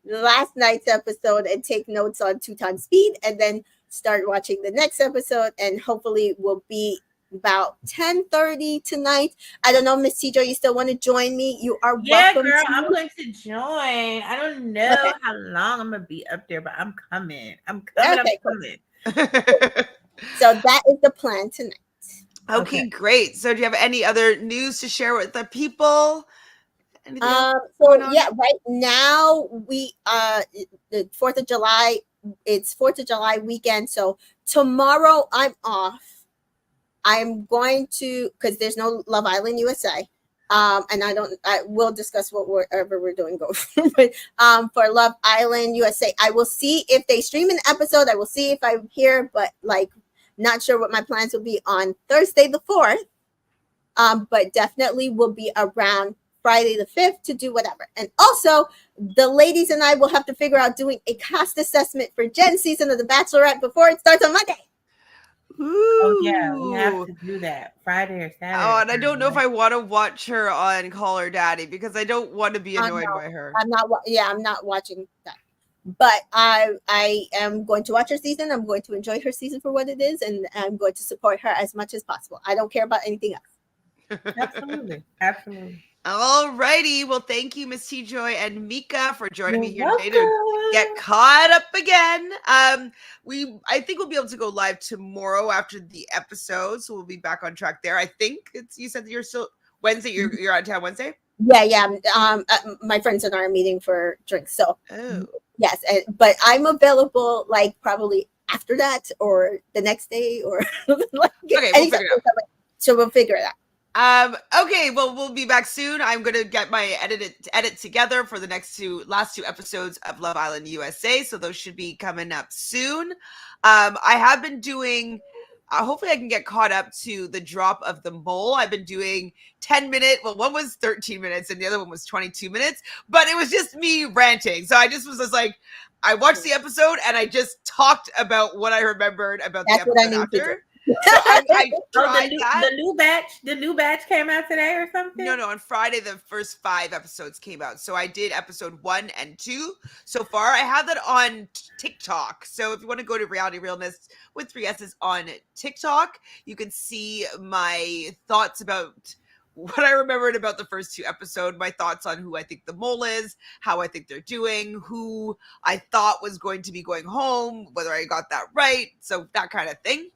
last night's episode and take notes on 2 times speed, and then start watching the next episode, and hopefully will be about 10:30 tonight. I don't know, Miss Tidra, you still want to join me? You are welcome. Yeah, girl, I'm going to join. I don't know how long I'm gonna be up there, but I'm coming. I'm coming. So that is the plan tonight. Okay, great. So do you have any other news to share with the people? Right now we the 4th of July, it's 4th of July weekend. So tomorrow I'm off. I'm going to, because there's no Love Island USA. And I will discuss whatever we're doing go but for Love Island USA, I will see if they stream an episode. I will see if I'm here, but like not sure what my plans will be on Thursday the 4th. But definitely will be around Friday the 5th to do whatever. And also the ladies and I will have to figure out doing a cast assessment for Jen's season of The Bachelorette before it starts on Monday. Ooh. Oh yeah, we have to do that Friday or Saturday. Oh, and I don't know if I want to watch her on Call Her Daddy because I don't want to be annoyed by her. I'm not watching that. But I am going to watch her season. I'm going to enjoy her season for what it is, and I'm going to support her as much as possible. I don't care about anything else. Absolutely. All righty. Well, thank you, Miss T-Joy and Mika, for joining me here welcome. today to get caught up again. I think we'll be able to go live tomorrow after the episode, so we'll be back on track there. I think you said that you're still Wednesday. You're out of town Wednesday. Yeah. My friends and I are meeting for drinks, so yes. But I'm available like probably after that or the next day or like okay. We'll figure it out. So we'll figure it out. Okay, well, we'll be back soon. I'm gonna get my edit together for the last two episodes of Love Island USA, so those should be coming up soon. I have been doing hopefully I can get caught up to the drop of the mole. I've been doing 10-minute, well, one was 13 minutes and the other one was 22 minutes, but it was just me ranting. So I just was just like, I watched the episode and I just talked about what I remembered about the episode after. So I tried that. The new batch came out today or something? No, on Friday the first 5 episodes came out. So I did episode 1 and 2 so far. I have that on TikTok. So if you want to go to Reality Realness with 3 S's on TikTok, you can see my thoughts about what I remembered about the first 2 episodes, my thoughts on who I think the mole is, how I think they're doing, who I thought was going to be going home, whether I got that right. So that kind of thing.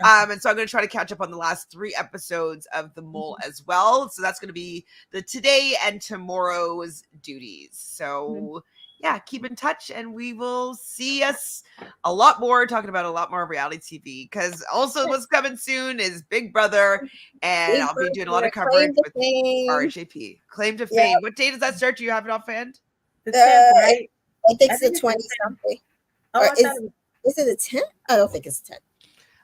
And so I'm going to try to catch up on the last 3 episodes of The Mole as well. So that's going to be the today and tomorrow's duties. So yeah, keep in touch and we will see us a lot more, talking about a lot more reality TV. Because also what's coming soon is Big Brother. And I'll be doing a lot of coverage with RHAP. Claim to Fame. What day does that start? Do you have it offhand? The 10th, right? I think it's the 20-something. Is it the 10th? I don't think it's the 10th.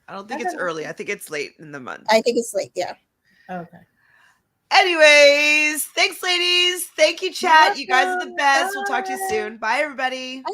I don't think it's early. I think it's late in the month. I think it's late, yeah. Okay. Anyways, thanks, ladies. Thank you, chat. You guys are the best. We'll talk to you soon. Bye, everybody.